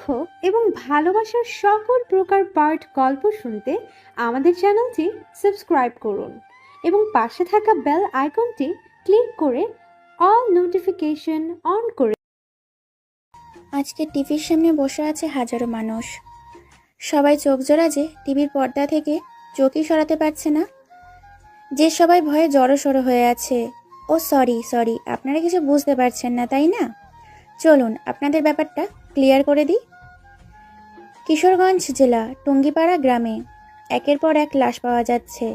দুঃখ এবং ভালোবাসার সকল প্রকার পার্ট গল্প শুনতে আমাদের চ্যানেলটি সাবস্ক্রাইব করুন এবং পাশে থাকা বেল আইকনটি ক্লিক করে অল নোটিফিকেশন অন করে। আজকে টিভির সামনে বসে আছে হাজারো মানুষ। সবাই চোখ জোড়া যে টিভির পর্দা থেকে চোখই সরাতে পারছে না। যে সবাই ভয়ে জড়সড় হয়ে আছে। ও সরি, আপনারা কিছু বুঝতে পারছেন না তাই না? চলুন আপনাদের ব্যাপারটা ক্লিয়ার করে দিই। কিশোরগঞ্জ জেলা টুঙ্গিপাড়া গ্রামে একের পর এক লাশ পাওয়া যাচ্ছে।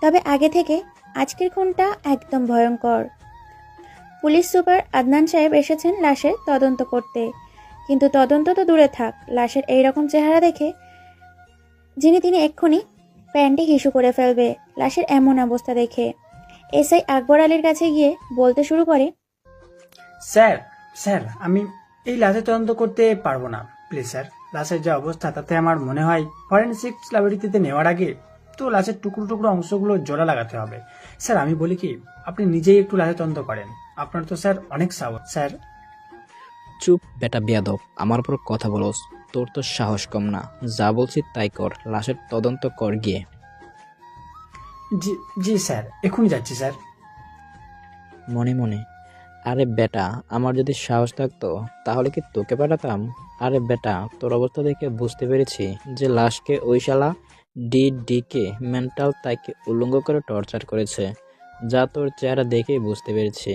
তবে আগে থেকে আজকের খুনটা একদম ভয়ঙ্কর। পুলিশ সুপার আদনান সাহেব এসেছেন লাশের তদন্ত করতে, কিন্তু তদন্ত তো দূরে থাক, লাশের এইরকম চেহারা দেখে তিনি এক্ষুনি প্যান্টে হিসু করে ফেলবে। লাশের এমন অবস্থা দেখে এসআই আকবর আলীর কাছে গিয়ে বলতে শুরু করে, স্যার স্যার আমি এই লাশের তদন্ত করতে পারবো না, প্লিজ স্যার। লাশের যে অবস্থা তাতে আমার মনে হয় ফরেনসিক ল্যাবরেটরিতে নেওয়ার আগে তো লাশের টুকরো টুকরো অংশগুলো জোড়া লাগাতে হবে। স্যার আমি বলি কি, আপনি নিজেই একটু লাশের তদন্ত করেন। আপনার তো স্যার অনেক সাহস স্যার। চুপ বেটা বেয়াদব, আমার উপর কথা বলোস? তোর তো সাহস কম না। যা বলছি তাই কর, লাশের তদন্ত কর গিয়ে। জি জি স্যার, এখনই যাচ্ছি স্যার। মনে মনে, আরে বেটা, আমার যদি সাহস থাকতো তাহলে কি তোকে পাঠাতাম? আরে বেটা, তোর অবস্থা দেখে বুঝতে পেরেছি যে লাশকে ওই শালা ডিকে মেন্টাল তাকে উলঙ্গ করে টর্চার করেছে। যা তোর চেহারা দেখেই বুঝতে পেরেছি।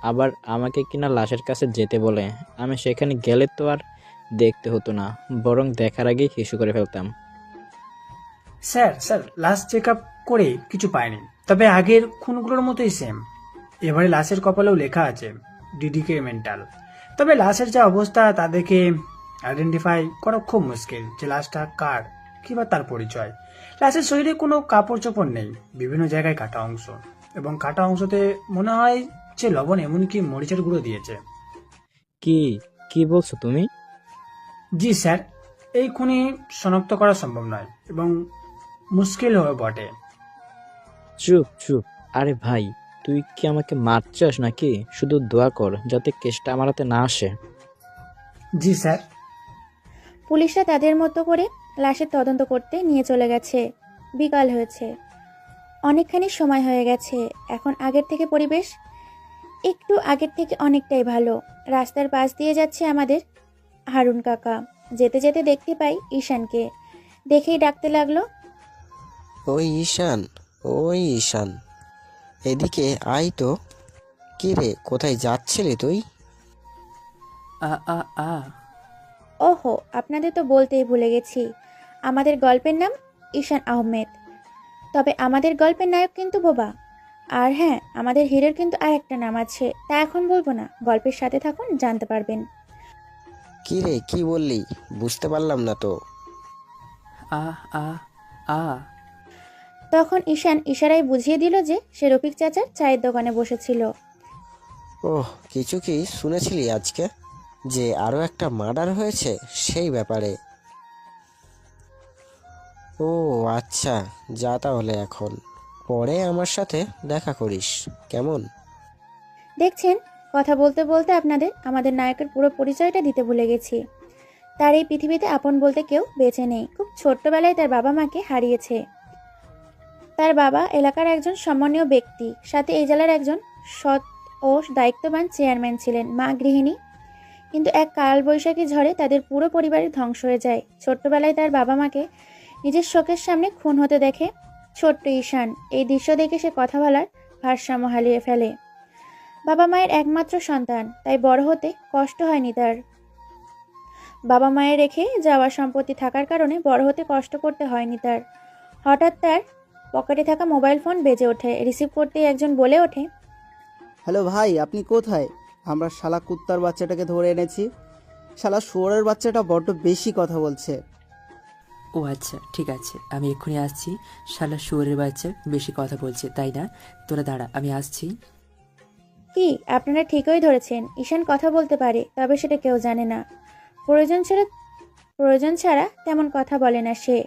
আবার আমাকে কিনা লাশের কাছে যেতে বলে, আমি সেখানে গেলে তো আর দেখতে হতো না, বরং দেখার আগেই হিসু করে ফেলতাম। স্যার স্যার লাশ চেক আপ করে কিছু পাইনি, তবে আগের খুনগুলোর মতোই সেম। এবারে লাশের কপালেও লেখা আছে ডিডিকে মেন্টাল। তবে লাশের যা অবস্থা তা দেখে আইডেন্টিফাই করা খুব মুশকিল যে লাশটা কার, কিংবা তার পরিচয়। লাশের শরীরে কোনো কাপড় চোপড় নেই, বিভিন্ন জায়গায় কাটা অংশ, এবং কাটা অংশতে মনে হয় যে লবণ এমনকি মরিচের গুঁড়ো দিয়েছে। কি কি বলছো তুমি? জি স্যার, এই খুনি শনাক্ত করা সম্ভব নয় এবং মুশকিল হয়ে বটে। চুপ চুপ, আরে ভাই, তুই কি আমাকে মারছাস নাকি? শুধু দোয়া কর যাতে কেসটা আমার হাতে না আসে। জি স্যার। পুলিশরা তাদের মতো করে লাশের তদন্ত করতে নিয়ে চলে গেছে। বিকাল হয়েছে, অনেকখানি সময় হয়ে গেছে। এখন আগের থেকে পরিবেশ একটু আগের থেকে অনেকটাই ভালো। রাস্তার পাশ দিয়ে যাচ্ছে আমাদের হারুন কাকা। যেতে যেতে দেখতে পাই ঈশানকে। দেখেই ডাকতে লাগলো, ওই ঈশান, ওই ঈশান, এদিকে আয় তো। কি রে, কোথায় যাচ্ছিলি তুই? আ আ আ ওহো, আপনাদের তো বলতেই ভুলে গেছি, আমাদের গল্পের নাম ঈশান আহমেদ। তবে আমাদের গল্পের নায়ক কিন্তু বোবা। আর হ্যাঁ, আমাদের হিরোর কিন্তু আর একটা নাম আছে, তা এখন বলবো না, গল্পের সাথে থাকুন, জানতে পারবেন। কি রে, কি বললি? বুঝতে পারলাম না তো। আ আ আ তখন ঈশান ইশারায় বুঝিয়ে দিল যে সে রফিক চাচার চায়ের দোকানে বসেছিল। ওহ, কিছু কি শুনেছিলি আজকে যে আরো একটা মার্ডার হয়েছে সেই ব্যাপারে? ও আচ্ছা, যা তাহলে এখন, পরে আমার সাথে দেখা করিস, কেমন? দেখছেন, কথা বলতে বলতে আমাদের নায়কের পুরো পরিচয়টা দিতে ভুলে গেছি। তার এই পৃথিবীতে আপন বলতে কেউ বেঁচে নেই। খুব ছোট্টবেলায় তার বাবা মাকে হারিয়েছে। তার বাবা এলাকার একজন সম্মানীয় ব্যক্তি, সাথে এই জেলার একজন সৎ ও দায়িত্ববান চেয়ারম্যান ছিলেন। মা গৃহিণী, কিন্তু এক কালবৈশাখী ঝড়ে তাদের পুরো পরিবারের ধ্বংস হয়ে যায়। ছোট্টবেলায় তার বাবা মাকে নিজের চোখের সামনে খুন হতে দেখে ছোট্ট ঈশান। এই দৃশ্য দেখে সে কথা বলার ভারসাম্য হারিয়ে ফেলে। বাবা মায়ের একমাত্র সন্তান, তাই বড় হতে কষ্ট হয়নি তার। বাবা মায়ের রেখে যাওয়া সম্পত্তি থাকার কারণে বড় হতে কষ্ট করতে হয়নি তার। হঠাৎ তার পকেটে থাকা মোবাইল ফোন বেজে ওঠে। রিসিভ করতেই একজন বলে ওঠে, হ্যালো ভাই, আপনি কোথায়? আমরা শালা কুত্তার বাচ্চাটাকে ধরে এনেছি। শালা শুয়োরের বাচ্চাটা বড্ড বেশি কথা বলছে। ও আচ্ছা, ঠিক আছে, আমি এক্ষুনি আসছি। শালা শুয়োরের বাচ্চা বেশি কথা বলছে তাই না? তোরা দাঁড়া, আমি আসছি। কি আপনারা ঠিকই ধরেছেন, ঈশান কথা বলতে পারে, তবে সেটা কেউ জানে না। প্রয়োজন ছাড়া তেমন কথা বলে না সে।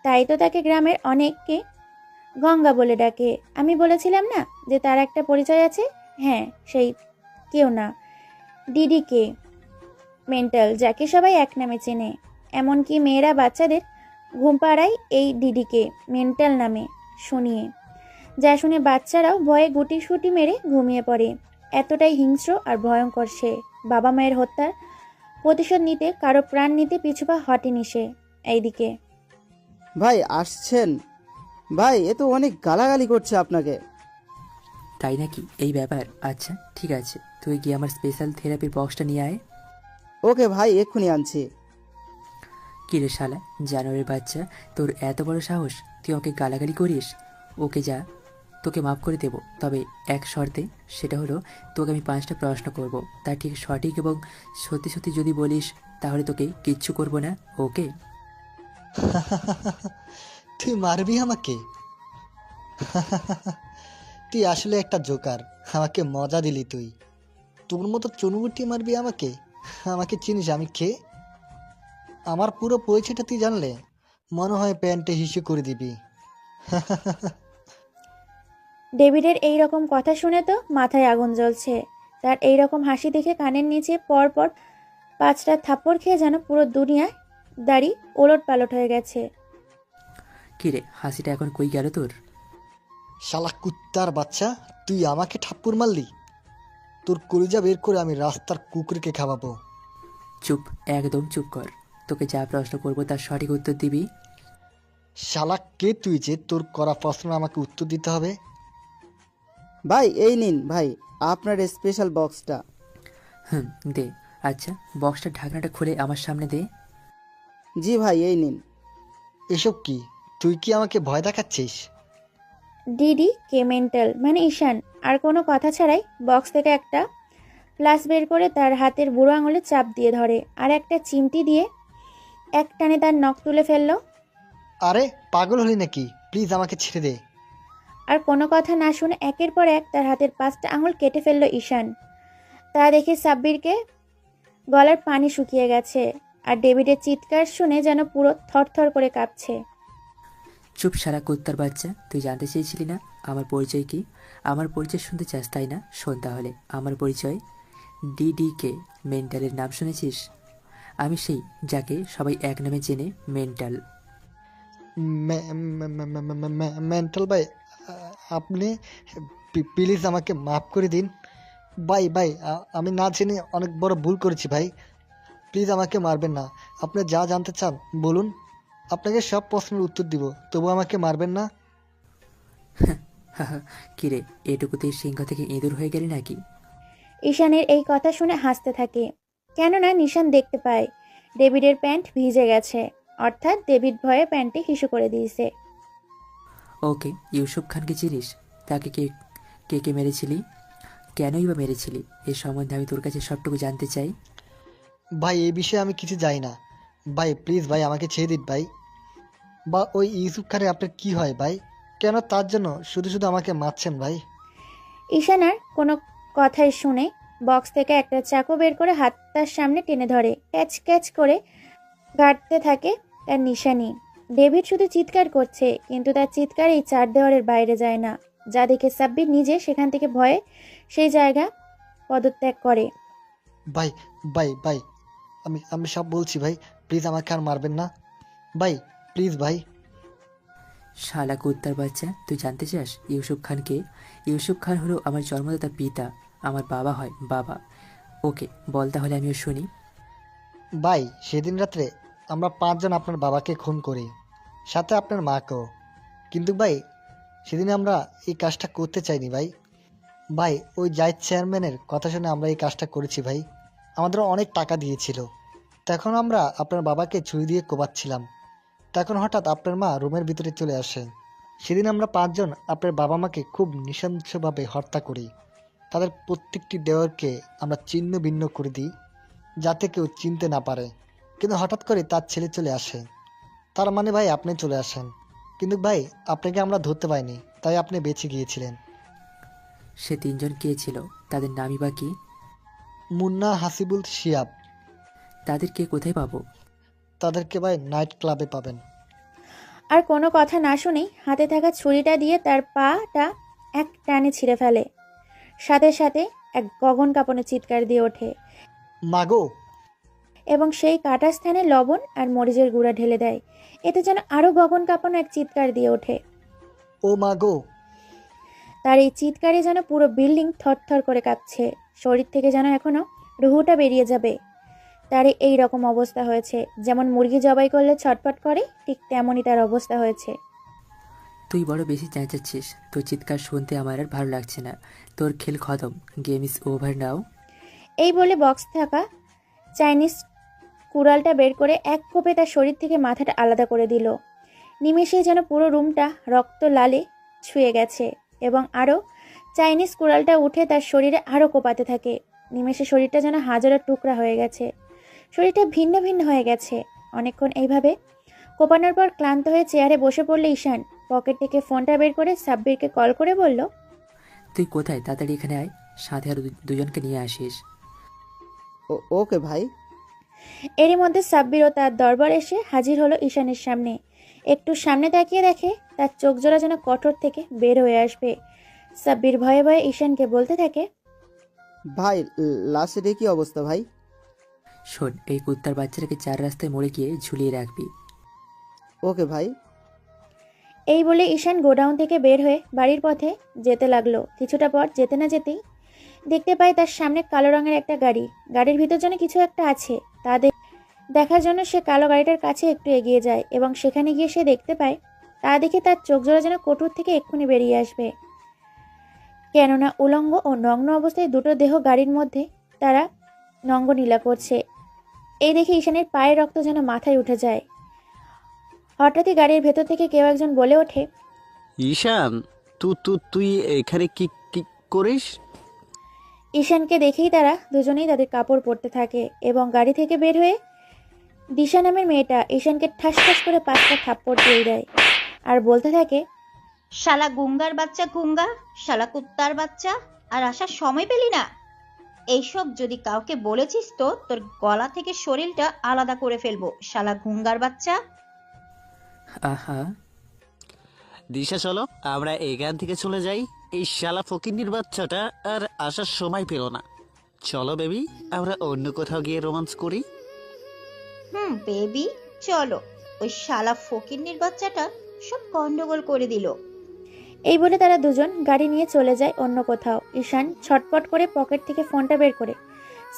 তাই তো তাকে গ্রামের অনেককে গঙ্গা বলে ডাকে। আমি বলেছিলাম না যে তার একটা পরিচয় আছে? হ্যাঁ, সেই কেউ না, ডিডিকে। মেন্টাল, যাকে সবাই এক নামে চেনে। এমনকি মেয়েরা বাচ্চাদের ঘুম পাড়ায় এই ডিডিকে মেন্টাল নামে শুনিয়ে, যা শুনে বাচ্চারাও ভয়ে গুটি সুটি মেরে ঘুমিয়ে পড়ে। এতটাই হিংস্র আর ভয়ঙ্কর সে। বাবা মায়ের হত্যার প্রতিশোধ নিতে, কারো প্রাণ নিতে পিছুপা হটেনি সে। এইদিকে ভাই আসছেন? ভাই এ তো অনেক গালাগালি করছে আপনাকে। তাই নাকি? এই ব্যাপার। আচ্ছা ঠিক আছে, তুই গিয়ে আমার স্পেশাল থেরাপির বক্সটা নিয়ে আয়। ওকে ভাই, এক্ষুনি আনছি। কিরে শালা জানোয়ারের বাচ্চা, তোর এত বড় সাহস, তুই ওকে গালাগালি করিস? ওকে যা, তোকে মাফ করে দেব, তবে এক শর্তে। সেটা হলো, তোকে আমি 5টা প্রশ্ন করব, তার ঠিক সঠিক এবং সত্যি সত্যি যদি বলিস তাহলে তোকে কিচ্ছু করব না, ওকে? তুই মারবি আমাকে? তুই আসলে একটা জোকার, আমাকে মজা দিলি তুই। তোর মতো চুনুবুটি মারবি আমাকে? আমাকে চিনিস আমি কে? আমার পুরো পরিচয়টা তুই জানলে মনে হয় প্যান্টে হিসু করে দিবি। ডেভিডের এই রকম কথা শুনে তো মাথায় আগুন জ্বলছে। তার এই রকম হাসি দেখে কানের নিচে পরপর 5টা থাপ্পড় খেয়ে যেন পুরো দুনিয়া দাড়ি ওলট পালট হয়ে গেছে। কিরে হাসিটা এখন কই গেল তোর? শালা কুত্তার বাচ্চা, তুই আমাকে ঠাপ্পুর মারলি? তোর কলিজা বের করে আমি রাস্তার কুকুরকে খাওয়াবো। চুপ, একদম চুপ কর। তোকে যা প্রশ্ন করবো তার সঠিক উত্তর দিবি। শালা কে তুই যে তোর করা প্রশ্ন আমাকে উত্তর দিতে হবে? ভাই এই নিন ভাই আপনার স্পেশাল বক্সটা। হুম, দে। আচ্ছা, বক্সটার ঢাকনাটা খুলে আমার সামনে দে। জি ভাই এই নিন। এসব কি? তুই কি আমাকে ভয় দেখাচ্ছিস? ডিডি কে মেন্টাল মানে ঈশান আর কোনো কথা ছাড়াই বক্স থেকে একটা প্লাস বের করে তার হাতের বুড়ো আঙুলে চাপ দিয়ে ধরে, আর একটা চিমটি দিয়ে এক টানে তার নখ তুলে ফেললো। আরে পাগল হলি নাকি? প্লিজ আমাকে ছেড়ে দে। আর কোনো কথা না শুনে একের পর এক তার হাতের 5টা আঙুল কেটে ফেললো ঈশান। তা দেখে সাব্বিরকে গলার পানি শুকিয়ে গেছে, আর ডেভিডের চিৎকার শুনে যেন পুরো থরথর করে কাঁপছে। চুপ শালা কুত্তার বাচ্চা, তুই জানতে চেয়েছিলি না আমার পরিচয় কি? আমার পরিচয় শুনতে চাস তাই না? শোন তাহলে আমার পরিচয়। ডিডিকে মেন্টালের নাম শুনেছিস? আমি সেই যাকে সবাই এক নামে চেনে, মেন্টাল। মেন্টাল ভাই, আপনি প্লিজ আমাকে মাফ করে দিন ভাই। ভাই আমি না জেনে অনেক বড় ভুল করেছি ভাই। প্লিজ আমাকে মারবেন না। আপনি যা জানতে চান বলুন, আপনাকে সব প্রশ্নের উত্তর দিব, তবু আমাকে মারবেন না। কিরে, এটুকুতেই সিংহ থেকে ইঁদুর হয়ে গেলি নাকি? ঈশানের এই কথা শুনে হাসতে থাকে, কেননা নিশান দেখতে পায় ডেভিডের প্যান্ট ভিজে গেছে, অর্থাৎ ডেভিড ভয়ে প্যান্টে হিসু করে দিয়েছে। ওকে, ইউসুফ খানকে চিনিস? তাকে কে কে কে মেরেছিলি? কেনই বা মেরেছিলি? এ সম্বন্ধে আমি তোর কাছে সবটুকু জানতে চাই। ভাই এই বিষয়ে আমি কিছু জানি না ভাই, প্লিজ ভাই আমাকে ছেড়ে দিন ভাই। বা ওই ইউসুফ খানে আপনার কি হয় ভাই? কেন তার জন্য শুধু শুধু আমাকে মারছেন ভাই? ঈশান আর কোনো কথাই শুনে বক্স থেকে একটা চাকু বের করে হাত তার সামনে টেনে ধরে, ক্যাচ ক্যাচ করে গাড়তে থাকে তার নিশানি। ডেভিড শুধু চিৎকার করছে, কিন্তু তার চিৎকার এই 4 দেওয়ালের বাইরে যায় না, যা দেখে সাব্বির নিজে সেখান থেকে ভয়ে সেই জায়গা পদত্যাগ করে। ভাই ভাই ভাই, আমি আমি সব বলছি ভাই, প্লিজ আমাকে আর মারবেন না ভাই, প্লিজ ভাই। শালা কুত্তার বাচ্চা, তুই জানতে চাস ইউসুফ খানকে? ইউসুফ খান হলো আমার জন্মদাতা পিতা, আমার বাবা হয় বাবা। ওকে বল তাহলে আমিও শুনি। ভাই সেদিন রাত্রে আমরা 5 জন আপনার বাবাকে খুন করি, সাথে আপনার মাকেও। কিন্তু ভাই সেদিন আমরা এই কাজটা করতে চাইনি ভাই। ভাই ওই জাহিদ চেয়ারম্যানের কথা শুনে আমরা এই কাজটা করেছি ভাই। আমাদের অনেক টাকা দিয়েছিল। তখন আমরা আপনার বাবাকে ছুরি দিয়ে কোবাচ্ছিলাম, তখন হঠাৎ আপনার মা রুমের ভিতরে চলে আসে। সেদিন আমরা 5 জন আপনার বাবা মাকে খুব নৃশংসভাবে হত্যা করি। তাদের প্রত্যেকটি দেওয়ারকে আমরা ছিন্ন ভিন্ন করে দিই, যাতে কেউ চিনতে না পারে। কিন্তু হঠাৎ করে তার ছেলে চলে আসে, তার মানে ভাই আপনি চলে আসেন। কিন্তু ভাই আপনাকে আমরা ধরতে পাইনি, তাই আপনি বেঁচে গিয়েছিলেন। সে 3 জন কে ছিল? তাদের নামই বা কি? মুন্না, হাসিবুল, শিয়াব। তাদেরকে কোথায় পাবো? তাদেরকে ভাই নাইট ক্লাবে পাবেন। আর কোনো কথা না শুনেই হাতে থাকা ছুরিটা দিয়ে তার পাটা এক টানে ছিঁড়ে ফেলে। সাথে সাথে এক গগন কাঁপানো চিৎকার দিয়ে ওঠে। মাগো, এবং সেই কাটা স্থানে লবণ আর মরিচের গুঁড়া ঢেলে দেয়। এতে যেন আরও গগন কাঁপানো এক চিৎকার দিয়ে ওঠে। ও মা গো! তার এই চিৎকারে যেন পুরো বিল্ডিং থরথর করে কাঁপছে, শরীর থেকে যেন এখনো রুহুটা বেরিয়ে যাবে। তার এই রকম অবস্থা হয়েছে, যেমন মুরগি জবাই করলে ছটফট করে, ঠিক তেমনই তার অবস্থা হয়েছে। তুই বড় বেশি চেঁচাচ্ছিস, তোর চিৎকার শুনতে আমার আর ভালো লাগছে না। তোর খেল খতম, গেম ইজ ওভার নাও। এই বলে বক্স থাকা চাইনিজ কুড়ালটা বের করে এক কোপে তার শরীর থেকে মাথাটা আলাদা করে দিল। নিমেষেই যেন পুরো রুমটা রক্ত লালে ছুঁয়ে গেছে এবং আরও চাইনিজ কুড়ালটা উঠে তার শরীরে আরও কোপাতে থাকে। নিমেষে শরীরটা যেন হাজারো টুকরা হয়ে গেছে, শরীরটা ভিন্ন ভিন্ন হয়ে গেছে। অনেকক্ষণ এইভাবে কোপানোর পর ক্লান্ত হয়ে চেয়ারে বসে পড়ল ঈশান। পকেট থেকে ফোনটা বের করে সাব্বিরকে কল করে বলল, তুই কোথায়? তাড়াতাড়ি এখানে আয়, সাথে আরো দুজনকে নিয়ে আসিস। ওকে ভাই। এরই মধ্যে সাব্বির ও তার দরবার এসে হাজির হলো ঈশানের সামনে। একটু সামনে তাকিয়ে দেখে তার চোখ জোড়া যেন কঠোর থেকে বের হয়ে আসবে। সাব্বির ভয়ে ভয়ে ঈশানকে বলতে থাকে, ভাই লাশের কি অবস্থা ভাই? শোন, এই কুত্তার বাচ্চাটাকে 4 রাস্তায় মরে গিয়ে ঝুলিয়ে রাখবি। ওকে ভাই। এই বলে ঈশান গোডাউন থেকে বের হয়ে বাড়ির পথে যেতে লাগলো। কিছুটা পর যেতে না যেতেই দেখতে পায় তার সামনে কালো রঙের একটা গাড়ি। গাড়ির ভিতর যেন কিছু একটা আছে, তা দেখার জন্য সে কালো গাড়িটার কাছে একটু এগিয়ে যায় এবং সেখানে গিয়ে সে দেখতে পায়, তা দেখে তার চোখ জোড়া যেন কটুর থেকে এক্ষুনি বেরিয়ে আসবে। কেননা উলঙ্গ ও নগ্ন অবস্থায় দুটো দেহ গাড়ির মধ্যে তারা নঙ্গনীলা করছে। এই দেখে ঈশানের পায়ের রক্ত যেন মাথায় উঠে যায়। হঠাৎই গাড়ির ভেতর থেকে কেউ একজন বলে ওঠে, ঈশান, তুই এখানে কি কি করিস? ঈশানকে দেখেই তারা দুজনেই তাদের কাপড় পরতে থাকে এবং গাড়ি থেকে বের হয়ে দিশা নামের মেয়েটা ঈশানকে ঠাস ঠাস করে 5টা থাপ্পড় দিয়ে দেয় আর বলতে থাকে, শালা গুঙ্গার বাচ্চা গুঙ্গা, শালা কুত্তার বাচ্চা, আর আসার সময় পেলি না? এইসব যদি কাউকে বলেছিস তো তোর গলা থেকে শরীরটা আলাদা করে ফেলবো, শালা গুঙ্গার বাচ্চা। আহা, দিশা চলো আমরা এখান থেকে চলে যাই। এই শালা ফকিন্নির বাচ্চাটা আর আসার সময় পেল না। চলো বেবি, আমরা অন্য কোথাও গিয়ে রোমান্স করি। বেবি চলো, ওই শালা ফকিন্নির বাচ্চাটা সব গন্ডগোল করে দিল। এই বলে তারা দুজন গাড়ি নিয়ে চলে যায় অন্য কোথাও। ঈশান ছটপট করে পকেট থেকে ফোনটা বের করে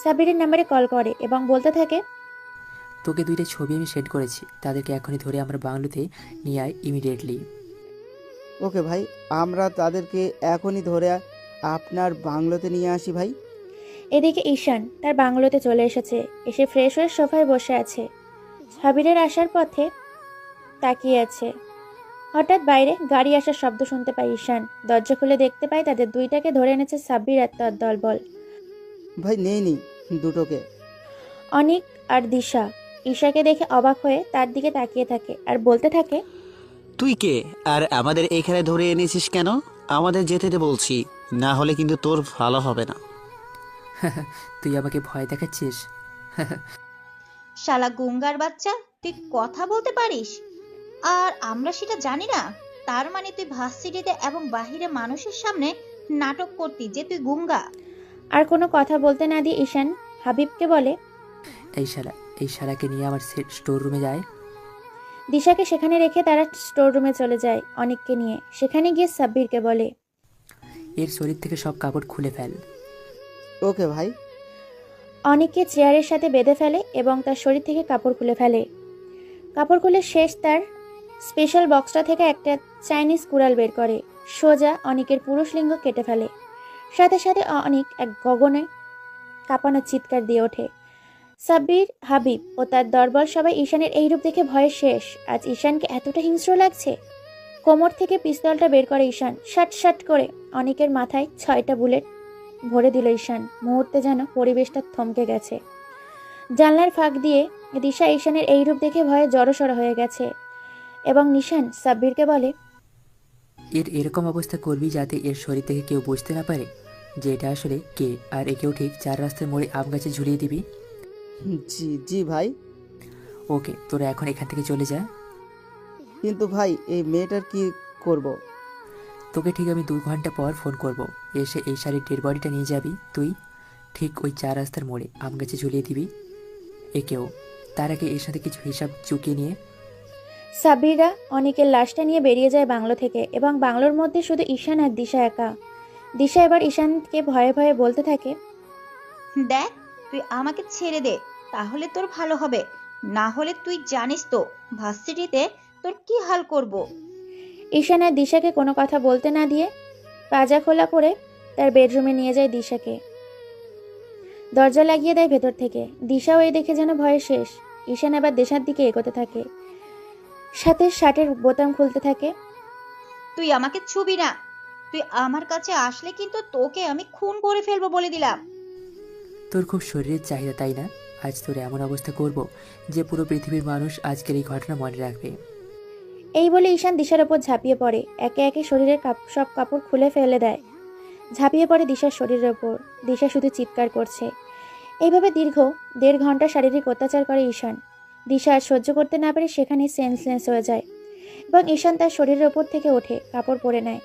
সাবিরের নাম্বারে কল করে এবং বলতে থাকে, তোকে 2টা ছবি আমি সেন্ড করেছি, তাদেরকে এখনই ধরে আমার বাংলোতে নিয়ে আয় ইমিডিয়েটলি। ওকে ভাই, আমরা তাদেরকে এখনই ধরে আপনার বাংলোতে নিয়ে আসি ভাই। এদিকে ঈশান তার বাংলোতে চলে এসেছে। এসে ফ্রেশ হয়ে সোফায় বসে আছে, সাবিরের আসার পথে তাকিয়ে আছে। হঠাৎ বাইরে গাড়ি আসার শব্দ শুনতে পায় ঈশান। দরজা খুলে দেখতে পায় তাদের দুইটাকে ধরে এনেছে সাব্বির আর তার দলবল। ভাই নেই দুটোকে। অনিক আর দিশা ঈশাকে দেখে অবাক হয়ে তার দিকে তাকিয়ে থাকে আর বলতে থাকে, তুই কে আর আমাদের এখানে ধরে এনেছিস কেন? আমাদের যেতে দে বলছি, না হলে কিন্তু তোর ভালো হবে না। তুই আমাকে ভয় দেখাচ্ছিস? শালা গুঙ্গার বাচ্চা, তুই কথা বলতে পারিস আর আমরা সেটা জানি না? তার মানে তুই ভার্সিটিতে এবং বাহিরে মানুষের সামনে নাটক করতি যে তুই গুঙ্গা। আর কোনো কথা বলতে না দিয়ে ঈশান হাবিবকে বলে, এই শালাকে নিয়ে আমার স্টোর রুমে যায়। দিশাকে সেখানে রেখে তারা স্টোর রুমে চলে যায় অনিককে নিয়ে। সেখানে গিয়ে সাব্বিরকে বলে, এর শরীর থেকে সব কাপড় খুলে ফেল। ওকে ভাই। অনিককে চেয়ারের সাথে বেঁধে ফেলে এবং তার শরীর থেকে কাপড় খুলে ফেলে। কাপড় খুলে শেষ তার স্পেশাল বক্সটা থেকে একটা চাইনিজ কুড়াল বের করে সোজা অনিকের পুরুষ লিঙ্গ কেটে ফেলে। সাথে সাথে অনিক এক গগনে কাঁপানো চিৎকার দিয়ে ওঠে। সাব্বির, হাবিব ও তার দরবার সবাই ঈশানের এই রূপ দেখে ভয়ে শেষ। আজ ঈশানকে এতটা হিংস্র লাগছে। কোমর থেকে পিস্তলটা বের করে ঈশান। শাট শাট করে অনিকের মাথায় 6টা বুলেট ভরে দিল ঈশান। মুহূর্তে যেন পরিবেশটা থমকে গেছে। জানলার ফাঁক দিয়ে দিশা ঈশানের এই রূপ দেখে ভয়ে জড়সড় হয়ে গেছে এবং নিশান সাব্বিরকে বলে, এর এরকম অবস্থা করবি যাতে এর শরীর থেকে কেউ বুঝতে না পারে যে এটা আসলে কে, আর একেও ঠিক 4 রাস্তার মোড়ে আম গাছে ঝুলিয়ে দিবি। জি জি ভাই। ওকে, তোরা এখন এখান থেকে চলে যা। কিন্তু ভাই এই মেয়েটার কি করব? তোকে ঠিক আমি 2 ঘন্টা পর ফোন করব। এসে এই শাড়ির ডেড বডিটা নিয়ে যাবি তুই, ঠিক ওই 4 রাস্তার মোড়ে আম গাছে ঝুলিয়ে দিবি। একেও। তার আগে এর সাথে কিছু হিসাব চুকিয়ে নিয়ে সাব্বিররা অনেকের লাশটা নিয়ে বেরিয়ে যায় বাংলো থেকে এবং বাংলোর মধ্যে শুধু ঈশান আর দিশা একা। দিশা এবার ঈশানকে ভয়ে ভয়ে বলতে থাকে, দেখ, তুই আমাকে ছেড়ে দে, তাহলে তোর ভালো হবে। না হলে তুই জানিস তো ভার্সিটিতে তোর কি হাল করব। ঈশান আর দিশাকে কোনো কথা বলতে না দিয়ে পাজা খোলা করে তার বেডরুমে নিয়ে যায় দিশাকে। দরজা লাগিয়ে দেয় ভেতর থেকে। দিশাও এই দেখে যেন ভয়ে শেষ। ঈশান আবার দিশার দিকে এগোতে থাকে, সাথে শার্টের বোতাম খুলতে থাকে। তুই আমাকে ছুবি না। তুই আমার কাছে আসলে কিন্তু তোকে আমি খুন করে ফেলবো বলে দিলাম। তোর খুব শরীরের চাহিদা, তাই না? আজ তোর এমন অবস্থা করব যে পুরো পৃথিবীর মানুষ আজকের এই ঘটনা মনে রাখবে। এই বলে ঈশান দিশার ওপর ঝাঁপিয়ে পড়ে, একে একে শরীরের সব কাপড় খুলে ফেলে দেয়। ঝাঁপিয়ে পড়ে দিশার শরীরের ওপর। দিশা শুধু চিৎকার করছে। এইভাবে দীর্ঘ 1.5 ঘন্টা শারীরিক অত্যাচার করে ঈশান। দিশা আর সহ্য করতে না পেরে সেখানেই সেন্সলেস হয়ে যায় এবং ঈশান তার শরীরের ওপর থেকে ওঠে, কাপড় পরে নেয়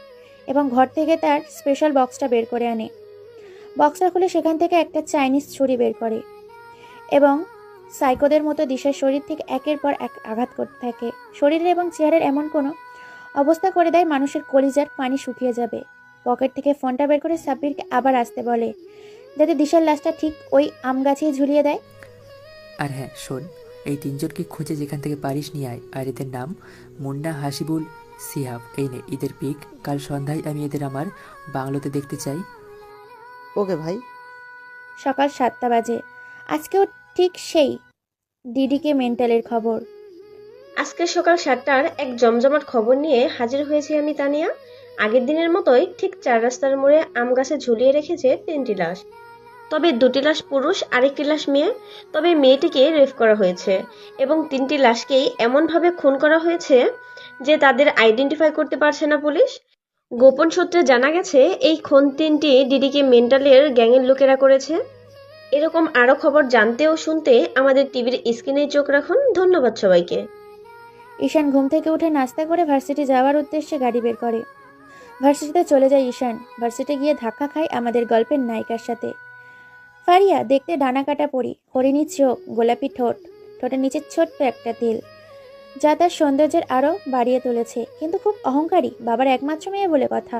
এবং ঘর থেকে তার স্পেশাল বক্সটা বের করে আনে। বক্সটা খুলে সেখান থেকে একটা চাইনিজ ছুরি বের করে এবং সাইকোদের মতো দিশার শরীর থেকে একের পর এক আঘাত করতে থাকে। শরীরের এবং চেহারের এমন কোনো অবস্থা করে দেয় মানুষের কলিজার পানি শুকিয়ে যাবে। পকেট থেকে ফোনটা বের করে সাব্বিরকে আবার আসতে বলে, যাতে দিশার লাশটা ঠিক ওই আম গাছেই ঝুলিয়ে দেয়। আর হ্যাঁ শোন, এই তিনজনকে খুঁজে যেখান থেকে পারিস নিয়ে আয়। আর এদের নাম মুন্না, হাসিবুল, সিহাব। এই নে এদের পিক। কাল সন্ধ্যায় আমি এদের আমার বাংলোতে দেখতে চাই। ওকে ভাই। সকাল 7টা বাজে। আজকেও ঠিক সেই ডিডিকে মেন্টালের খবর। আজকে সকাল 7টার এক জমজমাট খবর নিয়ে হাজির হয়েছি আমি, তানিয়া। আগের দিনের মতোই ঠিক 4 রাস্তার মোড়ে আম গাছে ঝুলিয়ে রেখেছে 3টি লাশ। তবে 2টি লাশ পুরুষ আর 1টি লাশ মেয়ে। তবে মেয়েটিকে রেপ করা হয়েছে এবং 3টি লাশকেই এমনভাবে খুন করা হয়েছে যে তাদের আইডেন্টিফাই করতে পারছে না পুলিশ। গোপন সূত্রে জানা গেছে এই খুন 3টি ডিডিকে মেন্টালের গ্যাংয়ের লোকেরা করেছে। এরকম আরো খবর জানতে ও শুনতে আমাদের টিভির স্ক্রিনে চোখ রাখুন। ধন্যবাদ সবাইকে। ঈশান ঘুম থেকে উঠে নাস্তা করে ভার্সিটি যাওয়ার উদ্দেশ্যে গাড়ি বের করে। ভার্সিটিতে চলে যায় ঈশান। ভার্সিটি গিয়ে ধাক্কা খায় আমাদের গল্পের নায়িকার সাথে। ফারিয়া দেখতে ডানা কাটা পরি, হরিণী চোখ, গোলাপি ঠোঁট, ঠোঁটের নিচে ছোট্ট একটা তিল, যা তার সৌন্দর্যের আরও বাড়িয়ে তুলেছে। কিন্তু খুব অহংকারী। বাবার একমাত্র মেয়ে বলে কথা।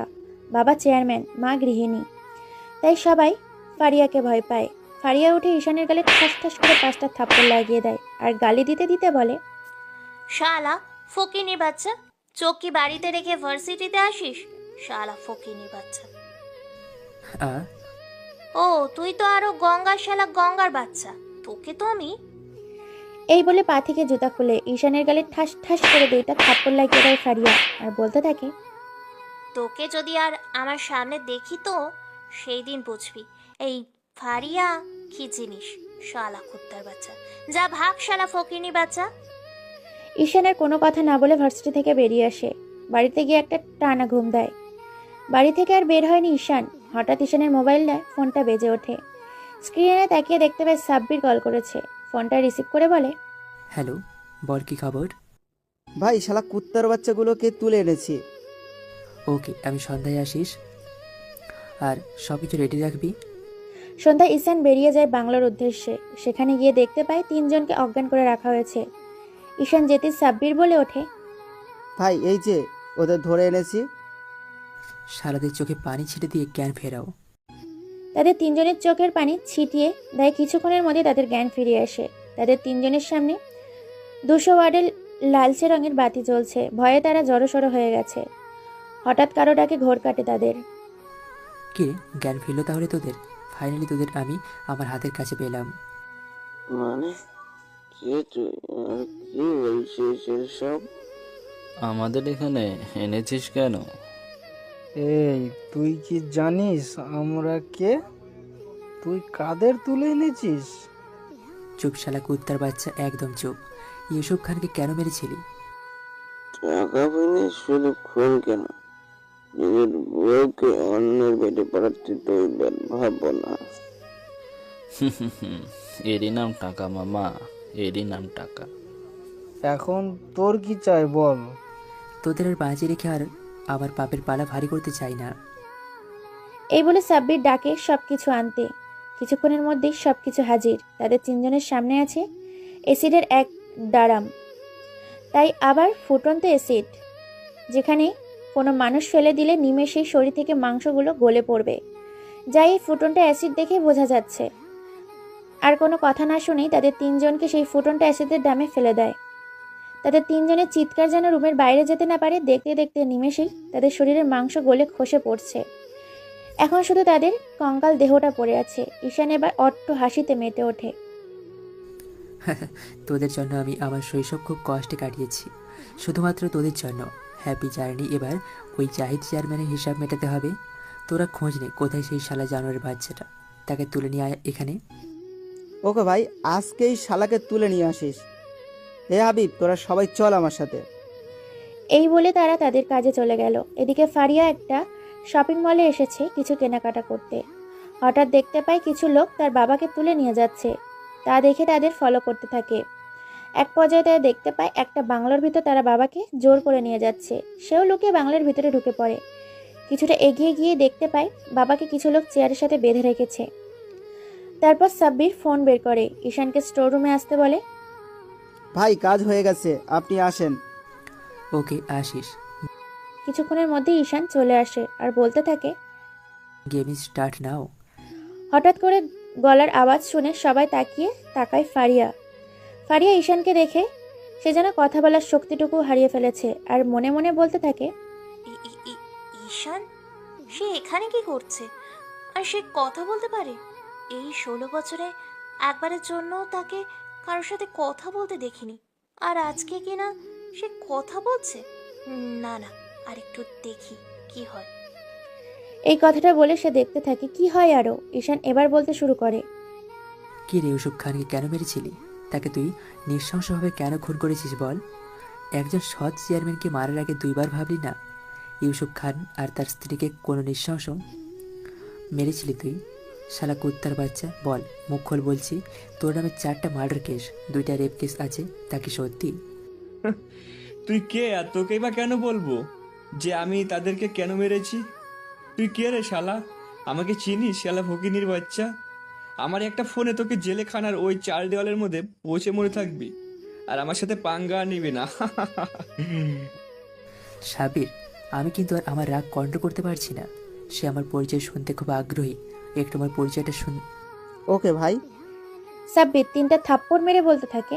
বাবা চেয়ারম্যান, মা গৃহিণী, তাই সবাই ফারিয়াকে ভয় পায়। ফারিয়া উঠে ঈশানের গালে ঠাস ঠাস করে 5টা থাপ্পড় লাগিয়ে দেয় আর গালি দিতে দিতে বলে, শালা ফকিনি বাচ্চা, চোখ কি বাড়িতে রেখে ভার্সিটিতে আসিস? শালা ফকিনি বাচ্চা। আ ও তুই তো আরো গঙ্গার শালা, গঙ্গার বাচ্চা। তোকে তো আমি। এই বলে পা থেকে জুতা খুলে ঈশানের গালে ঠাস ঠাস করে 2টা থাপ্পড় লাগিয়ে দেয় ফারিয়া আর বলতে থাকে, তোকে যদি আর আমার সামনে দেখি তো সেই দিন বুঝবি এই ফারিয়া কি জিনিস। শালা কুত্তার বাচ্চা, যা ভাগ শালা ফকিনি বাচ্চা। ঈশানের কোনো কথা না বলে ভার্সিটি থেকে বেরিয়ে আসে। বাড়িতে গিয়ে একটা টানা ঘুম দেয়। বাড়ি থেকে আর বের হয়নি ঈশান। হঠাৎ ঈশানের মোবাইলে ফোনটা বেজে ওঠে। স্ক্রিনে তাকিয়ে দেখতে পায় সাব্বির কল করেছে। ফোনটা রিসিভ করে বলে, হ্যালো, বল কি খবর? ভাই শালা কুত্তার বাচ্চাগুলোকে তুলে এনেছি। ওকে, আমি সন্ধ্যায় আসিস আর সব কিছু রেডি রাখবি। সন্ধ্যায় ঈশান বেরিয়ে যায় বাংলার উদ্দেশ্যে। সেখানে গিয়ে দেখতে পায় 3 জনকে অজ্ঞান করে রাখা হয়েছে। ঈশান যেতে সাব্বির বলে ওঠে, ভাই এই যে ওদের ধরে এনেছি। সারাদের চোখে পানি ছিটে দিয়ে জ্ঞান ফেরাও। তাদের 3 জনের চোখের পানি ছিটিয়ে দেয়। কিছুক্ষণের মধ্যে তাদের জ্ঞান ফিরিয়ে আসে। তাদের 3 জনের সামনে 200 ওয়াটের লালচে রঙের বাতি জ্বলছে। ভয়ে তারা জড়সড় হয়ে গেছে। হঠাৎ কারো ডাকে ঘোর কাটে তাদের। কি রে, জ্ঞান ফিরলো তাহলে তোদের? ফাইনালি তোদের আমি আমার হাতের কাছে পেলাম। মানে কে তুই আর কি বলছিস এসব? আমাদের এখানে এনেছিস কেন? এই তুই কি জানিস আমরা কে? তুই কাদের তুলে এনেছিস? চুপ শালা কুত্তার বাচ্চা, একদম চুপ। ইউসুফ খানকে কেন মেরেছিলি? টাকা পেলে শুধু খুন কেন, নিজের বউকে অন্যের পেটে পাঠাতে তো ভাববো না। এরই নাম টাকা মামা, এরই নাম টাকা। এখন তোর কি চাই বল? তোদের আর বাঁচিয়ে রেখে আর আমার পাপের পালা ভারী করতে চাই না। এই বলে সাব্বির ডাকে সবকিছু আনতে। কিছুক্ষণের মধ্যেই সবকিছু হাজির। তাদের 3 জনের সামনে আছে অ্যাসিডের এক ডারাম। তাই আবার ফুটন্ত অ্যাসিড, যেখানে কোনো মানুষ ফেলে দিলে নিমেষেই শরীর থেকে মাংসগুলো গলে পড়বে। যাই এই ফুটন্ত অ্যাসিড দেখে বোঝা যাচ্ছে। আর কোনো কথা না শুনেই তাদের তিনজনকে সেই ফুটন্ত অ্যাসিডের ডামে ফেলে দেয়। তাদের তিনজনের চিৎকার যেন রুমের বাইরে যেতে না পারে। দেখতে দেখতে নিমেষেই তাদের শরীরের মাংস গলে খসে পড়ছে। এখন শুধু তাদের কঙ্কাল দেহটা পড়ে আছে। ঈশান এবার অট্ট হাসিতে মেতে ওঠে। তোদের জন্য আমি আমার শৈশব খুব কষ্টে কাটিয়েছি, শুধুমাত্র তোদের জন্য। Happy journey. এবার ওই জাহিদ চেয়ারম্যানের হিসাব মেটাতে হবে। তোরা খোঁজ নে কোথায় সেই শালা জানোয়ারের বাচ্চাটা, তাকে তুলে নিয়ে আয় এখানে। ওকে ভাই, আজকেই শালাকে তুলে নিয়ে আসিস। হে হাবিব, তোরা সবাই চল আমার সাথে। এই বলে তারা তাদের কাজে চলে গেল। এদিকে ফারিয়া একটা শপিং মলে এসেছে কিছু কেনাকাটা করতে। হঠাৎ দেখতে পায় কিছু লোক তার বাবাকে তুলে নিয়ে যাচ্ছে। তা দেখে তাদের ফলো করতে থাকে। এক পর্যায়ে তারা দেখতে পায় একটা বাংলোর ভিতর তারা বাবাকে জোর করে নিয়ে যাচ্ছে। সেও লুকিয়ে বাংলোর ভিতরে ঢুকে পড়ে। কিছুটা এগিয়ে গিয়ে দেখতে পায় বাবাকে কিছু লোক চেয়ারের সাথে বেঁধে রেখেছে। তারপর সাব্বির ফোন বের করে ঈশানকে স্টোর রুমে আসতে বলে। ভাই, কাজ হয়ে গেছে, আপনি আসেন। ওকে, আসিস। কিছুক্ষণের মধ্যে ঈশান চলে আসে আর বলতে থাকে, গেম স্টার্ট নাও। হঠাৎ করে গলার আওয়াজ শুনে সবাই তাকায় ফারিয়া। ফারিয়া ঈশানকে দেখে সে যেন কথা বলার শক্তিটুকু হারিয়ে ফেলেছে আর মনে মনে বলতে থাকে, ঈশান, সে এখানে কি করছে? আর সে কথা বলতে পারে? এই 16 বছরে একবারের জন্য তাকে কারোর সাথে কথা বলতে দেখিনি, আর আজকে কিনা সে কথা বলছে। না না, আর একটু দেখি কি হয়। এই কথাটা বলে সে দেখতে থাকে কি হয় আরো। ঈশান এবার বলতে শুরু করে, কি রে, ইউসুফ খানকে কেন মেরেছিলি? তাকে তুই নৃশংসভাবে কেন খুন করেছিস বল? একজন সৎ চেয়ারম্যানকে মারার আগে দুইবার ভাবলি না? ইউসুফ খান আর তার স্ত্রীকে কোনো নৃশংস মেরেছিলি তুই? শালা কুত্তার বাচ্চা, বল, মুখ খোল বলছি। তোর নামে 4টা মার্ডার কেস, 2টা রেপ কেস আছে, তা কি সত্যি? তুই কে আর তোকেই বা কেন বলবো যে আমি তাদেরকে কেন মেরেছি? তুই কে রে শালা? আমাকে চিনিস শালা ফকিনির বাচ্চা? আমার একটা ফোনে তোকে জেলেখানার ওই 4 দেওয়ালের মধ্যে পৌঁছে মরে থাকবি, আর আমার সাথে পাঙ্গা নিবি না। সাবির, আমি কিন্তু আর আমার রাগ কন্ট্রোল করতে পারছি না। সে আমার পরিচয় শুনতে খুব আগ্রহী, একটু আমার পরিচয়টা শুন। ওকে ভাই। সাব্বির 3টা থাপ্পড় মেরে বলতে থাকে,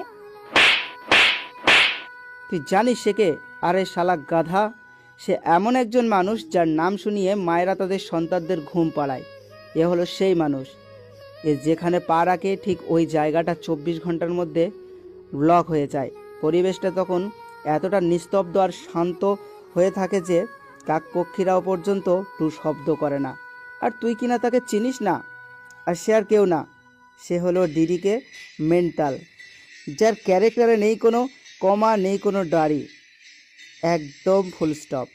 তুই জানিস সে কে? আরে শালা গাধা, সে এমন একজন মানুষ যার নাম শুনিয়ে মায়েরা তাদের সন্তানদের ঘুম পাড়ায়। এ হলো সেই মানুষ। এ যেখানে পা রাখে ঠিক ওই জায়গাটা 24 ঘন্টার মধ্যে ব্লক হয়ে যায়। পরিবেশটা তখন এতটা নিস্তব্ধ আর শান্ত হয়ে থাকে যে কাকপক্ষীরাও পর্যন্ত টু শব্দ করে না। আর তুই কিনা তাকে চিনিস না? আর সে আর কেউ না, সে হলো ডিডিকে মেন্টাল, যার ক্যারেক্টারে নেই কোনো কমা, নেই কোনো দাড়ি, একদম ফুল স্টপ।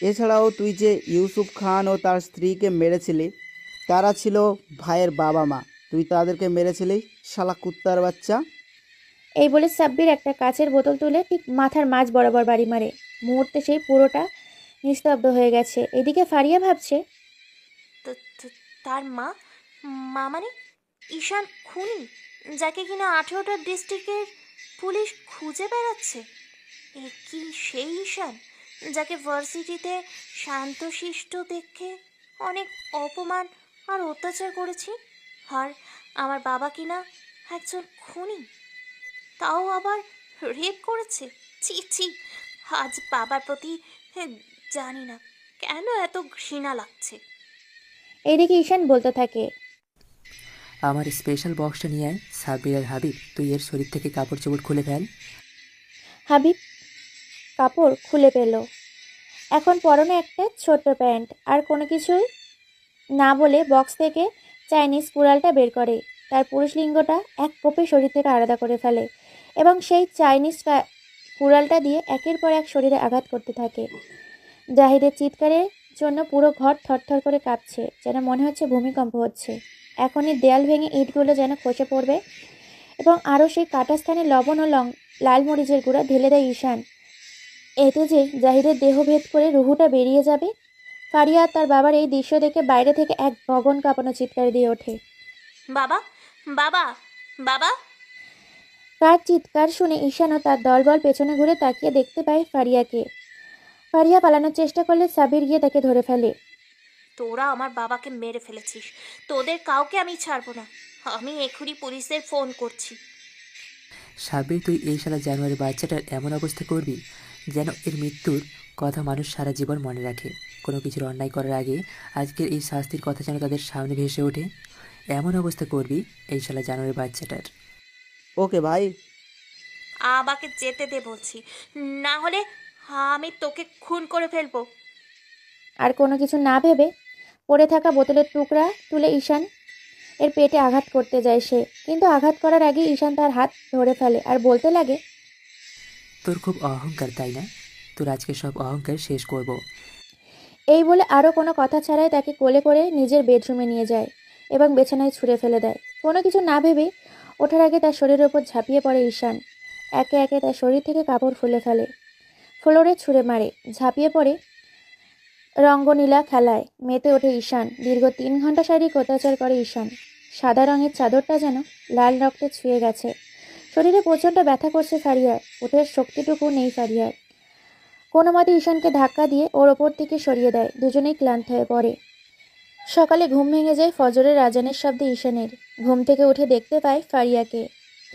এছাড়াও তুই যে ইউসুফ খান ও তার স্ত্রীকে মেরেছিলি, তারা ছিল ভাইয়ের বাবা মা। তুই তাদেরকে মেরেছিলি, শালা কুত্তার বাচ্চা। এই বলে সাব্বির একটা কাচের বোতল তুলে ঠিক মাথার মাঝ বরাবর বাড়ি মারে। মুহূর্তে সেই পুরোটা নিস্তব্ধ হয়ে গেছে। এদিকে ফারিয়া ভাবছে, তার মা মা মানে ঈশান খুনি, যাকে কিনা 18টা ডিস্ট্রিক্টের পুলিশ খুঁজে বেড়াচ্ছে। এ কি সেই ঈশান যাকে ভার্সিটিতে শান্তশিষ্ট দেখে অনেক অপমান আর অত্যাচার করেছি? আর আমার বাবা কিনা একজন খুনি, তাও আবার রেপ করেছে। ছি ছি, আজ বাবার প্রতি জানি না কেন এত ঘৃণা লাগছে। এইদিকে ঈশান বলতে থাকে, আমার স্পেশাল বক্সটা নিয়ে আয়। সাব্বির আর হাবিব, তুই এর শরীর থেকে কাপড় চোপড় খুলে ফেল। হাবিব কাপড় খুলে পেল। এখন পরনে একটা ছোট্ট প্যান্ট, আর কোনো কিছুই না বলে বক্স থেকে চাইনিজ কুড়ালটা বের করে তার পুরুষ লিঙ্গটা এক কোপে শরীর থেকে আলাদা করে ফেলে এবং সেই চাইনিজ কুড়ালটা দিয়ে একের পর এক শরীরে আঘাত করতে থাকে। জাহিদের চিৎকারের জন্য পুরো ঘর থরথর করে কাঁপছে, যেন মনে হচ্ছে ভূমিকম্প হচ্ছে। এখনই দেয়াল ভেঙে ইটগুলো যেন খসে পড়বে এবং আরও সেই কাটা স্থানে লবণ ও লাল মরিচের গুঁড়া ঢেলে দেয় ঈশান। এতে যে জাহিদের দেহ ভেদ করে রুহুটা বেরিয়ে যাবে। ফারিয়া তার বাবার এই দৃশ্য দেখে বাইরে থেকে এক গগন কাঁপানো চিৎকার দিয়ে ওঠে, বাবা, বাবা, বাবা! কার চিৎকার শুনে ঈশানও তার দলবল পেছনে ঘুরে তাকিয়ে দেখতে পায় ফারিয়াকে। ফারিয়া পালানোর চেষ্টা করলে সাবির গিয়ে তাকে ধরে ফেলে। তোরা আমার বাবাকে মেরে ফেলেছিস, তোদের কাউকে আমি ছাড়বো না। আমি এখনই পুলিশের ফোন করছি। সাব্বির, তুই এই শালা জানুয়ারি বাচ্চাটার এমন অবস্থা করবি যেন এর মৃত্যুর কথা মানুষ সারা জীবন মনে রাখে। কোনো কিছুর অন্যায় করার আগে আজকের এই শাস্তির কথা যেন তাদের সামনে ভেসে ওঠে, এমন অবস্থা করবি এই শালা জানুয়ারি বাচ্চাটার। ওকে ভাই। আমাকে যেতে দে বলছি, না হলে আমি তোকে খুন করে ফেলবো। আর কোনো কিছু না ভেবে পড়ে থাকা বোতলের টুকরা তুলে ঈশান এর পেটে আঘাত করতে যায় সে, কিন্তু আঘাত করার আগে ঈশান তার হাত ধরে ফেলে আর বলতে লাগে, তোর খুব অহংকার তাই না? তোর আজকে সব অহংকার শেষ করব। এই বলে আরও কোনো কথা ছাড়াই তাকে কোলে করে নিজের বেডরুমে নিয়ে যায় এবং বিছানায় ছুঁড়ে ফেলে দেয়। কোনো কিছু না ভেবে ওঠার আগে তার শরীরের ওপর ঝাঁপিয়ে পড়ে ঈশান। একে একে তার শরীর থেকে কাপড় খুলে ফেলে, ফ্লোরে ছুঁড়ে মারে, ঝাঁপিয়ে পড়ে রঙ্গনীলা খেলায় মেতে ওঠে ঈশান। দীর্ঘ 3 ঘন্টা শারীরিক অত্যাচার করে ঈশান। সাদা রঙের চাদরটা যেন লাল রক্তে ছুঁয়ে গেছে। শরীরে প্রচণ্ড ব্যথা করছে ফারিয়ার, ওঠের শক্তিটুকু নেই ফারিয়ার। কোনো মতে ঈশানকে ধাক্কা দিয়ে ওর ওপর থেকে সরিয়ে দেয়। দুজনেই ক্লান্ত হয়ে পড়ে। সকালে ঘুম ভেঙে যায় ফজরের আজানের শব্দে ঈশানের। ঘুম থেকে উঠে দেখতে পায় ফারিয়াকে।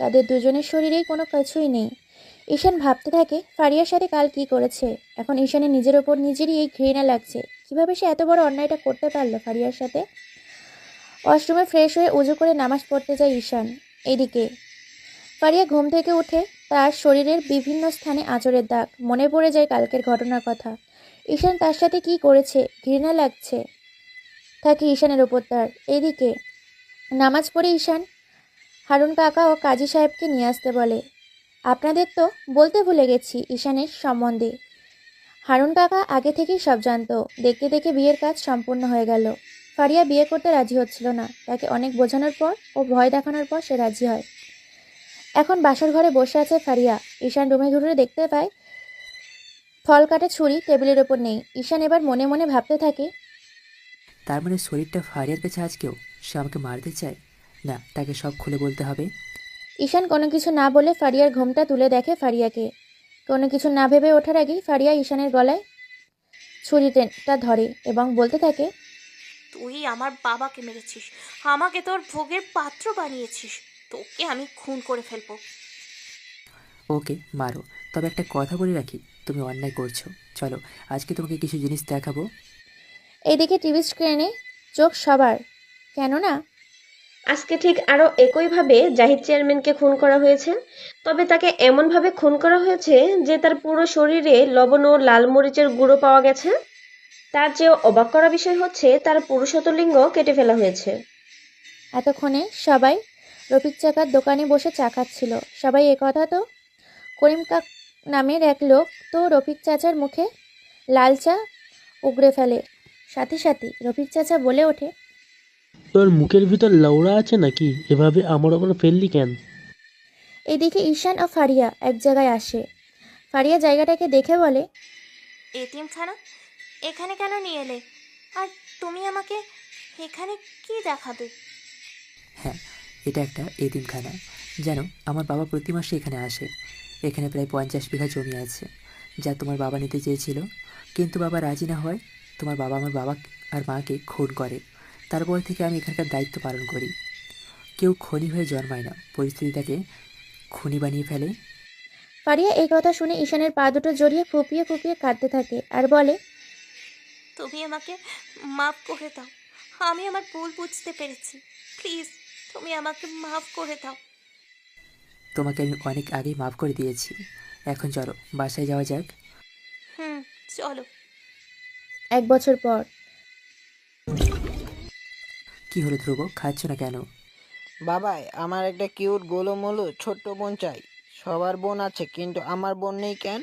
তাদের দুজনের শরীরেই কোনো কিছুই নেই। ঈশান ভাবতে থাকে ফারিয়ার সাথে কাল কি করেছে। এখন ঈশানের নিজের ওপর নিজেরই এই ঘৃণা লাগছে। কিভাবে সে এত বড় অন্যায়টা করতে পারলো ফারিয়ার সাথে। ওয়াশরুমে ফ্রেশ হয়ে উজু করে নামাজ পড়তে যায় ঈশান। এদিকে ফারিয়া ঘুম থেকে উঠে তার শরীরের বিভিন্ন স্থানে আঁচড়ের দাগ। মনে পড়ে যায় কালকের ঘটনার কথা। ঈশান তার সাথে কি করেছে, ঘৃণা লাগছে থাকে ঈশানের ওপর তার। এদিকে নামাজ পড়ে ঈশান হারুন কাকা ও কাজী সাহেবকে নিয়ে আসতে বলে। আপনাদের তো বলতে ভুলে গেছি ঈশানের সম্বন্ধে। হারুন কাকা আগে থেকেই সব জানতো। দেখতে দেখে বিয়ের কাজ সম্পূর্ণ হয়ে গেল। ফারিয়া বিয়ে করতে রাজি হচ্ছিল না। তাকে অনেক বোঝানোর পর ও ভয় দেখানোর পর সে রাজি হয়। এখন বাসর ঘরে বসে আছে ফারিয়া। ঈশান রুমে ঘুরে দেখতে পায় ফল কাটা ছুরি টেবিলের ওপর নেই। ঈশান এবার মনে মনে ভাবতে থাকে, তার মানে শরীরটা ফারিয়ার কাছে আজকেও সে আমাকে মারতে চায়। না, তাকে সব খুলে বলতে হবে। ঈশান কোনো কিছু না বলে ফারিয়ার ঘোমটা তুলে দেখে ফারিয়াকে। কোনো কিছু না ভেবে ওঠার আগেই ফারিয়া ঈশানের গলায় ছুরিটা ধরে এবং বলতে থাকে, তুই আমার বাবাকে মেরেছিস, আমাকে তোর ভোগের পাত্র বানিয়েছিস। তোকে আমি খুন করে ফেলবো। ওকে মারো, তবে একটা কথা বলে রাখি, তুমি অন্যায় করছো। চলো আজকে তোমাকে কিছু জিনিস দেখাবো। এদিকে টিভি স্ক্রিনে চোখ সবার, কেননা আজকে ঠিক আরও একইভাবে জাহিদ চেয়ারম্যানকে খুন করা হয়েছে। তবে তাকে এমনভাবে খুন করা হয়েছে যে তার পুরো শরীরে লবণ ও লাল মরিচের গুঁড়ো পাওয়া গেছে। তার চেয়েও অবাক করা বিষয় হচ্ছে তার পুরুষত্ব লিঙ্গ কেটে ফেলা হয়েছে। এতক্ষণে সবাই রফিক চাচার দোকানে বসে চা খাচ্ছিল। সবাই একথা তো করিম কাক নামের এক লোক তো রফিক চাচার মুখে লাল চা উগড়ে ফেলে। সাথে সাথে রফিক চাচা বলে ওঠে, তোর মুখের ভিতর লৌড়া আছে নাকি? এভাবে আমার ওপর ফেললি কেন? এদিকে ঈশান ও ফারিয়া এক জায়গায় আসে। ফারিয়া জায়গাটাকে দেখে বলে, এতিমখানা এখানে কেন নিয়ে এলে? আর তুমি আমাকে এখানে কি দেখাবে? হ্যাঁ, এটা একটা এতিমখানা। জানো, আমার বাবা প্রতি মাসে এখানে আসে। এখানে প্রায় 50 বিঘা জমি আছে, যা তোমার বাবা নিতে চেয়েছিল, কিন্তু বাবা রাজি না হয় তোমার বাবা আমার বাবা আর মাকে খুন করে। তারপর থেকে আমি এখানকার দায়িত্ব পালন করি। কেউ খনি হয়ে জন্মায় না, পরিস্থিতি তাকে খুনি বানিয়ে ফেলে। ফারিয়া এই কথা শুনে ঈশানের পা দুটো জড়িয়ে ফুপিয়ে ফুপিয়ে কাঁদতে থাকে আর বলে, তুমি আমাকে মাফ করে দাও। আমি আমার ভুল বুঝতে পেরেছি। প্লিজ তুমি আমাকে মাফ করে দাও। তোমাকে আমি অনেক আগেই মাফ করে দিয়েছি। এখন চলো বাসায় যাওয়া যাক। চলো। 1 বছর পর। কি হলো ধ্রুব, খাচ্ছ না কেন? বাবাই, আমার একটা কিউট গোলুমোলু ছোট্ট বোন চাই। সবার বোন আছে কিন্তু আমার বোন নেই কেন?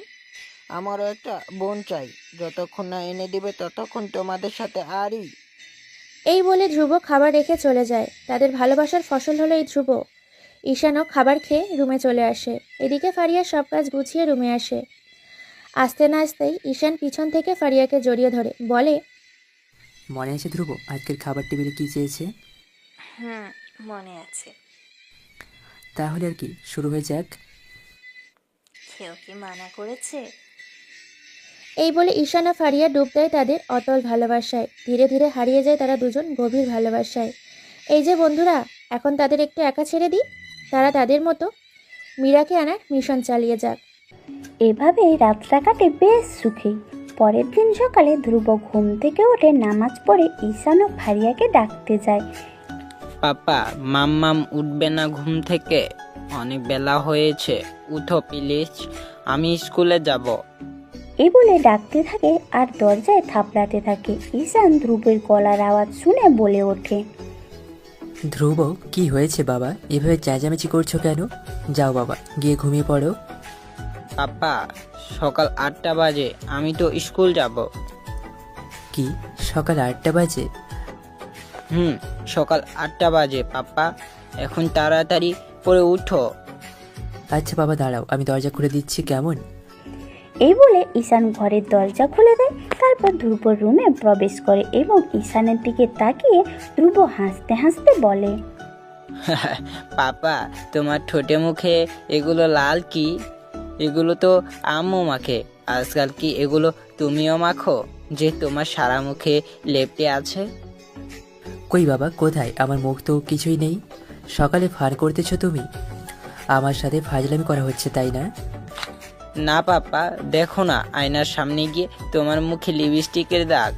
আমারও একটা বোন চাই। যতক্ষণ না এনে দিবে ততক্ষণ তোমাদের সাথে আরই। এই বলে ধ্রুব খাবার রেখে চলে যায়। তাদের ভালোবাসার ফসল হলো এই ধ্রুব। ঈশানও খাবার খেয়ে রুমে চলে আসে। এদিকে ফারিয়া সব কাজ গুছিয়ে রুমে আসে। আসতে না আসতেই ঈশান পিছন থেকে ফারিয়াকে জড়িয়ে ধরে বলে, মনে আছে ধ্রুব আজকের খাবার টেবিলে কি চেয়েছে? মনে আছে। তাহলে আর কি, শুরু হয়ে যাক। কেউ কি মানা করেছে? এই বলে ঈশান আর ফারিয়া ডুব দেয় তাদের অতল ভালোবাসায়। ধীরে ধীরে হারিয়ে যায় তারা দুজন গভীর ভালোবাসায়। এই যে বন্ধুরা, এখন তাদের একটু একা ছেড়ে দিই, তারা তাদের মতো মীরাকে আনার মিশন চালিয়ে যাক। এভাবেই রাতটা কাটে বেশ সুখেই। পরের দিন সকালে ধ্রুব ঘুম থেকে উঠে নামাজ পড়ে ঈশান ও ফারিয়াকে ডাকতে যায়। পাপা, মাম্মাম উঠবে না ঘুম থেকে? অনেক বেলা হয়েছে, উঠো প্লিজ, আমি স্কুলে যাব। এই বলে ডাকতে থাকে আর দরজায় থাপড়াতে থাকে। ঈশান ধ্রুবের গলার আওয়াজ শুনে বলে ওঠে, ধ্রুব, কি হয়েছে বাবা? এভাবে চেঁচামেচি করছো কেন? যাও বাবা, গিয়ে ঘুমিয়ে পড়ো। পাপা, সকাল 8টা বাজে, আমি তো স্কুল যাব। কি, সকাল 8টা বাজে? সকাল 8টা বাজে পাপা, এখন তাড়াতাড়ি করে উঠো। আচ্ছা বাবা, দাঁড়াও, আমি দরজা খুলে দিচ্ছি, কেমন? এই বলে ঈশান ঘরের দরজা খুলে দেয়। তারপর ধ্রুব রুমে প্রবেশ করে এবং ঈশানের দিকে তাকিয়ে ধ্রুব হাসতে হাসতে বলে, পাপা, তোমার ঠোঁটে মুখে এগুলো লাল কি? এগুলো তো আম্মু মাখে। আজকাল কি এগুলো তুমিও মাখো যে তোমার সারা মুখে লেপটে আছে? কই বাবা, কোথায়? আমার মুখ তো কিছুই নেই। সকালে ফার করতেছো তুমি? আমার সাথে ফাজলামি করা হচ্ছে, তাই না? না পাপা, দেখো না, আয়নার সামনে গিয়ে তোমার মুখে লিপস্টিকের দাগ।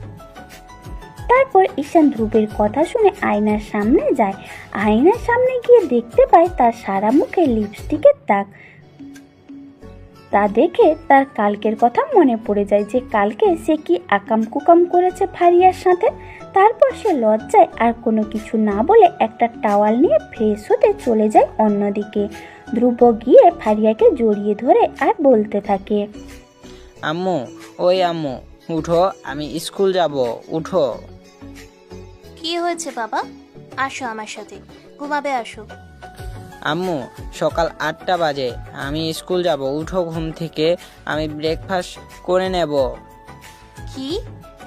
তারপর ঈশান ধ্রুবের কথা শুনে আয়নার সামনে যায়। আয়নার সামনে গিয়ে দেখতে পায় তার সারা মুখে লিপস্টিকের দাগ। তা দেখে তার কালকের কথা মনে পড়ে যায় যে কালকে সে কি আকাম কুকাম করেছে ফারিয়ার সাথে। তারপর সে লজ্জায় আর কোনো কিছু না বলে একটা টাওয়াল নিয়ে ফ্রেশ হতে চলে যায় অন্যদিকে। ধ্রুব গিয়ে ফারিয়াকে জড়িয়ে ধরে আর বলতে থাকে, আম্মু, ওই আম্মু, উঠো, আমি স্কুল যাব, উঠো। কি হয়েছে বাবা? আসো আমার সাথে, ঘুমাবে আসো। আম্মু, সকাল 8টা বাজে, আমি স্কুল যাব, উঠো ঘুম থেকে, আমি ব্রেকফাস্ট করে নেব। কি,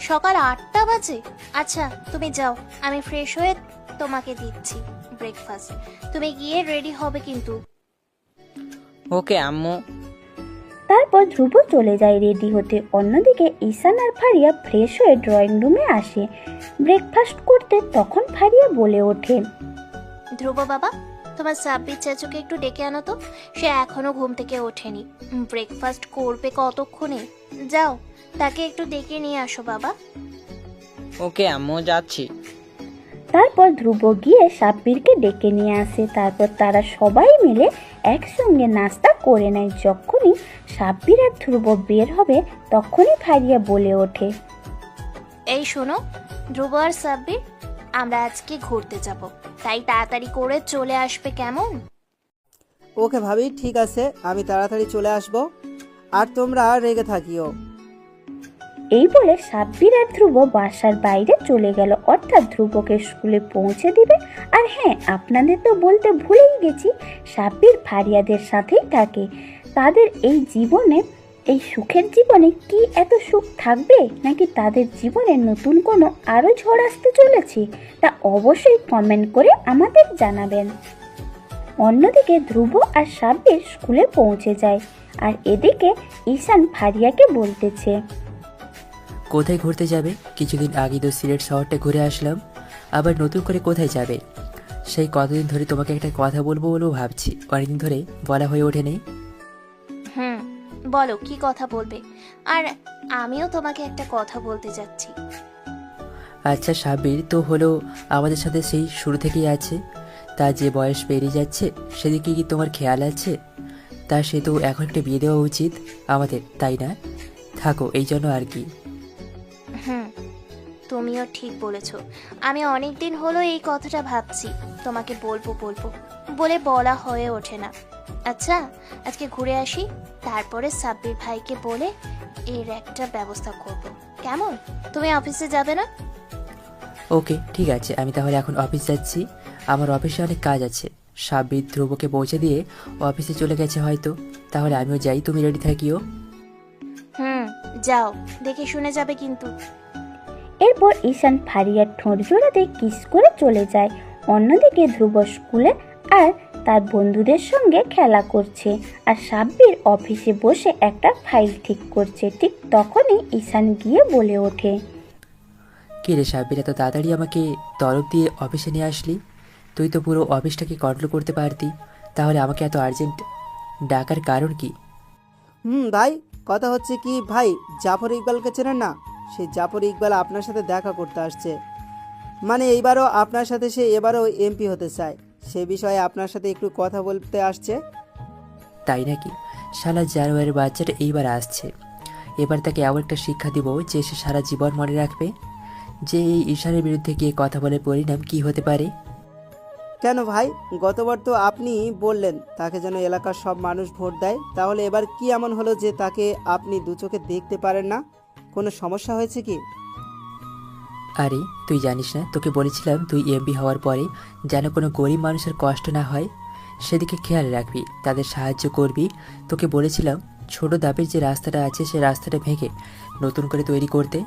সকাল 8টা বাজে? আচ্ছা তুমি যাও, আমি ফ্রেশ হয়ে তোমাকে দিচ্ছি ব্রেকফাস্ট। তুমি গিয়ে রেডি হবে কিন্তু। ওকে আম্মু। তারপর ধ্রুব চলে যায় রেডি হতে। অন্যদিকে ঈশান আর ফারিয়া ফ্রেশ হয়ে ড্রয়িং রুমে আসে ব্রেকফাস্ট করতে। তখন ফারিয়া বলে ওঠে, ধ্রুব বাবা, তোমার সাব্বির চাচুকে একটু ডেকে আনো তো, সে এখনো ঘুম থেকে ওঠেনি। ব্রেকফাস্ট করবে কতক্ষণে? যাও, তাকে একটু ডেকে নিয়ে আসো বাবা। ওকে আম্মু, যাচ্ছি। তারপর ধ্রুব গিয়ে সাব্বিরকে ডেকে নিয়ে আসে। তারপর তারা সবাই মিলে একসঙ্গে নাস্তা করে নেয়। যখনই সাব্বির আর ধ্রুব বের হবে তখনই ফারিয়া বলে ওঠে, এই শোনো ধ্রুব আর সাব্বির, আমরা আজকে ঘুরতে যাব, তাই তাড়াতাড়ি করে চলে আসবে, কেমন? ওকে ভাবি, ঠিক আছে, আমি তাড়াতাড়ি চলে আসব, আর তোমরা রেগে থাকিও। এই বলে সাব্বির আর ধ্রুব বাসার বাইরে চলে গেল, অর্থাৎ ধ্রুবকে স্কুলে পৌঁছে দিবে। আর হ্যাঁ, আপনাদের তো বলতে ভুলেই গেছি, সাব্বির ফারিয়াদের সাথেই থাকে। তাদের এই জীবনে, এই সুখের জীবনে কি এত সুখ থাকবে, নাকি তাদের জীবনে নতুন কোনো আরও ঝড় আসতে চলেছে, তা অবশ্যই কমেন্ট করে আমাদের জানাবেন। অন্যদিকে ধ্রুব আর সাব্বির স্কুলে পৌঁছে যায়, আর এদিকে ঈশান ফারিয়াকে বলতেছে, কোথায় ঘুরতে যাবে? কিছুদিন আগে তো সিলেট শহরটা ঘুরে আসলাম, আবার নতুন করে কোথায় যাবে? সেই কতদিন ধরে তোমাকে একটা কথা বলবো ভাবছি, অনেকদিন ধরে বলা হয়ে ওঠেনি। বলো, কি কথা বলবে? আর আমিও তোমাকে একটা কথা বলতে যাচ্ছি। আচ্ছা সাব্বির তো হলো আমাদের সাথে সেই শুরু থেকেই আছে, তা যে বয়স পেরিয়ে যাচ্ছে সেদিকে কি তোমার খেয়াল আছে? তা সে তো এখন একটা বিয়ে দেওয়া উচিত আমাদের, তাই না? থাকো, এই জন্য আর কি। তুমিও ঠিক বলেছো, আমি অনেক দিন হলো এই কথাটা ভাবছি, তোমাকে বলবো বলে বলা হয়ে ওঠে না। আচ্ছা, আজকে ঘুরে আসি, তারপরে সাব্বির ভাইকে বলে এর একটা ব্যবস্থা করব, কেমন? তুমি অফিসে যাবে না? ওকে, ঠিক আছে, আমি তাহলে এখন অফিস যাচ্ছি, আমার অফিসে অনেক কাজ আছে। সাব্বির ধ্রুবকে পৌঁছে দিয়ে অফিসে চলে গেছে হয়তো, তাহলে আমিও যাই, তুমি রেডি থাকিও। যাও, দেখে শুনে যাবে কিন্তু। এরপর ঈশান ফারিয়ার ঠোঁট জোড়াতে কিস করে চলে যায়। অন্যদিকে ধ্রুব স্কুলে আর তার বন্ধুদের সঙ্গে খেলা করছে আর সাব্বির অফিসে বসে একটা ফাইল ঠিক করছে। ঠিক তখনই ঈশান গিয়ে বলে ওঠে, কে রে সাব্বির, এত তাড়াতাড়ি আমাকে তরফ দিয়ে অফিসে নিয়ে আসলি? তুই তো পুরো অফিসটাকে কন্ট্রোল করতে পারতি, তাহলে আমাকে এত আর্জেন্ট ডাকার কারণ কি? ভাই, কথা হচ্ছে কি ভাই, জাফর ইকবালকে চেনেন না? সেই জাফর ইকবাল আপনার সাথে দেখা করতে আসছে। মানে এইবারও আপনার সাথে সে এবারও এমপি হতে চায়, সে বিষয়ে আপনার সাথে একটু কথা বলতে আসছে। তাই নাকি? শালা জানোয়ারের বাচ্চাটা এইবার আসছে। এবার তাকে এমন একটা শিক্ষা দিব যে সে সারা জীবন মনে রাখবে যে এই ঈশানের বিরুদ্ধে গিয়ে কথা বলে পরিণাম কি হতে পারে। কেন ভাই, গতবার তো আপনি বললেন তাকে যেন এলাকার সব মানুষ ভোট দেয়, তাহলে এবার কি এমন হলো যে তাকে আপনি দু চোখে দেখতে পারেন না? কোনো সমস্যা হয়েছে কি? আরে তুই জানিস না, তোকে বলেছিলাম তুই এমপি হওয়ার পরে যেন কোনো গরিব মানুষের কষ্ট না হয় সেদিকে খেয়াল রাখবি, তাদের সাহায্য করবি। তোকে বলেছিলাম ছোট ধাপের যে রাস্তাটা আছে সে রাস্তাটা ভেঙে নতুন করে তৈরি করতে,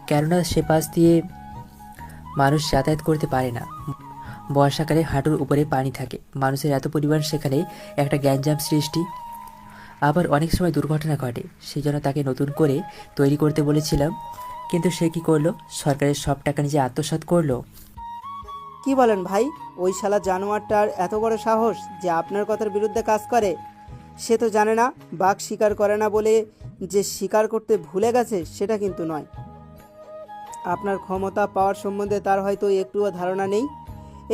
কেননা সে পাশ দিয়ে মানুষ যাতায়াত করতে পারে না। বর্ষাকালে হাঁটুর উপরে পানি থাকে, মানুষের এত পরিমাণ সেখানে একটা গ্যাঞ্জাম সৃষ্টি, আবার অনেক সময় দুর্ঘটনা ঘটে। সেই জন্য তাকে নতুন করে তৈরি করতে বলেছিলাম, কিন্তু সে কি করলো? সরকারের সব টাকা নিজে আত্মসাৎ করলো। কি বলেন ভাই? ওই শালা জানোয়ারটার এত বড় সাহস যে আপনার কথার বিরুদ্ধে কাজ করে? সে তো জানে না বাঘ শিকার করে না বলে যে শিকার করতে ভুলে গেছে সেটা কিন্তু নয়। আপনার ক্ষমতা পাওয়ার সম্বন্ধে তার হয়তো একটুও ধারণা নেই।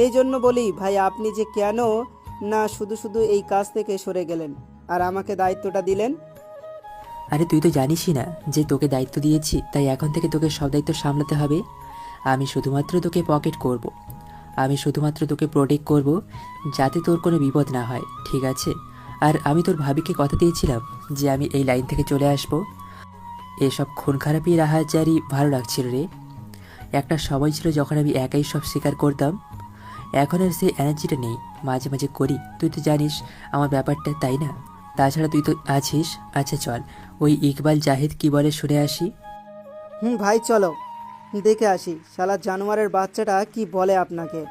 এই জন্য বলি ভাই, আপনি যে কেন না শুধু শুধু এই কাজ থেকে সরে গেলেন আর আমাকে দায়িত্বটা দিলেন? আরে তুই তো জানিসই না যে তোকে দায়িত্ব দিয়েছি, তাই এখন থেকে তোকে সব দায়িত্ব সামলাতে হবে। আমি শুধুমাত্র তোকে পকেট করব, আমি শুধুমাত্র তোকে প্রোটেক্ট করব যাতে তোর কোনো বিপদ না হয়, ঠিক আছে? আর আমি তোর ভাবিকে কথা দিয়েছিলাম যে আমি এই লাইন থেকে চলে আসব। এসব খুন খারাপি রাহাজারি ভালো লাগছিল রে। একটা সময় ছিল যখন আমি একাই সব স্বীকার করতাম, এখন আর সেই এনার্জিটা নেই। মাঝে মাঝে করি, তুই তো জানিস আমার ব্যাপারটা, তাই না? তাছাড়া তুই তো আছিস। আচ্ছা চল, ওই ইকবাল জাহিদ কি বলে শুনে আসি। ভাই চলো দেখে আসি শালা জানোয়ারের বাচ্চাটা কি বলে আপনাকে।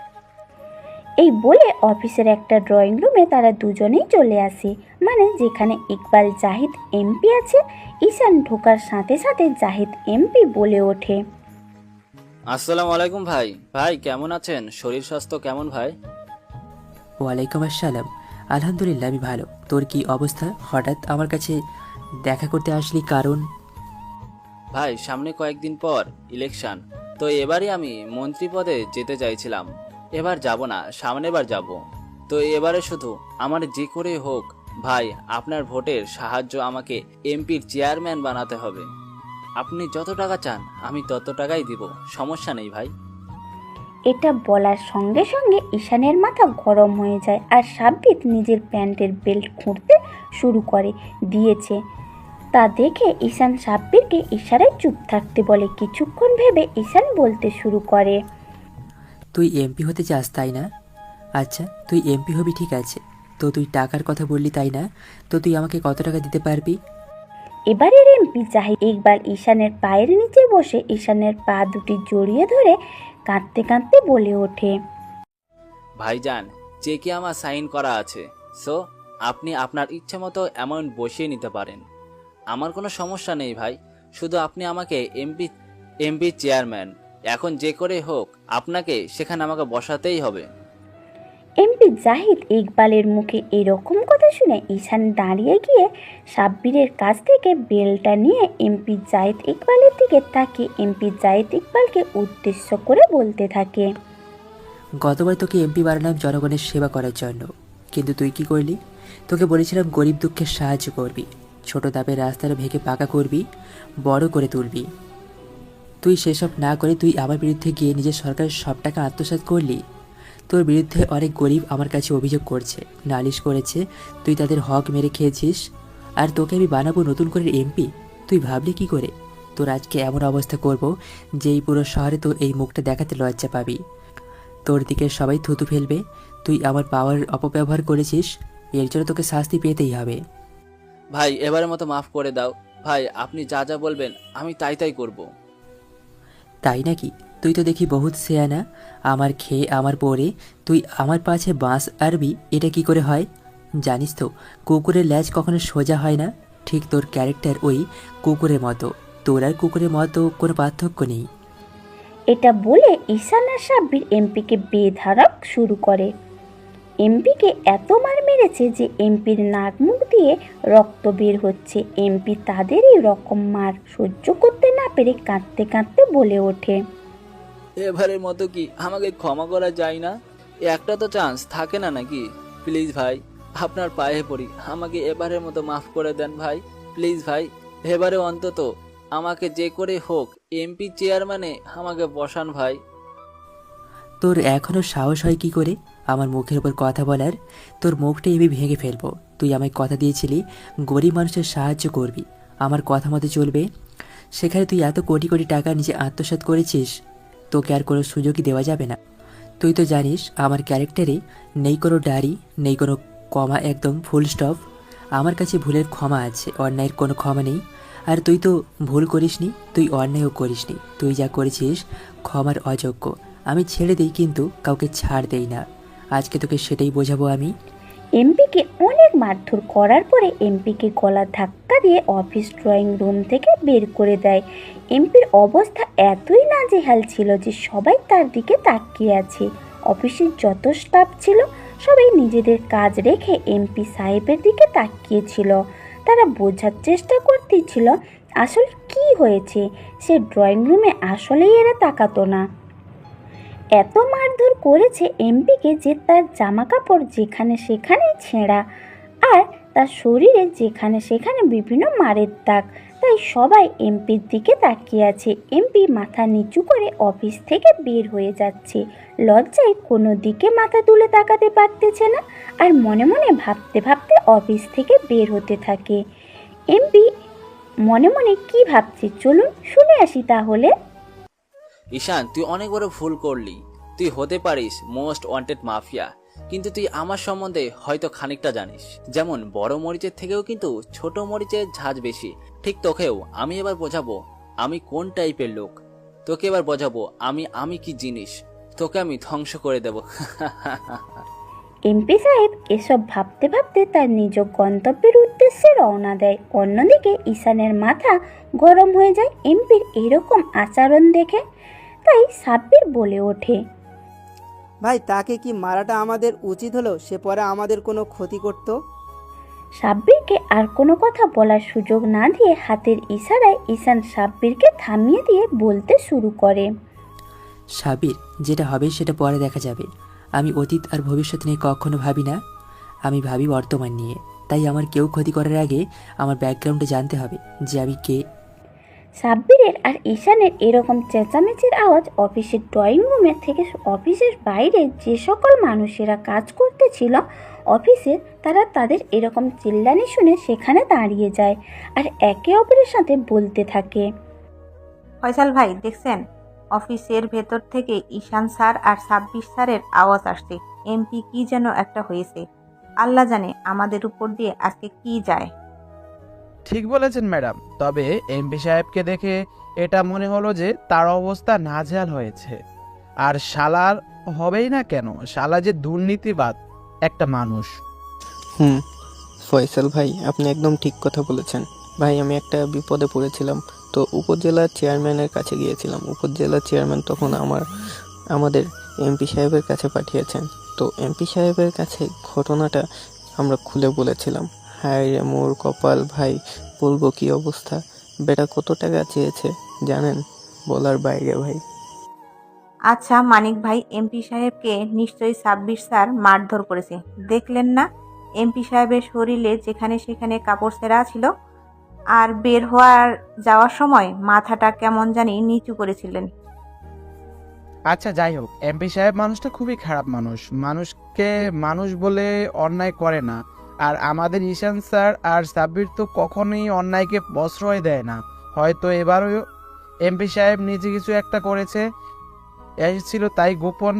এই বলে অফিসের একটা ড্রয়িং রুমে তারা দুজনেই চলে আসে, মানে যেখানে ইকবাল জাহিদ এমপি আছে। ঈশান ঢোকার সাথে সাথে জাহিদ এমপি বলে ওঠে, আসসালামু আলাইকুম ভাই। ভাই কেমন আছেন? শরীর স্বাস্থ্য কেমন ভাই? ওয়ালাইকুম আসসালাম, আলহামদুলিল্লাহ আমি ভালো। তোর কি অবস্থা? হঠাৎ আমার কাছে দেখা করতে আসলি কারণ? ভাই সামনে কয়েকদিন পর ইলেকশন, তো এবারই আমি মন্ত্রী পদে যেতে চাইছিলাম। এবার যাব না, সামনের বার যাব। তো এবারে শুধু আমার যে করে হোক ভাই আপনার ভোটের সাহায্য আমাকে এমপির চেয়ারম্যান বানাতে হবে। আপনি যত টাকা চান আমি তত টাকাই দিব, সমস্যা নেই ভাই। এটা বলার সঙ্গে সঙ্গে ঈশানের মাথা গরম হয়ে যায় আর সাব্বির নিজের প্যান্টের বেল্ট খুঁড়তে শুরু করে দিয়েছে। তা দেখে ঈশান সাব্বিরকে ইশারায় চুপ থাকতে বলে। কিছুক্ষণ ভেবে ঈশান বলতে শুরু করে, তুই এমপি হতে চাস তাই না? আচ্ছা তুই এমপি হবি, ঠিক আছে, তো তুই টাকার কথা বললি তাই না? তো তুই আমাকে কত টাকা দিতে পারবি? এবারের এমপি জাহিদ ইকবাল ঈশানের পায়ের নিচে বসে ঈশানের পা দুটি জড়িয়ে ধরে কাঁদতে কাঁদতে বলে ওঠে, ভাইজান চেকে আমার সাইন করা আছে, সো আপনি আপনার ইচ্ছে মতো অ্যামাউন্ট বসিয়ে নিতে পারেন। আমার কোনো সমস্যা নেই ভাই, শুধু আপনি আমাকে এমপি চেয়ারম্যান এখন যে করে হোক আপনাকে সেখানে আমাকে বসাতেই হবে। এমপি জাহিদ ইকবালের মুখে এরকম কথা শুনে ঈশান দাঁড়িয়ে গিয়ে সাব্বিরের কাছ থেকে বেলটা নিয়ে এমপি জাহিদ ইকবালের দিকে তাকিয়ে এমপি জাহিদ ইকবালকে উদ্দেশ্য করে বলতে থাকে, গতবার তোকে এমপি বানালাম জনগণের সেবা করার জন্য, কিন্তু তুই কি করলি? তোকে বলেছিলাম গরিব দুঃখের সাহায্য করবি, ছোট দাপের রাস্তাটা ভেঙে পাকা করবি, বড় করে তুলবি। তুই সেসব না করে তুই আমার বিরুদ্ধে গিয়ে নিজের সরকারের সব টাকা আত্মসাৎ করলি। তোর বিরুদ্ধে অনেক গরিব আমার কাছে অভিযোগ করছে, নালিশ করেছে, তুই তাদের হক মেরে খেয়েছিস। আর তোকে আমি বানাবো নতুন করে এমপি, তুই ভাবলি কি করে? তোর আজকে এমন অবস্থা করব যে এই পুরো শহরে তোর এই মুখটা দেখাতে লজ্জা পাবি, তোর দিকে সবাই থুতু ফেলবে। তুই আমার পাওয়ার অপব্যবহার করেছিস, এর জন্য তোকে শাস্তি পেতেই হবে। ভাই এবারের মতো মাফ করে দাও ভাই, আপনি যা যা বলবেন আমি তাই করব। তাই নাকি? তুই তো দেখি বহুত সেয়ানা। আমার খেয়ে আমার পরে তুই আমার পাছে বাঁশ আরবি, এটা কি করে হয়? জানিস তো কুকুরের ল্যাজ কখনো সোজা হয় না। ঠিক তোর ক্যারেক্টার ওই কুকুরের মতো, তোর আর কুকুরের মতো কোনো পার্থক্য নেই। এটা বলে ঈশান আর সাব্বির এমপিকে বেধড়ক শুরু করে। এমপিকে এত মার মেরেছে যে এমপির নাক মুখ দিয়ে রক্ত বের হচ্ছে। এমপি তাদের এই রকম মার সহ্য করতে না পেরে কাঁদতে কাঁদতে বলে ওঠে, এবারের মতো কি আমাকে ক্ষমা করা যায় না? একটা তো চান্স থাকে না নাকি? প্লিজ ভাই, আপনার পায়ে পড়ি, আমাকে এবারের মতো মাফ করে দেন ভাই। প্লিজ ভাই, এবারে অন্তত আমাকে যে করে হোক এমপি চেয়ারম্যানে আমাকে বসান ভাই। তোর এখনো সাহস হয় কি করে আমার মুখের উপর কথা বলার? তোর মুখটা আমি ভেঙে ফেলবো। তুই আমায় কথা দিয়েছিলি গরিব মানুষের সাহায্য করবি, আমার কথা মতো চলবে। সেখানে তুই এত কোটি কোটি টাকা নিজে আত্মসাৎ করেছিস, তোকে আর কোনো সুযোগই দেওয়া যাবে না। তুই তো জানিস আমার ক্যারেক্টারে নেই কোনো ডায়েরি, নেই কোনো কমা, একদম ফুল স্টপ। আমার কাছে ভুলের ক্ষমা আছে, অন্যায়ের কোনো ক্ষমা নেই। আর তুই তো ভুল করিসনি, তুই অন্যায়ও করিসনি। তুই যা করেছিস ক্ষমার অযোগ্য। আমি ছেড়ে দিই কিন্তু কাউকে ছাড় দেই না। আজকে তোকে সেটাই বোঝাবো আমি। এমপিকে অনেক মারধর করার পরে এমপিকে গলার ধাক্কা দিয়ে অফিস ড্রয়িং রুম থেকে বের করে দেয়। এমপির অবস্থা এতই নাজেহাল ছিল যে সবাই তার দিকে তাকিয়ে আছে। অফিসের যত স্টাফ ছিল সবাই নিজেদের কাজ রেখে এমপি সাহেবের দিকে তাকিয়েছিল। তারা বোঝার চেষ্টা করতেছিল আসলে কি হয়েছে। সে ড্রয়িং রুমে আসলেই এরা তাকাতো না। এত মারধর করেছে এমপিকে যে তার জামা কাপড় যেখানে সেখানে ছেঁড়া, আর তার শরীরে যেখানে সেখানে বিভিন্ন মারের দাগ। তাই সবাই এমপির দিকে তাকিয়ে আছে। এমপি মাথা নিচু করে অফিস থেকে বের হয়ে যাচ্ছে। লজ্জায় কোনো দিকে মাথা তুলে তাকাতে পারতেছে না, আর মনে মনে ভাবতে ভাবতে অফিস থেকে বের হতে থাকে। এমপি মনে মনে কি ভাবছে চলুন শুনে আসি তাহলে। ঈশান, তুই অনেক বড় ভুল করলি। তুই হতে পারিস মোস্ট ওয়ান্টেড মাফিয়া, কিন্তু তুই আমার সম্বন্ধে হয়তো খানিকটা জানিস। যেমন বড় মরিচের থেকেও কিন্তু ছোট মরিচের ঝাঁজ বেশি। ঠিক তোকেও আমি এবার বোঝাবো আমি কোন টাইপের লোক। তোকে এবার বোঝাবো আমি কি জিনিস। তোকে আমি ধ্বংস করে দেব। এমপি সাহেব এসব ভাবতে ভাবতে তার নিজ গন্তব্যের উদ্দেশ্যে রওনা দেয়। অন্যদিকে ঈশানের মাথা গরম হয়ে যায় এমপির এরকম আচরণ দেখে। তাই সাব্বির বলে ওঠে, ভাই তাকে কি মারাটা আমাদের উচিত হলো? সে পরে আমাদের কোনো ক্ষতি করতো। সাব্বিরকে আর কোনো কথা বলার সুযোগ না দিয়ে হাতের ইশারায় ঈশান সাব্বিরকে থামিয়ে দিয়ে বলতে শুরু করে, সাবির, যেটা হবে সেটা পরে দেখা যাবে। আমি অতীত আর ভবিষ্যৎ নিয়ে কখনো ভাবি না, আমি ভাবি বর্তমান নিয়ে। তাই আমার কেউ ক্ষতি করার আগে আমার ব্যাকগ্রাউন্ডে জানতে হবে যে আমি কে। সাব্বিরের আর ঈশানের এরকম চেঁচামেচির আওয়াজ অফিসের ড্রয়িং রুমের থেকে অফিসের বাইরে যে সকল মানুষেরা কাজ করতেছিল অফিসে, তারা তাদের এরকম চিল্লানি শুনে সেখানে দাঁড়িয়ে যায় আর একে অপরের সাথে বলতে থাকে, ফয়সাল ভাই দেখছেন, অফিসের ভেতর থেকে ঈশান স্যার আর সাব্বির স্যারের আওয়াজ আসছে। এমপি কি যেন একটা হয়েছে, আল্লাহ জানে আমাদের উপর দিয়ে আজকে কি যায়। ঠিক বলেছেন ম্যাডাম, তবে এমপি সাহেবকে দেখে এটা মনে হলো যে তার অবস্থা নাজেহাল হয়েছে। আর শালার হবেই না কেন, শালা যে দুর্নীতিবাদ একটা মানুষ। ফয়সাল ভাই, আপনি একদম ঠিক কথা বলেছেন ভাই। আমি একটা বিপদে পড়েছিলাম, তো উপজেলার চেয়ারম্যানের কাছে গিয়েছিলাম। উপজেলার চেয়ারম্যান তখন আমাদের এমপি সাহেবের কাছে পাঠিয়েছেন। তো এমপি সাহেবের কাছে ঘটনাটা আমরা খুলে বলেছিলাম। হায় রে মোর কপাল ভাই, বলবো কি অবস্থা। বেটা কত টাকা চেয়েছে জানেন, বলার বাইরে ভাই। আচ্ছা মানিক ভাই, এমপি সাহেবকে নিশ্চয়ই সাব্বির স্যার মারধর করেছে, দেখলেন না? এমপি সাহেবের শরীরে যেখানে সেখানে কাপড় ছেঁড়া ছিল, আর বের হওয়ার যাওয়ার সময় মাথাটা কেমন জানি নিচু করেছিলেন। আচ্ছা যাই হোক, এমপি সাহেব মানুষটা খুবই খারাপ মানুষ, মানুষকে মানুষ বলে অন্যায় করে না। আর আমাদের ঈশান স্যার আর সাব্বির তো কখনোই অন্যায়কে প্রশ্রয় দেয় না। হয়তো এবারও এমপি সাহেব নিজে কিছু একটা করেছে এসেছিল, তাই গোপন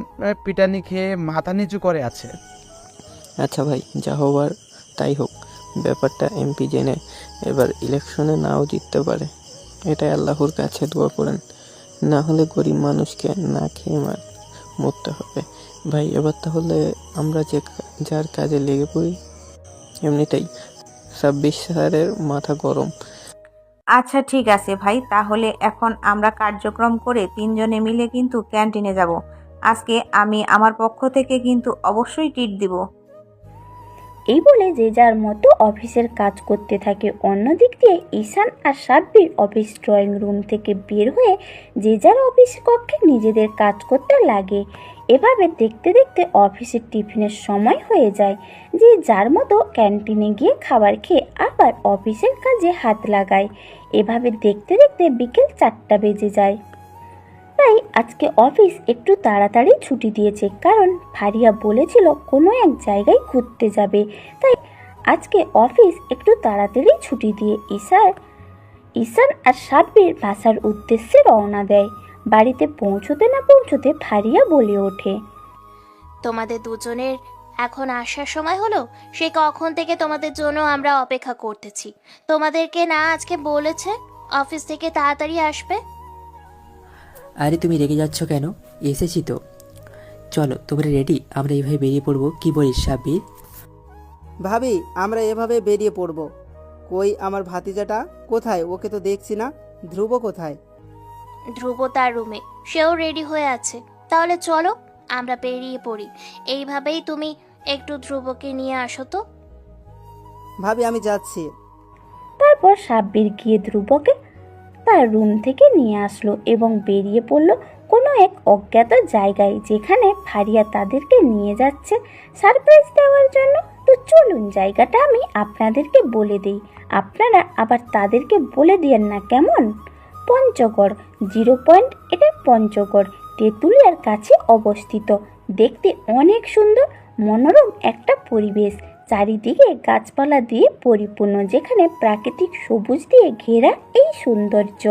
পিটানি খেয়ে মাথা নিচু করে আছে। আচ্ছা ভাই, যা হবার তাই হোক। ব্যাপারটা এমপি জেনে এবার ইলেকশনে নাও জিততে পারে, এটাই আল্লাহর কাছে দোয়া করেন। না হলে গরিব মানুষকে না খেয়ে মরতে হবে। ভাই এবার তাহলে আমরা যার কাজে লেগে পড়ি। এমনিতেই 26 স্যারের মাথা গরম। আচ্ছা ঠিক আছে ভাই, তাহলে এখন আমরা কার্যক্রম করে 3 জনে মিলে কিন্তু ক্যান্টিনে যাব। আজকে আমি আমার পক্ষ থেকে কিন্তু অবশ্যই ট্রিট দিব। এই বলে যে যার মতো অফিসের কাজ করতে থাকে। অন্যদিক দিয়ে ঈশান আর সাব্বির অফিস ড্রয়িং রুম থেকে বের হয়ে যে যার অফিস কক্ষে নিজেদের কাজ করতে লাগে। এভাবে দেখতে দেখতে অফিসের টিফিনের সময় হয়ে যায়। যে যার মতো ক্যান্টিনে গিয়ে খাবার খেয়ে আবার অফিসের কাজে হাত লাগায়। এভাবে দেখতে দেখতে বিকেল 4টা বেজে যায়। তাই আজকে অফিস একটু তাড়াতাড়ি ছুটি দিয়েছে, কারণ ফারিয়া বলেছিল কোনো এক জায়গায় ঘুরতে যাবে। তাই আজকে অফিস একটু তাড়াতাড়ি ছুটি দিয়ে ঈশান আর সাব্বির বাসার উদ্দেশ্যে রওনা দেয়। বাড়িতে পৌঁছতে না পৌঁছতে ফারিয়া বলে ওঠে, তোমাদের দুজনের এখন আসার সময় হলো। সে কখন থেকে তোমাদের জন্য আমরা অপেক্ষা করতেছি। তোমাদেরকে না আজকে বলেছে অফিস থেকে তাড়াতাড়ি আসবে? আরে তুমি রেগে যাচ্ছ কেন? এসেছি তো, চলো তোমরা রেডি, আমরা এইভাবে বেরিয়ে পড়বো। কি বলিস সাব্বির? ভাবি আমরা এভাবে বেরিয়ে পড়ব। কই আমার ভাতিজাটা কোথায়? ওকে তো দেখছি না। ধ্রুব কোথায়? ধ্রুব তার রুমে, সেও রেডি হয়ে আছে। তাহলে চলো আমরা বেরিয়ে পড়ি। এইভাবেই তুমি একটু ধ্রুবকে নিয়ে আসো তো। ভাবি আমি যাচ্ছি। তারপর সাব্বির গিয়ে ধ্রুবকে তার রুম থেকে নিয়ে আসলো এবং বেরিয়ে পড়ল কোনো এক অজ্ঞাত জায়গায়, যেখানে ফারিয়া তাদেরকে নিয়ে যাচ্ছে সারপ্রাইজ দেওয়ার জন্য। তো চলুন জায়গাটা আমি আপনাদেরকে বলে দিই, আপনারা আবার তাদেরকে বলে দিয়েন না কেমন? পঞ্চগড় 0 পয়েন্ট। এটা পঞ্চগড় তেঁতুলিয়ার কাছে অবস্থিত। দেখতে অনেক সুন্দর মনোরম একটা পরিবেশ, চারিদিকে গাছপালা দিয়ে পরিপূর্ণ, যেখানে প্রাকৃতিক সবুজ দিয়ে ঘেরা এই সৌন্দর্য।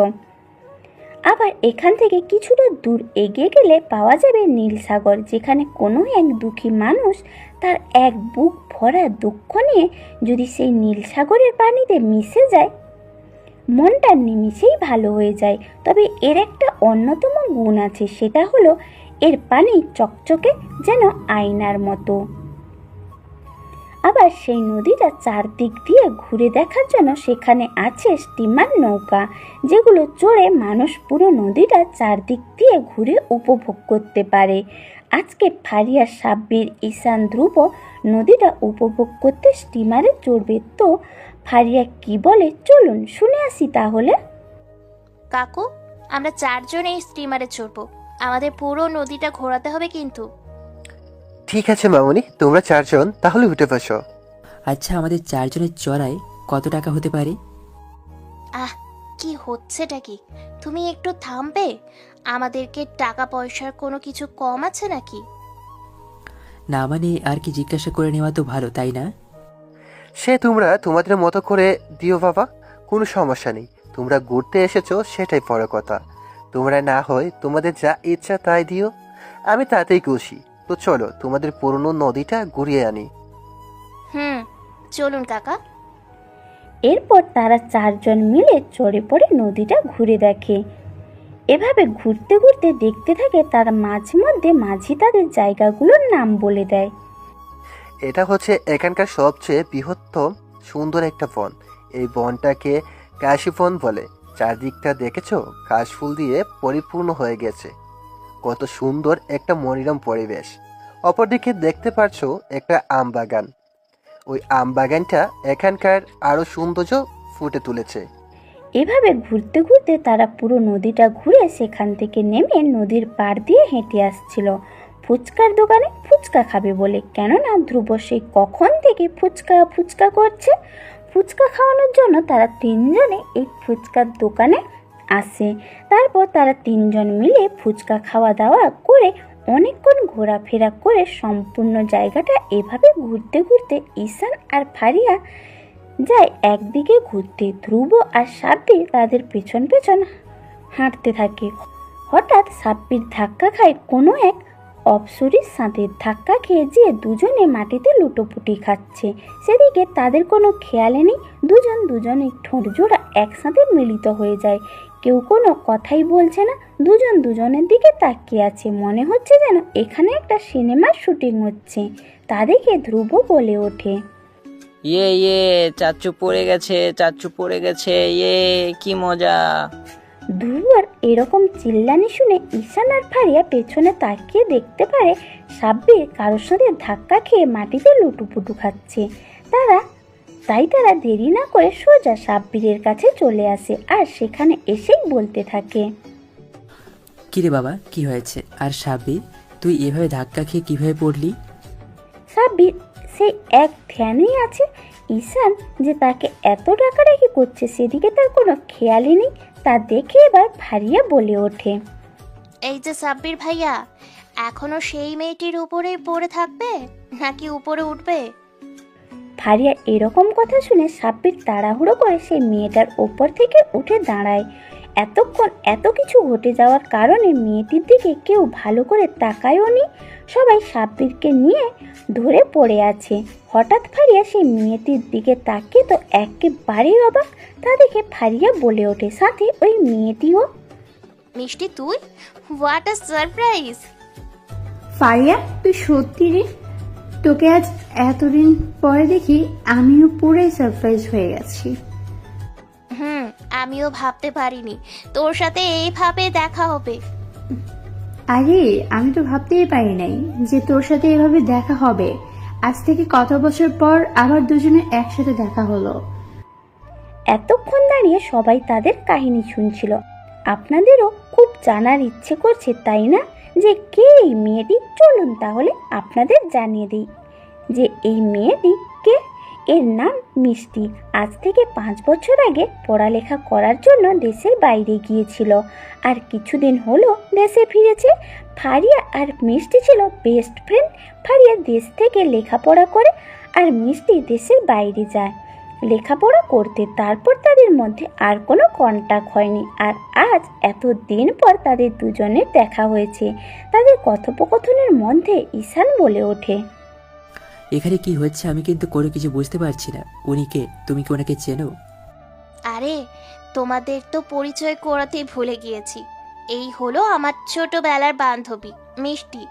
আবার এখান থেকে কিছুটা দূর এগিয়ে গেলে পাওয়া যাবে নীলসাগর, যেখানে কোনো এক দুঃখী মানুষ তার এক বুক ভরা দুঃখ নিয়ে যদি সেই নীলসাগরের পানিতে মিশে যায়, মনটা নিমিষেই ভালো হয়ে যায়। তবে এর একটা অন্যতম গুণ আছে, সেটা হলো এর পানি চকচকে যেন আয়নার মতো। আবার সেই নদীটা চারদিক দিয়ে ঘুরে দেখার জন্য সেখানে আছে স্টিমার নৌকা, যেগুলো চড়ে মানুষ পুরো নদীটা চারদিক দিয়ে ঘুরে উপভোগ করতে পারে। আজকে ফারিয়া, সাব্বির, ঈশান, ধ্রুব নদীটা উপভোগ করতে স্টিমারে চড়বে। তো ফারিয়া কি বলে চলুন শুনে আসি তাহলে। কাকু, আমরা 4 জন এই স্টিমারে চড়বো। আমাদের পুরো নদীটা ঘোরাতে হবে কিন্তু। ঠিক আছে মামুনি, তোমরা 4 জন তাহলে উঠে বসো। আচ্ছা, আমাদের 4 জনের চড়াই কত টাকা হতে পারে? কি হচ্ছেটা কি? তুমি একটু থামবে? আমাদেরকে টাকা পয়সার কোনো কিছু কম আছে নাকি? না মানে আর কি, জিজ্ঞাসা করে নেওয়া তো ভালো, তাই না? সে তোমরা তোমাদের মতো করে দিও বাবা, কোনো সমস্যা নেই। তোমরা ঘুরতে এসেছো সেটাই বড় কথা। তোমরা না হয় তোমাদের যা ইচ্ছা তাই দিও, আমি তাতেই খুশি। তো চলো তোমাদের পুরনো নদীটা ঘুরিয়ে আনি। চলুন কাকা। এরপর তারা 4 জন মিলে চড়ে পড়ে নদীটা ঘুরে দেখে। এভাবে ঘুরতে ঘুরতে দেখতে থাকে, তার মাঝে মধ্যে মাঝি তাদের জায়গাগুলোর নাম বলে দেয়। এটা হচ্ছে এখানকার সবচেয়ে বৃহত্তম সুন্দর একটা বন। এই বনটাকে কাশি বন বলে। চারদিকটা দেখেছো, কাশফুল দিয়ে পরিপূর্ণ হয়ে গেছে। কত সুন্দর একটা মনোরম পরিবেশ। অপরদিকে দেখতে পাচ্ছো একটা আম বাগান। ওই আম বাগানটা এখানকার আরো সৌন্দর্য ফুটে তুলেছে। এভাবে ঘুরতে ঘুরতে তারা পুরো নদীটা ঘুরে সেখান থেকে নেমে নদীর পাড় দিয়ে হেঁটে আসছিল ফুচকার দোকানে ফুচকা খাবে বলে। কেননা ধ্রুব সেই কখন থেকে ফুচকা করছে। ফুচকা খাওয়ানোর জন্য তারা 3 জনে এই ফুচকার দোকানে আসে। তারপর তারা 3 জন মিলে ফুচকা খাওয়া দাওয়া করে অনেকক্ষণ ঘোরাফেরা করে সম্পূর্ণ জায়গাটা এভাবে ঘুরতে ঘুরতে ঈশান আর ফারিয়া যায় একদিকে ঘুরতে। ধ্রুব আর সাব্বির তাদের পেছন পেছন হাঁটতে থাকে। হঠাৎ সাব্বির ধাক্কা খায় কোনো এক অপসরীর সাথে। ধাক্কা খেয়ে যেয়ে দুজনে মাটিতে লুটোপুটি খাচ্ছে। সেদিকে তাদের কোনো খেয়ালে নেই। দুজনের ঠোঁট জোড়া একসাথে মিলিত হয়ে যায়। কেউ কোনো কথাই বলছে না, দুজন দুজনের দিকে তাকিয়ে আছে। মনে হচ্ছে যেন এখানে একটা সিনেমার শুটিং হচ্ছে। তা দেখে ধ্রুব বলে ওঠে, ইয়ে চাচ্চু পড়ে গেছে, চাচ্চু পড়ে গেছে, ইয়ে কি মজা। ধ্রুবর এরকম চিল্লানি শুনে ঈশান আর ফারিয়া পেছনে তাকিয়ে দেখতে পারে সাব্বির কারোর সাথে ধাক্কা খেয়ে মাটিতে লুটুপুটু খাচ্ছে। তাই তারা দেরি না করে সোজা সাব্বিরের কাছে চলে আসে আর সেখানে এসেই বলতে থাকে, কিরে বাবা, কি হয়েছে? আর সাব্বির, তুই এভাবে ধাক্কা খেয়ে কিভাবে পড়লি? সাব্বির সেই এক ধ্যানেই আছে। ঈশান যে তাকে এত ডাকাডাকি করছে সেদিকে তার কোনো খেয়ালই নেই। তা দেখে এবার ফারিয়া বলে ওঠে, এই যে সাব্বির ভাইয়া, এখনো সেই মেয়েটির উপরেই পড়ে থাকবে নাকি উপরে উঠবে? ফারিয়া এরকম কথা শুনে সাব্বির তাড়াহুড়ো করে সেই মেয়েটার ওপর থেকে উঠে দাঁড়ায়। এতক্ষণ এত কিছু ঘটে যাওয়ার কারণে মেয়েটির দিকে কেউ ভালো করে তাকায়ও নি। সবাই সাব্বিরকে নিয়ে ধরে পড়ে আছে। হঠাৎ ফারিয়া সেই মেয়েটির দিকে তাকিয়ে তো একেবারেই অবাক। তা দেখে ফারিয়া বলে ওঠে, সাথে ওই মেয়েটিও, মিষ্টি তুই, হোয়াট আ সারপ্রাইজ! ফারিয়া, তুই সত্যি রে? তোকে আজ এতদিন পরে দেখি আমিও পুরাই সারপ্রাইজ হয়ে গেছি। আমিও ভাবতে পারিনি তোর সাথে এইভাবে দেখা হবে। আরে আমি তো ভাবতেই পারি নাই যে তোর সাথে এভাবে দেখা হবে। আজ থেকে কত বছর পর আবার দুজনের একসাথে দেখা হলো। এতক্ষণ দাঁড়িয়ে সবাই তাদের কাহিনী শুনছিল। আপনাদেরও খুব জানার ইচ্ছে করছে তাই না, যে কে এই মেয়েটি? চলুন তাহলে আপনাদের জানিয়ে দিই যে এই মেয়েটি কে। এর নাম মিষ্টি। আজ থেকে 5 বছর আগে পড়ালেখা করার জন্য দেশের বাইরে গিয়েছিল আর কিছুদিন হলো দেশে ফিরেছে। ফারিয়া আর মিষ্টি ছিল বেস্ট ফ্রেন্ড। ফারিয়া দেশ থেকে লেখাপড়া করে আর মিষ্টি দেশের বাইরে যায় লেখাপড়া করতে। তারপর তাদের মধ্যে আর কোনো কন্টাক্ট হয়নি। আর আজ এত দিন পর তাদের দুজনের দেখা হয়েছে। তাদের কথোপকথনের মধ্যে ঈশান বলে ওঠে, এখানে কি হচ্ছে আমি কিন্তু কোনো কিছু বুঝতে পারছি না। উনি কে? তুমি কি ওনাকে চেনো? আরে তোমাদের তো পরিচয় করাতেই ভুলে গিয়েছি। এই হলো আমার ছোটবেলার বান্ধবী মিষ্টি।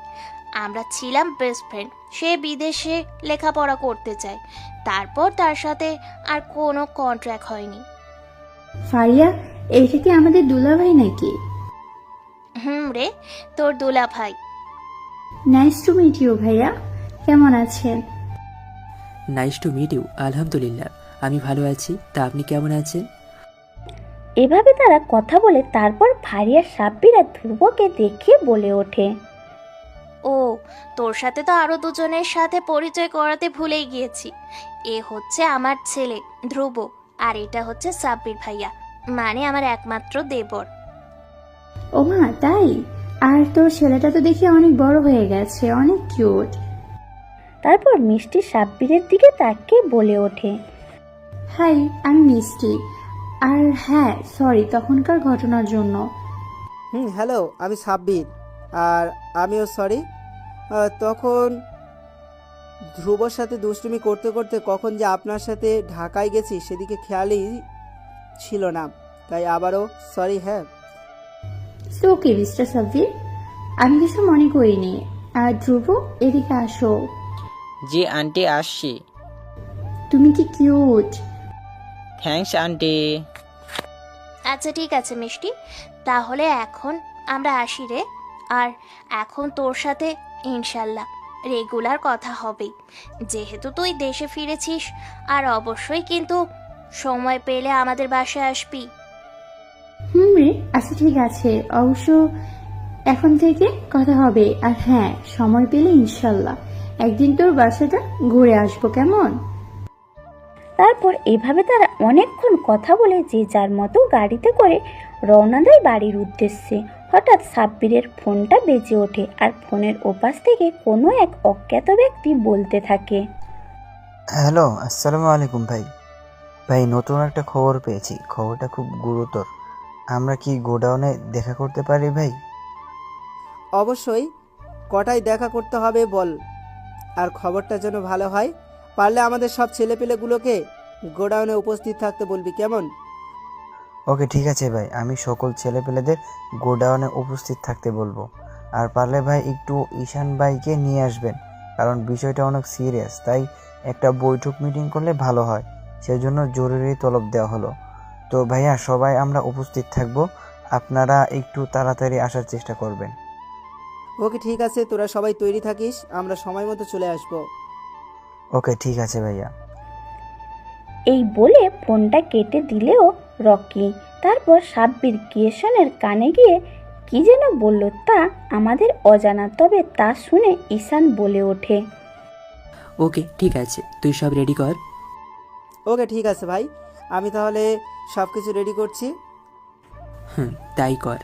আমরা ছিলাম বেস্ট ফ্রেন্ড। সে বিদেশে লেখাপড়া করতে চায়, তারপর তার সাথে আর কোনো কন্ট্রাক্ট হয়নি। ফারিয়া, এইটা কি আমাদের দুলাভাই নাকি? রে, তোর দুলা ভাই। নাইস টু মিট ইউ ভাইয়া, কেমন আছেন? Nice to meet you. আলহামদুলিল্লাহ, আমি ভালো আছি। তা আপনি কেমন আছেন? এভাবে তারা কথা বলে তারপর ফারিয়া সাব্বির আর ধ্রুবকে দেখিয়ে বলে ওঠে, ও, তোর সাথে তো আরো দুজনের সাথে পরিচয় করাতে ভুলেই গিয়েছি। এ হচ্ছে আমার ছেলে ধ্রুব, আর এটা হচ্ছে সাব্বির ভাইয়া, মানে আমার একমাত্র দেবর। ও মা, তাই? আর তোর ছেলেটা তো দেখি অনেক বড় হয়ে গেছে, অনেক কিউট। তারপর মিষ্টি সাব্বিরের দিকে তাকিয়ে বলে ওঠে, হাই, আমি মিষ্টি। আর হ্যাঁ, সরি তখনকার ঘটনার জন্য। হ্যালো, আমি সাব্বির। আর আমিও সরি। তখন ধ্রুবর সাথে দুষ্টুমি করতে করতে কখন যে আপনার সাথে ঢাকায় গেছি সেদিকে খেয়ালই ছিল না, তাই আবারও সরি। হ্যাঁ, ওকে মিস্টার সাব্বির, আমি কিছু মনে করিনি। আর ধ্রুব, এদিকে আসো। জি আন্টি, আসছি। তুমি কি কিউট। Thanks aunty. আচ্ছা ঠিক আছে মিষ্টি, তাহলে এখন আমরা আসি রে। আর এখন তোর সাথে ইনশাল্লাহ রেগুলার কথা হবে, যেহেতু তুই দেশে ফিরেছিস। আর অবশ্যই কিন্তু সময় পেলে আমাদের বাসায় আসবি। রে, আচ্ছা ঠিক আছে, অবশ্য এখন থেকে কথা হবে। আর হ্যাঁ, সময় পেলে ইনশাল্লাহ একদিন তোর বাসাটা ঘুরে আসবো, কেমন? তারপর এভাবে তারা অনেকক্ষণ কথা বলে যে যার মতো গাড়িতে করে রওনা দেয় বাড়ির উদ্দেশ্যে। হঠাৎ সাব্বিরের ফোনটা বেজে ওঠে আর ফোনের ওপাশ থেকে কোনো এক অজ্ঞাত ব্যক্তি বলতে থাকে, হ্যালো, আসসালামু আলাইকুম ভাই, নতুন একটা খবর পেয়েছি। খবরটা খুব গুরুতর। আমরা কি গোডাউনে দেখা করতে পারি ভাই? অবশ্যই। কটায় দেখা করতে হবে বল, আর খবরটা যেন ভালো হয়। পারলে আমাদের সব ছেলেপেলেগুলোকে গোডাউনে উপস্থিত থাকতে বলবি, কেমন? ওকে ঠিক আছে ভাই, আমি সকল ছেলেপেলেদের গোডাউনে উপস্থিত থাকতে বলবো। আর পারলে ভাই একটু ঈশান ভাইকে নিয়ে আসবেন, কারণ বিষয়টা অনেক সিরিয়াস, তাই একটা বৈঠক মিটিং করলে ভালো হয়, সেজন্য জরুরি তলব দেওয়া হলো। তো ভাইয়া সবাই আমরা উপস্থিত থাকবো, আপনারা একটু তাড়াতাড়ি আসার চেষ্টা করবেন। ওকে ঠিক আছে, তোরা সবাই তৈরি থাকিস, আমরা সময় মতো চলে আসবো। ওকে ঠিক আছে ভাইয়া। এই বলে ফোনটা কেটে দিলেও রকি। তারপর সাব্বির কিয়েশনের কানে গিয়ে কি যেন বলল, তা আমাদের অজানা, তবে তা শুনে ঈশান বলে ওঠে, ওকে ঠিক আছে, তুই সব রেডি কর। ওকে ঠিক আছে ভাই, আমি তাহলে সব কিছু রেডি করছি। তাই কর।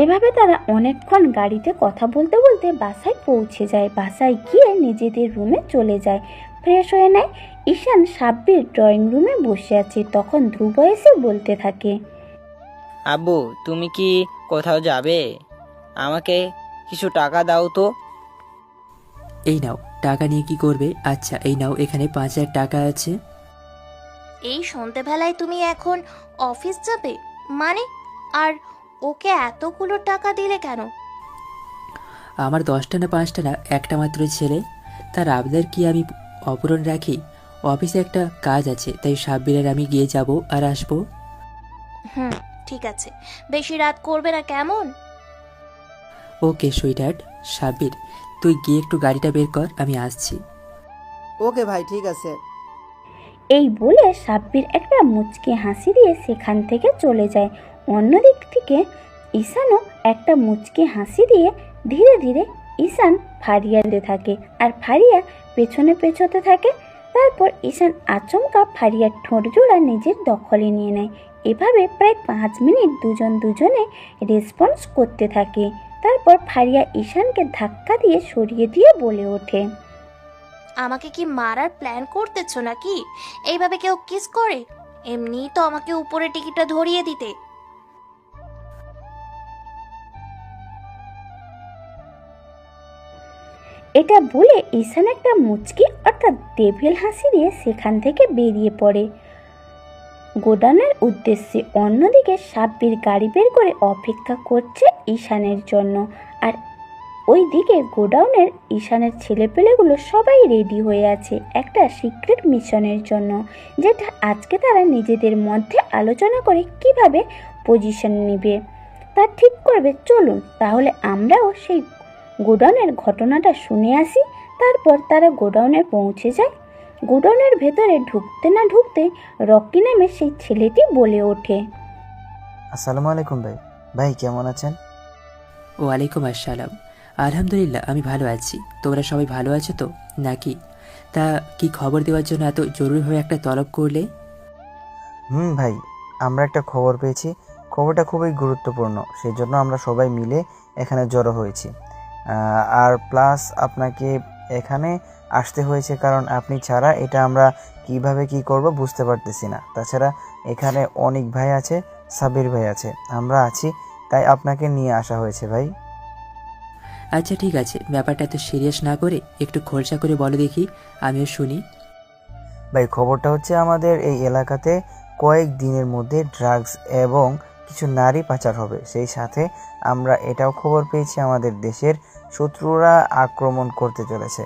এভাবে তারা অনেকক্ষণ গাড়িতে কথা বলতে বলতে বাসায় পৌঁছে যায়। বাসায় গিয়ে নিজেদের রুমে চলে যায়, ফ্রেশ হয়ে নেয়। ঈশান সাব্বির ড্রয়িং রুমে বসে আছে, তখন ধ্রুব এসে বলতে থাকে, আব্বু তুমি কি কোথাও যাবে? আমাকে কিছু টাকা দাও তো। এই নাও, টাকা নিয়ে কি করবে? আচ্ছা এই নাও, এখানে 5,000 টাকা আছে। এই সন্ধ্যেবেলায় তুমি এখন অফিস যাবে মানে? আর ওকে এতগুলো টাকা দিলে কেন? আমার 10টা না 5টা না, একটা মাত্র ছেলে, তার আবদার কি আমি অপূরণ রাখি? অফিসে একটা কাজ আছে, তাই সাব্বিরের আমি গিয়ে যাব আর আসবো। ঠিক আছে, বেশি রাত করবে না কেমন? ওকে সুইটহার্ট। সাব্বির তুই গিয়ে একটু গাড়িটা বের কর, আমি আসছি। ওকে ভাই ঠিক আছে। এই বলে সাব্বির একটা মুচকি হাসি দিয়ে সেখান থেকে চলে যায়। অন্যদিক থেকে ঈশানও একটা মুচকি হাসি দিয়ে ধীরে ধীরে ঈশান ফারিয়াতে থাকে, আর ফারিয়া পেছনে পেছোতে থাকে। তারপর ঈশান আচমকা ফারিয়ার ঠোঁট জোড়া নিজের দখলে নিয়ে নেয়। এভাবে প্রায় 5 মিনিট দুজনে রেসপন্স করতে থাকে। তারপর ফারিয়া ঈশানকে ধাক্কা দিয়ে সরিয়ে দিয়ে বলে ওঠে, আমাকে কি মারার প্ল্যান করতেছ নাকি? এইভাবে কেউ কিস করে? এমনি তো আমাকে উপরে টিকিটটা ধরিয়ে দিতে। এটা বলে ঈশান একটা মুচকি অর্থাৎ ডেভিল হাসি দিয়ে সেখান থেকে বেরিয়ে পড়ে গোডাউনের উদ্দেশ্যে। অন্যদিকে সাব্বির গাড়ি বের করে অপেক্ষা করছে ঈশানের জন্য, আর ওইদিকে গোডাউনের ঈশানের ছেলেপেলেগুলো সবাই রেডি হয়ে আছে একটা সিক্রেট মিশনের জন্য, যেটা আজকে তারা নিজেদের মধ্যে আলোচনা করে কিভাবে পজিশন নেবে তা ঠিক করবে। চলুন তাহলে আমরাও সেই গোডাউনের ঘটনাটা শুনে আসি। তারপর তারা গোডাউনে পৌঁছে যায়। গোডাউনের ভেতরে ঢুকতে না ঢুকতে রকি নামে সেই ছেলেটি বলে ওঠে, আসসালামু আলাইকুম ভাই। ভাই কেমন আছেন? ওয়ালাইকুম আসসালাম। আলহামদুলিল্লাহ আমি ভালো আছি। তোমরা সবাই ভালো আছো তো নাকি? তা কি খবর দেওয়ার জন্য এত জরুরিভাবে একটা তলব করলে? ভাই, আমরা একটা খবর পেয়েছি, খবরটা খুবই গুরুত্বপূর্ণ, সেই জন্য আমরা সবাই মিলে এখানে জড়ো হয়েছি। আর প্লাস আপনাকে এখানে আসতে হয়েছে কারণ আপনি ছাড়া এটা আমরা কিভাবে কি করব বুঝতে পারতেছি না। তাছাড়া এখানে অনেক ভাই আছে, সাবির ভাই আছে, আমরা আছি, তাই আপনাকে নিয়ে আসা হয়েছে ভাই। আচ্ছা ঠিক আছে, ব্যাপারটা এত সিরিয়াস না করে একটু খোলসা করে বলো দেখি, আমিও শুনি। ভাই খবরটা হচ্ছে আমাদের এই এলাকাতে কয়েক দিনের মধ্যে ড্রাগস এবং কিছু নারী পাচার হবে। সেই সাথে আমরা এটাও খবর পেয়েছি আমাদের দেশের শত্রুরা আক্রমণ করতে চলেছে।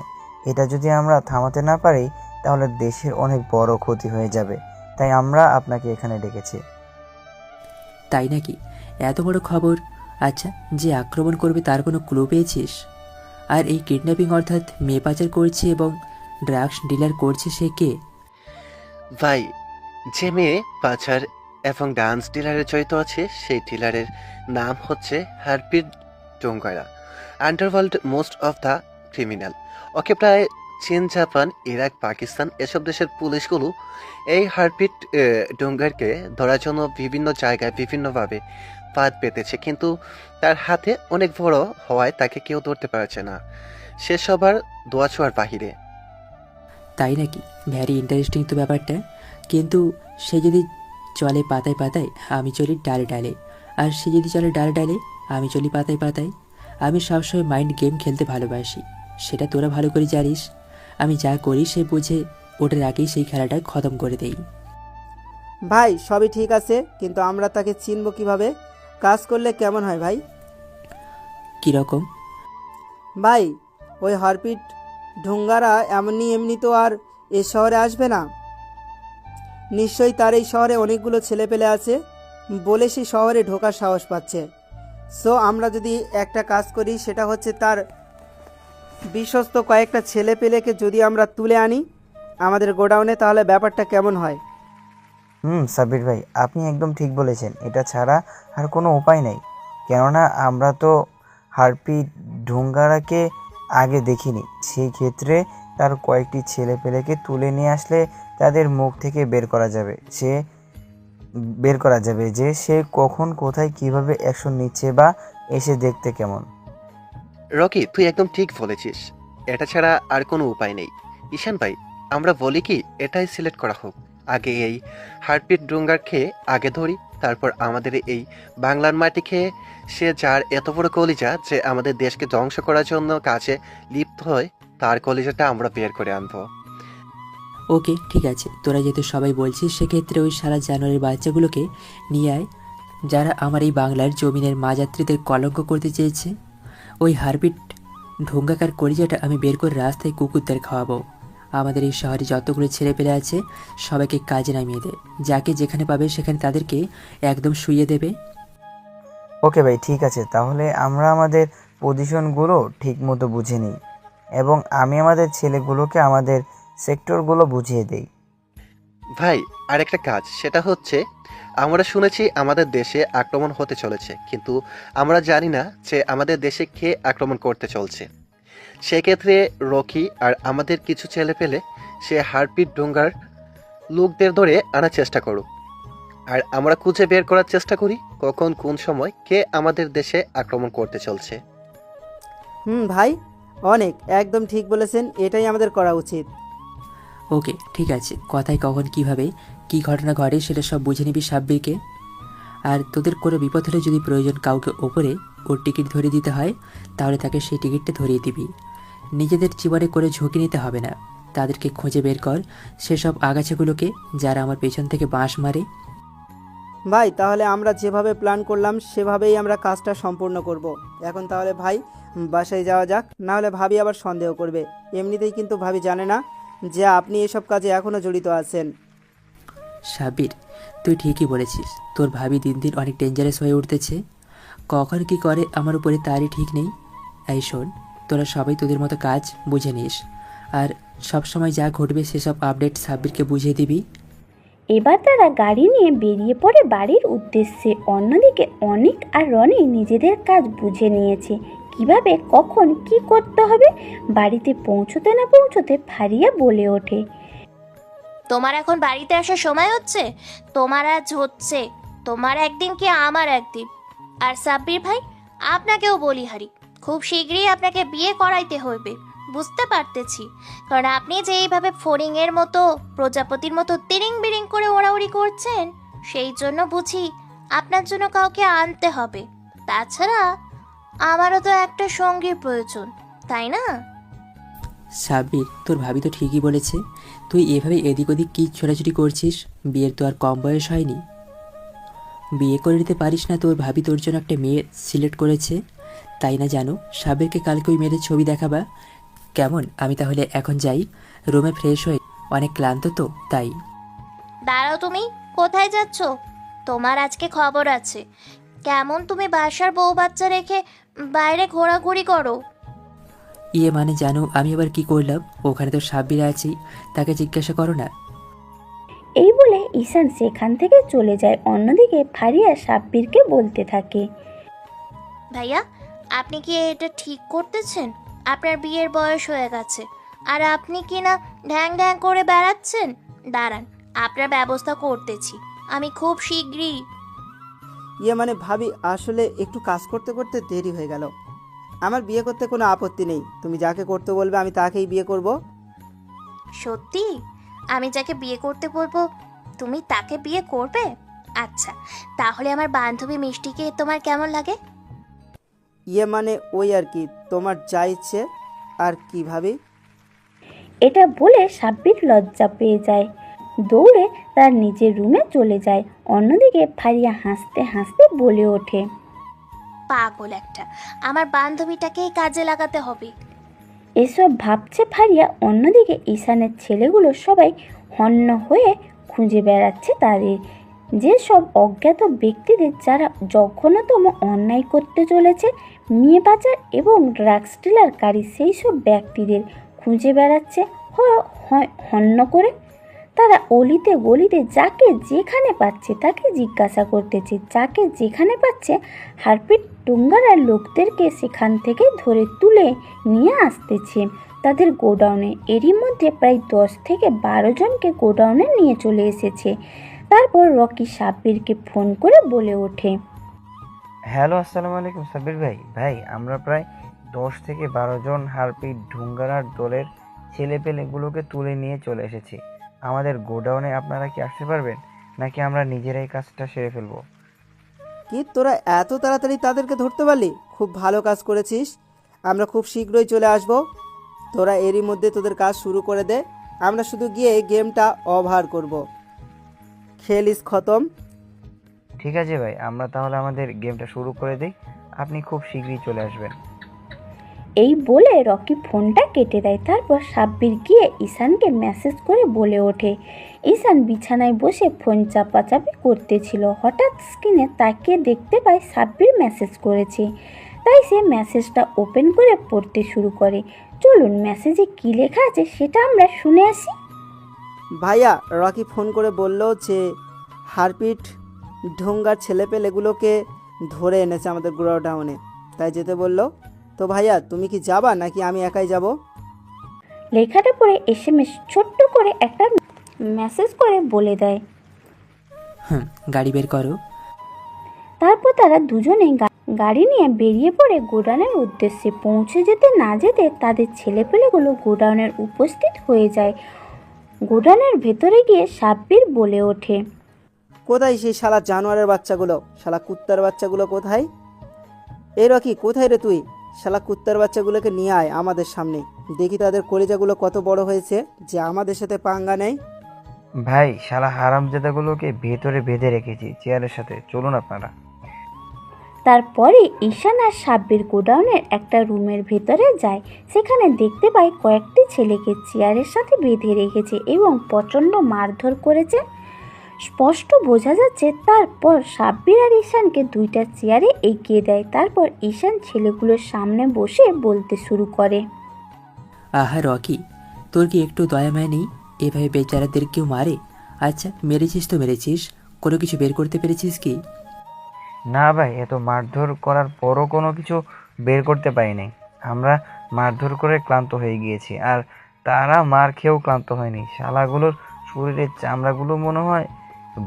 এটা যদি আমরা থামাতে না পারি তাহলে দেশের অনেক বড় ক্ষতি হয়ে যাবে, তাই আমরা আপনাকে এখানে ডেকেছি। তাই নাকি? এত বড় খবর। আচ্ছা, যে আক্রমণ করবে তার কোনো ক্লু পেয়েছিস? আর এই কিডন্যাপিং অর্থাৎ মেয়ে পাচার করছে এবং ড্রাগস ডিলার করছে সে কে? ভাই, যে মেয়ে পাচার এবং ডান্স ডিলারের জড়িত আছে সেই ডিলারের নাম হচ্ছে Harpreet Dongra, underworld most of the criminal. Okay প্রায় চীন, জাপান, ইরাক, পাকিস্তান এসব দেশের পুলিশগুলো এই হারপিট ডোঙ্গারকে ধরার জন্য বিভিন্ন জায়গায় বিভিন্নভাবে ফাঁদ পেতেছে, কিন্তু তার হাতে অনেক বড় হওয়ায় তাকে কেউ ধরতে পারছে না। সে সবার দোয়াছোয়ার বাহিরে। তাই নাকি? ভ্যারি ইন্টারেস্টিং তো ব্যাপারটা। কিন্তু সে যদি চলে পাতায় পাতায়, আমি চলি ডালে ডালে, আর সে যদি চলে ডালে ডালে, আমি চলি পাতায় পাতায়। আমি সবসময় মাইন্ড গেম খেলতে ভালোবাসি, সেটা তোরা ভালো করে জানিস। আমি যা করি সে বুঝে ওটার আগেই সেই খেলাটা খতম করে দেই। ভাই সবই ঠিক আছে, কিন্তু আমরা তাকে চিনব কিভাবে? কাজ করলে কেমন হয় ভাই? কীরকম? ভাই ওই হরপিট ঢুঙ্গারা এমনি এমনি তো আর এ শহরে আসবে না। নিশ্চয়ই তার এই শহরে অনেকগুলো ছেলেপেলে আছে বলে সে শহরে ঢোকার সাহস পাচ্ছে। সো আমরা যদি একটা কাজ করি, সেটা হচ্ছে তার বিশ্বস্ত কয়েকটা ছেলেপেলেকে যদি আমরা তুলে আনি আমাদের গোডাউনে, তাহলে ব্যাপারটা কেমন হয়? সাব্বির ভাই আপনি একদম ঠিক বলেছেন, এটা ছাড়া আর কোনো উপায় নেই। কেননা আমরা তো হারপি ঢুঙ্গারাকে আগে দেখিনি, সেই ক্ষেত্রে তার কয়েকটি ছেলেপেলেকে তুলে নিয়ে আসলে তাদের মুখ থেকে বের করা যাবে যে সে কখন কোথায় কিভাবে অ্যাকশন নিচ্ছে বা এসে দেখতে কেমন। রকি তুই একদম ঠিক বলেছিস, এটা ছাড়া আর কোনো উপায় নেই। ঈশান ভাই আমরা বলি কি এটাই সিলেক্ট করা হোক। আগে এই হার্টবিট ড্রুঙ্গারকে আগে ধরি, তারপর আমাদের এই বাংলার মাটি খেয়ে সে যার এত বড় কলিজা যে আমাদের দেশকে ধ্বংস করার জন্য কাজে লিপ্ত হয়, তার কলিজাটা আমরা বের করে আনবো। ওকে ঠিক আছে, তোরা যেহেতু সবাই বলছিস সেক্ষেত্রে ওই সারা জানুয়ারির বাচ্চাগুলোকে নিয়ে আয় যারা আমার এই বাংলার জমিনের মাযাত্রীদের কলঙ্ক করতে চেয়েছে। ওই হারপিট ঢোঙ্গাকার কলিজাটা আমি বের করে রাস্তায় কুকুরদের খাওয়াবো। আমাদের এই শহরে যতগুলো ছেলেপেলে আছে সবাইকে কাজে নামিয়ে দে, যাকে যেখানে পাবে সেখানে তাদেরকে একদম শুইয়ে দেবে। ওকে ভাই ঠিক আছে, তাহলে আমরা আমাদের পজিশনগুলো ঠিক মতো বুঝে নিই এবং আমি আমাদের ছেলেগুলোকে আমাদের সেক্টরগুলো বুঝিয়ে দেই। ভাই আরেকটা কাজ, সেটা হচ্ছে আমরা শুনেছি আমাদের দেশে আক্রমণ হতে চলেছে, কিন্তু আমরা জানি না যে আমাদের দেশে কে আক্রমণ করতে চলছে। সেক্ষেত্রে রকি আর আমাদের কিছু ছেলে পেলে সে হারপিট ডোঙ্গার লোকদের ধরে আনার চেষ্টা করুক, আর আমরা খুঁজে বের করার চেষ্টা করি কখন কোন সময় কে আমাদের দেশে আক্রমণ করতে চলছে। ভাই অনেক একদম ঠিক বলেছেন, এটাই আমাদের করা উচিত। ওকে ঠিক আছে, কথায় কখন কিভাবে কি ঘটনা ঘটে সেটা সব বুঝে নিবি সাব্বিরকে। আর তোদের কোনো বিপদ হলে যদি প্রয়োজন কাউকে ওপরে ওর টিকিট ধরিয়ে দিতে হয় তাহলে তাকে সেই টিকিটটা ধরিয়ে দিবি। নিজেদের জীবনে করে ঝুঁকি নিতে হবে না, তাদেরকে খুঁজে বের কর সেসব আগাছাগুলোকে যারা আমার পেছন থেকে বাঁশ মারে। ভাই তাহলে আমরা যেভাবে প্ল্যান করলাম সেভাবেই আমরা কাজটা সম্পূর্ণ করব। এখন তাহলে ভাই বাসায় যাওয়া যাক, না হলে ভাবি আবার সন্দেহ করবে। এমনিতেই কিন্তু ভাবি জানে না যে আপনি এসব কাজে এখনও জড়িত আছেন। সাব্বির তুই ঠিকই বলেছিস, তোর ভাবি দিন দিন অনেক ডেঞ্জারাস হয়ে উঠতেছে, কখন কি করে আমার উপরে তারই ঠিক নেই। এই শোন, তোরা সবাই তোদের মতো কাজ বুঝে নিস, আর সব সময় যা ঘটবে সেসব আপডেট সাব্বিরকে বুঝিয়ে দিবি। এবার তারা গাড়ি নিয়ে বেরিয়ে পড়ে বাড়ির উদ্দেশ্যে। অন্যদিকে অনিক আর রনি নিজেদের কাজ বুঝে নিয়েছে, কিভাবে কখন কি করতে হবে। বাড়িতে পৌঁছতে না পৌঁছতে ফারিয়া বলে ওঠে, তোমার এখন বাড়িতে আসার সময় হচ্ছে? তোমার আজ হচ্ছে, তোমার একদিন কি আমার একদিন। আর সাব্বির ভাই আপনাকেও বলি হারি, খুব শীঘ্রই আপনাকে বিয়ে করাইতে হইবে, বুঝতে পারতেছি। কারণ আপনি যে এইভাবে ফড়িংয়ের মতো প্রজাপতির মতো তিরিং বিরিং করে ওড়াউড়ি করছেন, সেই জন্য বুঝি আপনার জন্য কাউকে আনতে হবে। তাছাড়া আমারও তো একটা সঙ্গীর প্রয়োজন, তাই না? সাব্বির তোর ভাবি তো ঠিকই বলেছে, তুই এভাবে এদিক ওদিক কি ছোটাছুটি করছিস? বিয়ের তো আর কম বয়স হয়নি, বিয়ে করে নিতে পারিস না? তোর ভাবি তোর জন্য একটা মেয়ে সিলেক্ট করেছে, তাই না জানো? সাব্বিরকে কালকে ওই মেয়েদের ছবি দেখাবা কেমন? আমি তাহলে এখন যাই, রুমে ফ্রেশ হয়ে অনেক ক্লান্ত তো তাই। দাঁড়াও, তুমি কোথায় যাচ্ছ? তোমার আজকে খবর আছে। কেমন তুমি বাসার বউ বাচ্চা রেখে বাইরে ঘোরাঘুরি করো? ইয়ে মানে জানো আমি আবার কি করলাম? ওখানে তো সাব্বির আছি, তাকে জিজ্ঞাসা করো না। এই বলে ঈশান সেখান থেকে চলে যায়। অন্যদিকে ফারিয়া সাব্বিরকে বলতে থাকে, ভাইয়া আপনি কি এটা ঠিক করতেছেন? আপনার বিয়ের বয়স হয়ে গেছে আর আপনি কি না ঢ্যাং ঢ্যাং করে বেড়াচ্ছেন। দাঁড়ান, আপনার ব্যবস্থা করতেছি আমি খুব শীঘ্রই। মানে ভাবি আসলে একটু কাজ করতে করতে দেরি হয়ে গেল। আমার বিয়ে করতে কোনো আপত্তি নেই, তুমি যাকে করতে বলবে আমি তাকেই বিয়ে করব। সত্যি? আমি যাকে বিয়ে করতে বলবো তুমি তাকে বিয়ে করবে? আচ্ছা, তাহলে আমার বান্ধবী মিষ্টিকে তোমার কেমন লাগে? মানে ওই আর কি, তোমার যা ইচ্ছে। আর কি ভাবি? এটা বলে সাব্বির লজ্জা পেয়ে যায়। দৌড়ে তার নিজের রুমে চলে যায়। অন্যদিকে ফারিয়া হাসতে হাসতে বলে ওঠে, পাগল একটা, আমার বান্ধবীটাকেই কাজে লাগাতে হবে। এসব ভাবছে ফারিয়া। অন্যদিকে ঈশানের ছেলেগুলো সবাই হন্য হয়ে খুঁজে বেড়াচ্ছে তাদের, যেসব অজ্ঞাত ব্যক্তিদের যারা জঘন্যতম অন্যায় করতে চলেছে, মেয়ে পাচার এবং ড্রাগস ডিলারকারী, সেই সব ব্যক্তিদের খুঁজে বেড়াচ্ছে হন্য করে। তারা অলিতে গলিতে যাকে যেখানে পাচ্ছে তাকে জিজ্ঞাসা করতেছে, যাকে যেখানে পাচ্ছে হারপিট ডুঙ্গারার লোকদেরকে সেখান থেকে ধরে তুলে নিয়ে আসতেছে তাদের গোডাউনে। এরই মধ্যে প্রায় 10 থেকে 12 জনকে গোডাউনে নিয়ে চলে এসেছে। তারপর রকি সাব্বিরকে ফোন করে বলে ওঠে, হ্যালো, আসসালামু আলাইকুম সাব্বির ভাই। ভাই, আমরা প্রায় 10 থেকে 12 জন হারপিট ঢুঙ্গারার দলের ছেলেপেলেগুলোকে তুলে নিয়ে চলে এসেছি আমাদের গোডাউনে। আপনারা কি আসতে পারবেন, নাকি আমরা নিজেরাই কাজটা সেরে ফেলবো? কি, তোরা এত তাড়াতাড়ি তাদেরকে ধরতে পারলি? খুব ভালো কাজ করেছিস। আমরা খুব শীঘ্রই চলে আসব। তোরা এরই মধ্যে তোদের কাজ শুরু করে দে। আমরা শুধু গিয়ে গেমটা ওভার করব। খেলিস খতম। ঠিক আছে ভাই, আমরা তাহলে আমাদের গেমটা শুরু করে দিই। আপনি খুব শীঘ্রই চলে আসবেন। এই বলে রকি ফোনটা কেটে দেয়। তারপর সাব্বির গিয়ে ঈশানকে মেসেজ করে বলে ওঠে। ঈশান বিছানায় বসে ফোন চাপাচাপি করতেছিল। হঠাৎ স্ক্রিনে তাকিয়ে দেখতে পায় সাব্বির মেসেজ করেছে। তাই সে মেসেজটা ওপেন করে পড়তে শুরু করে। চলুন মেসেজে কী লেখা আছে সেটা আমরা শুনে আসি। ভাইয়া, রকি ফোন করে বলল যে হারপিট ঢোঙ্গার ছেলেপেলেগুলোকে ধরে এনেছে আমাদের গোডাউনে, তাই যেতে বলল। তো ভাইয়া, তুমি কি যাবা নাকি আমি একাই যাব? লেখাটা পড়ে SMS ছোট্ট করে একটা মেসেজ করে বলে দেয়, গাড়ি বের করো। তারপর তারা দুজনে গাড়ি নিয়ে বেরিয়ে পড়ে গোডাউনের উদ্দেশ্যে। পৌঁছে যেতে না যেতে তাদের ছেলেপেলেগুলো গোডাউনের উপস্থিত হয়ে যায়। গোডাউনের ভেতরে গিয়ে সাব্বির বলে ওঠে, কোথায় সেই শালা জানোয়ারের বাচ্চাগুলো, শালা কুত্তার বাচ্চাগুলো কোথায়? এই রকি, কোথায় রে তুই? শালা কুত্তার বাচ্চাগুলোকে নিয়ে আয় আমাদের সামনে, দেখি তাদের কলিজাগুলো কত বড় হয়েছে যে আমাদের সাথে পাঙ্গা নেই। ভাই, শালা হারামজাদাগুলোকে ভেতরে বেঁধে রেখেছি চেয়ারের সাথে, চলুন আপনারা। তারপরে ঈশান আর সাব্বির গোডাউনের একটা রুমের ভেতরে যায়। সেখানে দেখতে পায় কয়েকটি ছেলেকে চেয়ারের সাথে বেঁধে রেখেছে এবং প্রচণ্ড মারধর করেছে। স্পষ্ট বোঝা যাচ্ছে। তারপর সাব্বির আর ঈশানকে 2টা চেয়ারে এগিয়ে দেয়। তারপর ঈশান ছেলেগুলোর সামনে বসে বলতে শুরু করে, আহা রকি, তোর কি একটু দয়া মায়া নেই? এভাবে বেচারাদের কেউ মারে? আচ্ছা, মেরেছিস তো মেরেছিস, কোনো কিছু বের করতে পেরেছিস কি? না ভাই, এত মারধর করার পরও কোনো কিছু বের করতে পারিনি। আমরা মারধর করে ক্লান্ত হয়ে গিয়েছি, আর তারা মার খেয়েও ক্লান্ত হয়নি। শালাগুলোর শরীরের চামড়াগুলো মনে হয়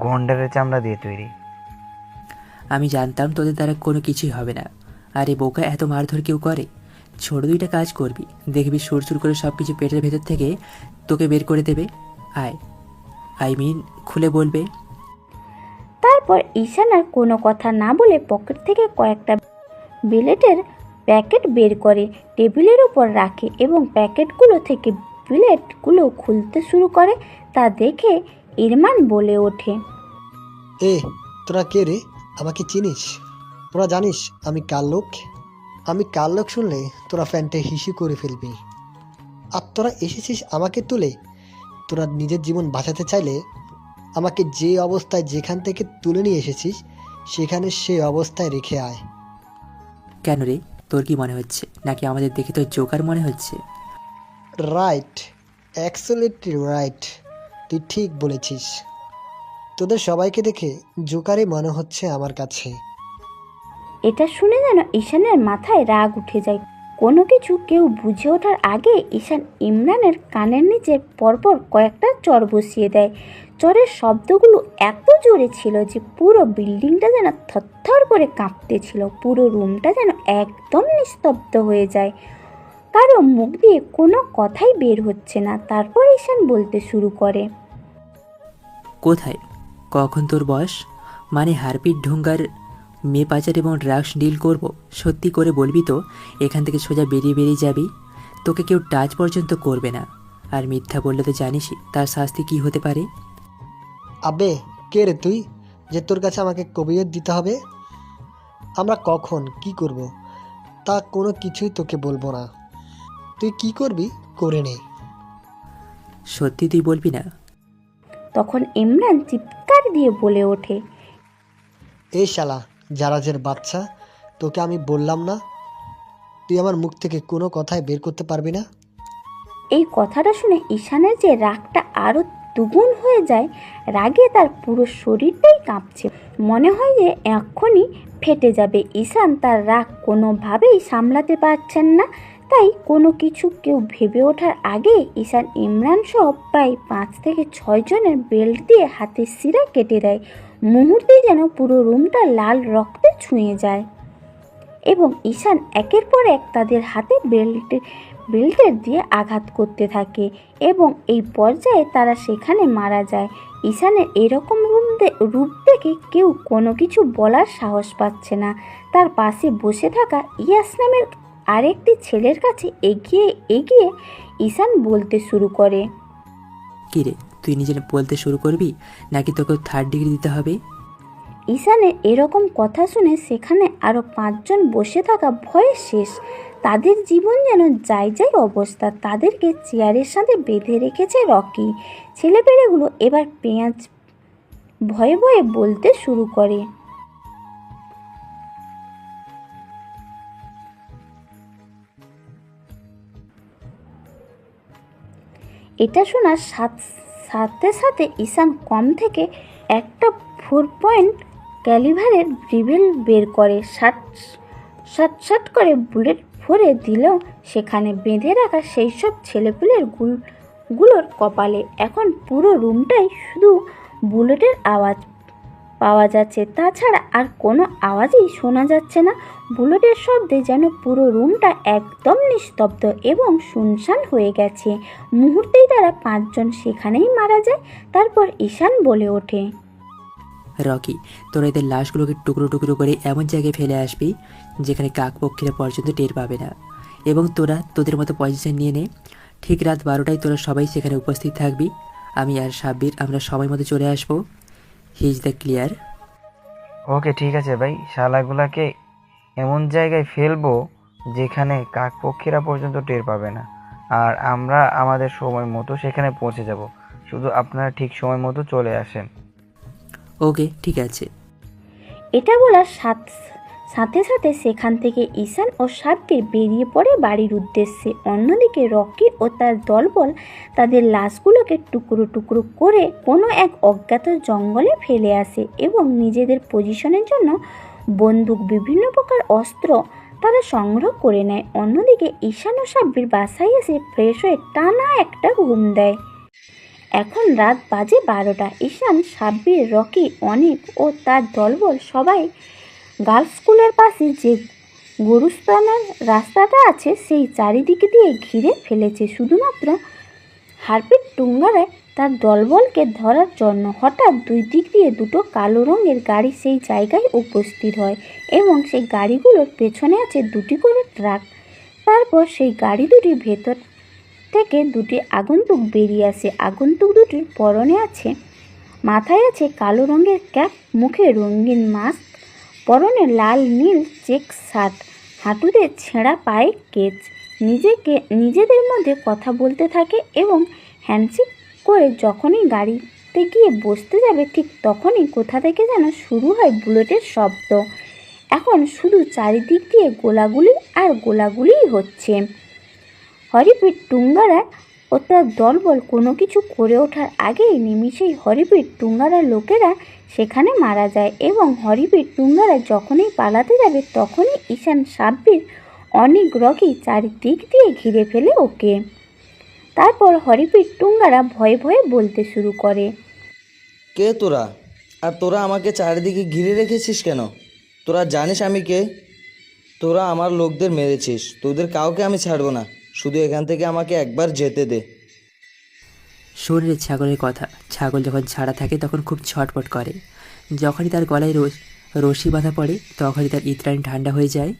গন্ডারের চামড়া দিয়ে তৈরি। আমি জানতাম তোদের দ্বারা কোনো কিছুই হবে না। আরে বোকা, এত মারধর কেউ করে? ছোট 2টা কাজ করবি, দেখবি সুরসুর করে সব কিছু পেটের ভেতর থেকে তোকে বের করে দেবে। খুলে বলবে। তারপর ঈশান আর কোনো কথা না বলে পকেট থেকে কয়েকটা বিলেটের প্যাকেট বের করে টেবিলের উপর রাখে এবং প্যাকেটগুলো থেকে বিলেটগুলো খুলতে শুরু করে। তা দেখে ইরমান বলে ওঠে, তোরা কে রে? আমাকে চিনিস? তোরা জানিস আমি কার লোক? আমি কার লোক শুনলে তোরা ফ্যান্টে হিসু করে ফেলবি। আর তোরা এসেছিস আমাকে তুলে। তোরা নিজের জীবন বাঁচাতে চাইলে আমাকে যে অবস্থায় যেখান থেকে তুলে নিয়ে এসেছিস সেখানে সেই অবস্থায় রেখে আয়। কেন রে, তোর কি মনে হচ্ছে, নাকি আমাদের দেখে তোর জোকার মনে হচ্ছে? রাইট, অ্যাবসলিউটলি রাইট, তুই ঠিক বলেছিস। তোদের সবাইকে দেখে জোকারই মনে হচ্ছে আমার কাছে। এটা শুনে যেন ঈশানের মাথায় রাগ উঠে যায়। কোনো কিছু কেউ বুঝে ওঠার আগে ঈশান ইমরানের কানের নিচে পরপর কয়েকটা চর বসিয়ে দেয়। চরের শব্দগুলো এত জোরে ছিল যে পুরো বিল্ডিংটা যেন থরথর করে কাঁপতেছিল। পুরো রুমটা যেন একদম নিস্তব্ধ হয়ে যায়। কারো মুখ দিয়ে কোনো কথাই বের হচ্ছে না। তারপর ঈশান বলতে শুরু করে, কোথায়, কখন তোর বয়স? মানে হারপিট ঢুঙ্গার মেয়ে পাচার এবং ড্রাগস ডিল করব? সত্যি করে বলবি তো এখান থেকে সোজা বেরিয়ে যাবি। তোকে কেউ টাচ পর্যন্ত করবে না। আর মিথ্যা বললে তো জানিসই তার শাস্তি কী হতে পারে। আবে কে রে তুই যে তোর কাছে আমাকে কবিয়ত দিতে হবে? আমরা কখন কি করব তা কোনো কিছুই তোকে বলবো না। তুই কি করবি করে নে। সত্যি তুই বলবি না? তখন ইমরান চিৎকার দিয়ে বলে ওঠে, এই শালা জারাজের বাচ্চা, তোকে আমি বললাম না তুই আমার মুখ থেকে কোনো কথাই বের করতে পারবি না? এই কথাটা শুনে ঈশানের যে রাগটা আরো দুগুণ হয়ে যায়। রাগে তার পুরো শরীরটাই কাঁপছে, মনে হয় যে এক্ষুনি ফেটে যাবে। ঈশান তার রাগ কোনোভাবেই সামলাতে পারছেন না, তাই কোনো কিছু কেউ ভেবে ওঠার আগে ঈশান ইমরান সহ প্রায় 5 থেকে 6 জনের বেল্ট দিয়ে হাতের শিরা কেটে দেয়। মুহূর্তেই যেন পুরো রুমটা লাল রক্তে ছুঁয়ে যায় এবং ঈশান একের পর এক তাদের হাতে বেল্টের দিয়ে আঘাত করতে থাকে এবং এই পর্যায়ে তারা সেখানে মারা যায়। ঈশানের এরকম রূপ দেখে কেউ কোনো কিছু বলার সাহস পাচ্ছে না। তার পাশে বসে থাকা ইয়াস নামের আরেকটি ছেলের কাছে এগিয়ে এগিয়ে ঈশান বলতে শুরু করে, কি রে, তুই নিজে বলতে শুরু করবি নাকি তোকে 3rd ডিগ্রি দিতে হবে? ঈশানের এরকম কথা শুনে সেখানে আরও 5 জন বসে থাকা ভয়ে শেষ। তাদের জীবন যেন যাই অবস্থা। তাদেরকে চেয়ারের সাথে বেঁধে রেখেছে রকি। ছেলেপেলেগুলো এবার পেঁয়াজ ভয়ে ভয়ে বলতে শুরু করে, এটা শোনার সাথে সাথে ঈশান কম থেকে একটা 4 পয়েন্ট ক্যালিভারের রিভেল বের করে শট করে বুলেট ভরে দিল সেখানে বেঁধে রাখা সেই সব ছেলেপুলের গুলোর কপালে। এখন পুরো রুমটাই শুধু বুলেটের আওয়াজ পাওয়া যাচ্ছে, তাছাড়া আর কোনো আওয়াজই শোনা যাচ্ছে না। বুলেটের শব্দে যেন পুরো রুমটা একদম নিস্তব্ধ এবং শুনশান হয়ে গেছে। মুহূর্তেই তারা 5 জন সেখানেই মারা যায়। তারপর ঈশান বলে ওঠে, রকি, তোরা এদের লাশগুলোকে টুকরো টুকরো করে এমন জায়গায় ফেলে আসবি যেখানে কাকপক্ষীরা পর্যন্ত টের পাবে না, এবং তোরা তোদের মতো পজিশন নিয়ে নে। ঠিক রাত 12টায় তোরা সবাই সেখানে উপস্থিত থাকবি। আমি আর সাব্বির আমরা সময় মতো চলে আসবো। He is the clear? Okay ঠিক আছে ভাই, শালাগুলাকে এমন জায়গায় ফেলবো যেখানে কাকপক্ষীরা পর্যন্ত টের পাবে না, আর আমরা আমাদের সময় মতো সেখানে পৌঁছে যাব। শুধু আপনারা ঠিক সময় মতো চলে আসেন। ওকে ঠিক আছে। এটা বলার সাথে সাথে সেখান থেকে ঈশান ও সাব্বির বেরিয়ে পড়ে বাড়ির উদ্দেশ্যে। অন্যদিকে রকি ও তার দলবল তাদের লাশগুলোকে টুকরো টুকরো করে কোনো এক অজ্ঞাত জঙ্গলে ফেলে আসে এবং নিজেদের পজিশনের জন্য বন্দুক, বিভিন্ন প্রকার অস্ত্র তারা সংগ্রহ করে নেয়। অন্যদিকে ঈশান ও সাব্বির বাসায় এসে ফ্রেশ হয়ে টানা একটা ঘুম দেয়। এখন রাত বাজে 12টা। ঈশান, সাব্বির, রকি, অনিক ও তার দলবল সবাই গার্লস স্কুলের পাশে যে গরুস্থানের রাস্তাটা আছে সেই চারিদিকে দিয়ে ঘিরে ফেলেছে শুধুমাত্র হারপিট টুঙ্গারে তার দলবলকে ধরার জন্য। হঠাৎ 2 দিক দিয়ে 2টো কালো রঙের গাড়ি সেই জায়গায় উপস্থিত হয় এবং সেই গাড়িগুলোর পেছনে আছে 2টি করে ট্রাক। তারপর সেই গাড়ি দুটির ভেতর থেকে 2টি আগন্তুক বেরিয়ে আসে। আগন্তুক দুটির পরনে আছে, মাথায় আছে কালো রঙের ক্যাপ, মুখে রঙিন মাস্ক, পরনে লাল নীল চেক শার্ট, হাঁটুতে ছেঁড়া পায়ে কেচ। নিজেদের মধ্যে কথা বলতে থাকে এবং হ্যান্ডশেক করে যখনই গাড়িতে গিয়ে বসতে যাবে ঠিক তখনই কোথা থেকে যেন শুরু হয় বুলেটের শব্দ। এখন শুধু চারিদিক দিয়ে গোলাগুলি আর গোলাগুলিই হচ্ছে। হরিপিট টুঙ্গারা ও তার দলবল কোনো কিছু করে ওঠার আগেই নিমিষেই হরিপিট টুঙ্গারা লোকেরা সেখানে মারা যায় এবং হরিপিট টুঙ্গারা যখনই পালাতে যাবে তখনই ঈশান, সাব্বির, অনিক, রকি চারিদিক দিয়ে ঘিরে ফেলে ওকে। তারপর হরিপিট টুঙ্গারা ভয়ে ভয়ে বলতে শুরু করে, কে তোরা? আর তোরা আমাকে চারিদিকে ঘিরে রেখেছিস কেন? তোরা জানিস আমি কে? তোরা আমার লোকদের মেরেছিস, তোদের কাউকে আমি ছাড়বো না। শুধু এখান থেকে আমাকে একবার যেতে দে। শরীরে ছাগলের কথা, ছাগল যখন ছাড়া থাকে তখন খুব ছটপট করে। যখনই তার গলায় রশি বাঁধা পড়ে তখনই তার ইতরানি ঠান্ডা হয়ে যায়।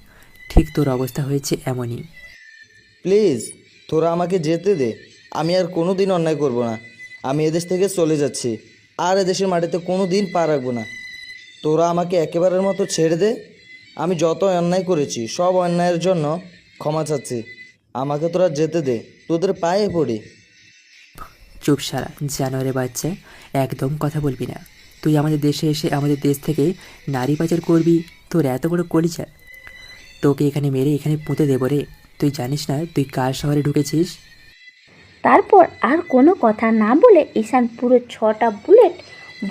ঠিক তোর অবস্থা হয়েছে এমনই। প্লিজ তোরা আমাকে যেতে দে। আমি আর কোনো দিন অন্যায় করব না। আমি এদেশ থেকে চলে যাচ্ছি। আর এদেশের মাটিতে কোনো দিন পা রাখবো না। তোরা আমাকে একেবারের মতো ছেড়ে দে। আমি যত অন্যায় করেছি সব অন্যায়ের জন্য ক্ষমা চাচ্ছি। আমাকে তোরা যেতে দে, তোদের পায়ে পড়ি। চুপ শালা জানোয়ারের বাচ্চা, একদম কথা বলবি না। তুই আমাদের দেশে এসে আমাদের দেশ থেকে নারী পাচার করবি? তোর এত বড় কলিজা? তোকে এখানে মেরে এখানে পুঁতে দেবো রে। তুই জানিস না তুই কার শহরে ঢুকেছিস? তারপর আর কোনো কথা না বলে ঈশান পুরো 6টা বুলেট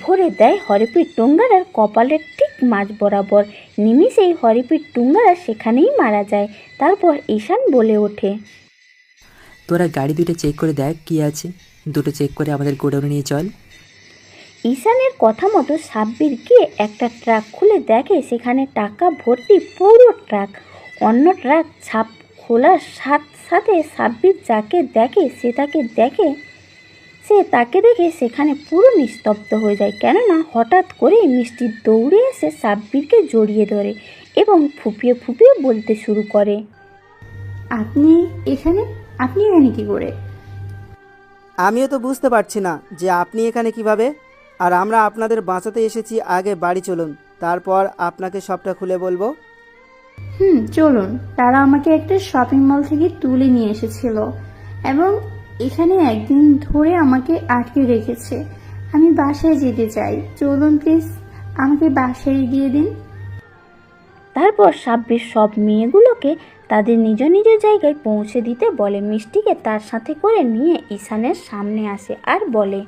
ভরে দেয় হরিপ্রীত টুঙ্গারার কপালের ঠিক মাঝ বরাবর। নিমিষেই হরিপ্রীত টুঙ্গারা সেখানেই মারা যায়। তারপর ঈশান বলে ওঠে, তোরা গাড়ি দুটো চেক করে দেখ কি আছে, দুটো চেক করে আমাদের গোডাউনে নিয়ে চল। ঈশানের কথা মতো সাব্বির গিয়ে একটা ট্রাক খুলে দেখে সেখানে টাকা ভর্তি পুরো ট্রাক। অন্য ট্রাক ছাপ খোলার সাথে সাব্বির যাকে দেখে সে তাকে দেখে সেখানে পুরো নিস্তব্ধ হয়ে যায়। কেননা হঠাৎ করে মিষ্টি দৌড়ে এসে সাব্বিরকে জড়িয়ে ধরে এবং ফুপিয়ে ফুপিয়ে বলতে শুরু করে, আপনি এখানে কি করে? আমিও তো বুঝতে পারছি না যে আপনি এখানে কিভাবে। আর আমরা আপনাদের বাঁচাতে এসেছি। আগে বাড়ি চলুন, তারপর আপনাকে সবটা খুলে বলবো। চলুন। তারা আমাকে একটা শপিং মল থেকে তুলে নিয়ে এসেছিল এবং এখানে একদিন ধরে আমাকে আটকে রেখেছে। আমি বাসায় যেতে চাই। চলুন প্লিজ, আমাকে বাসায় গিয়ে দিন। তারপর সাব্বির সব মেয়েগুলোকে তাদের নিজ নিজ জায়গায় পৌঁছে দিতে বলে। মিষ্টিকে তার সাথে করে নিয়ে ঈশানের সামনে আসে আর বলে,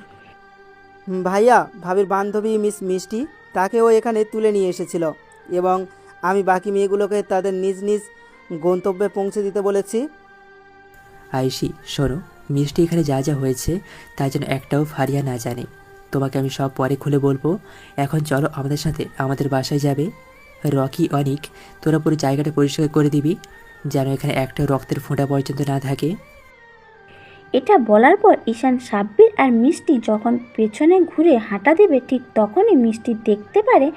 ভাইয়া, ভাবির বান্ধবী মিস মিষ্টি, তাকেও এখানে তুলে নিয়ে এসেছিল এবং আমি বাকি মেয়েগুলোকে তাদের নিজ নিজ গন্তব্যে পৌঁছে দিতে বলেছি। আইসি শোনো, মিষ্টি এখানে যা যা হয়েছে তার জন্য একটাও ফারিয়া না জানে। তোমাকে আমি সব পরে খুলে বলবো। এখন চলো আমাদের সাথে আমাদের বাসায় যাবে। রকি, অনিক, তোরা পুরো জায়গাটা পরিষ্কার করে দিবি যেন এখানে একটা রক্তের ফোঁটা পর্যন্ত না থাকে। এটা বলার পর ঈশান সাব্বির আর মিষ্টি যখন পেছনে ঘুরে হাঁটা দেবে ঠিক তখনই মিষ্টি দেখতে পারে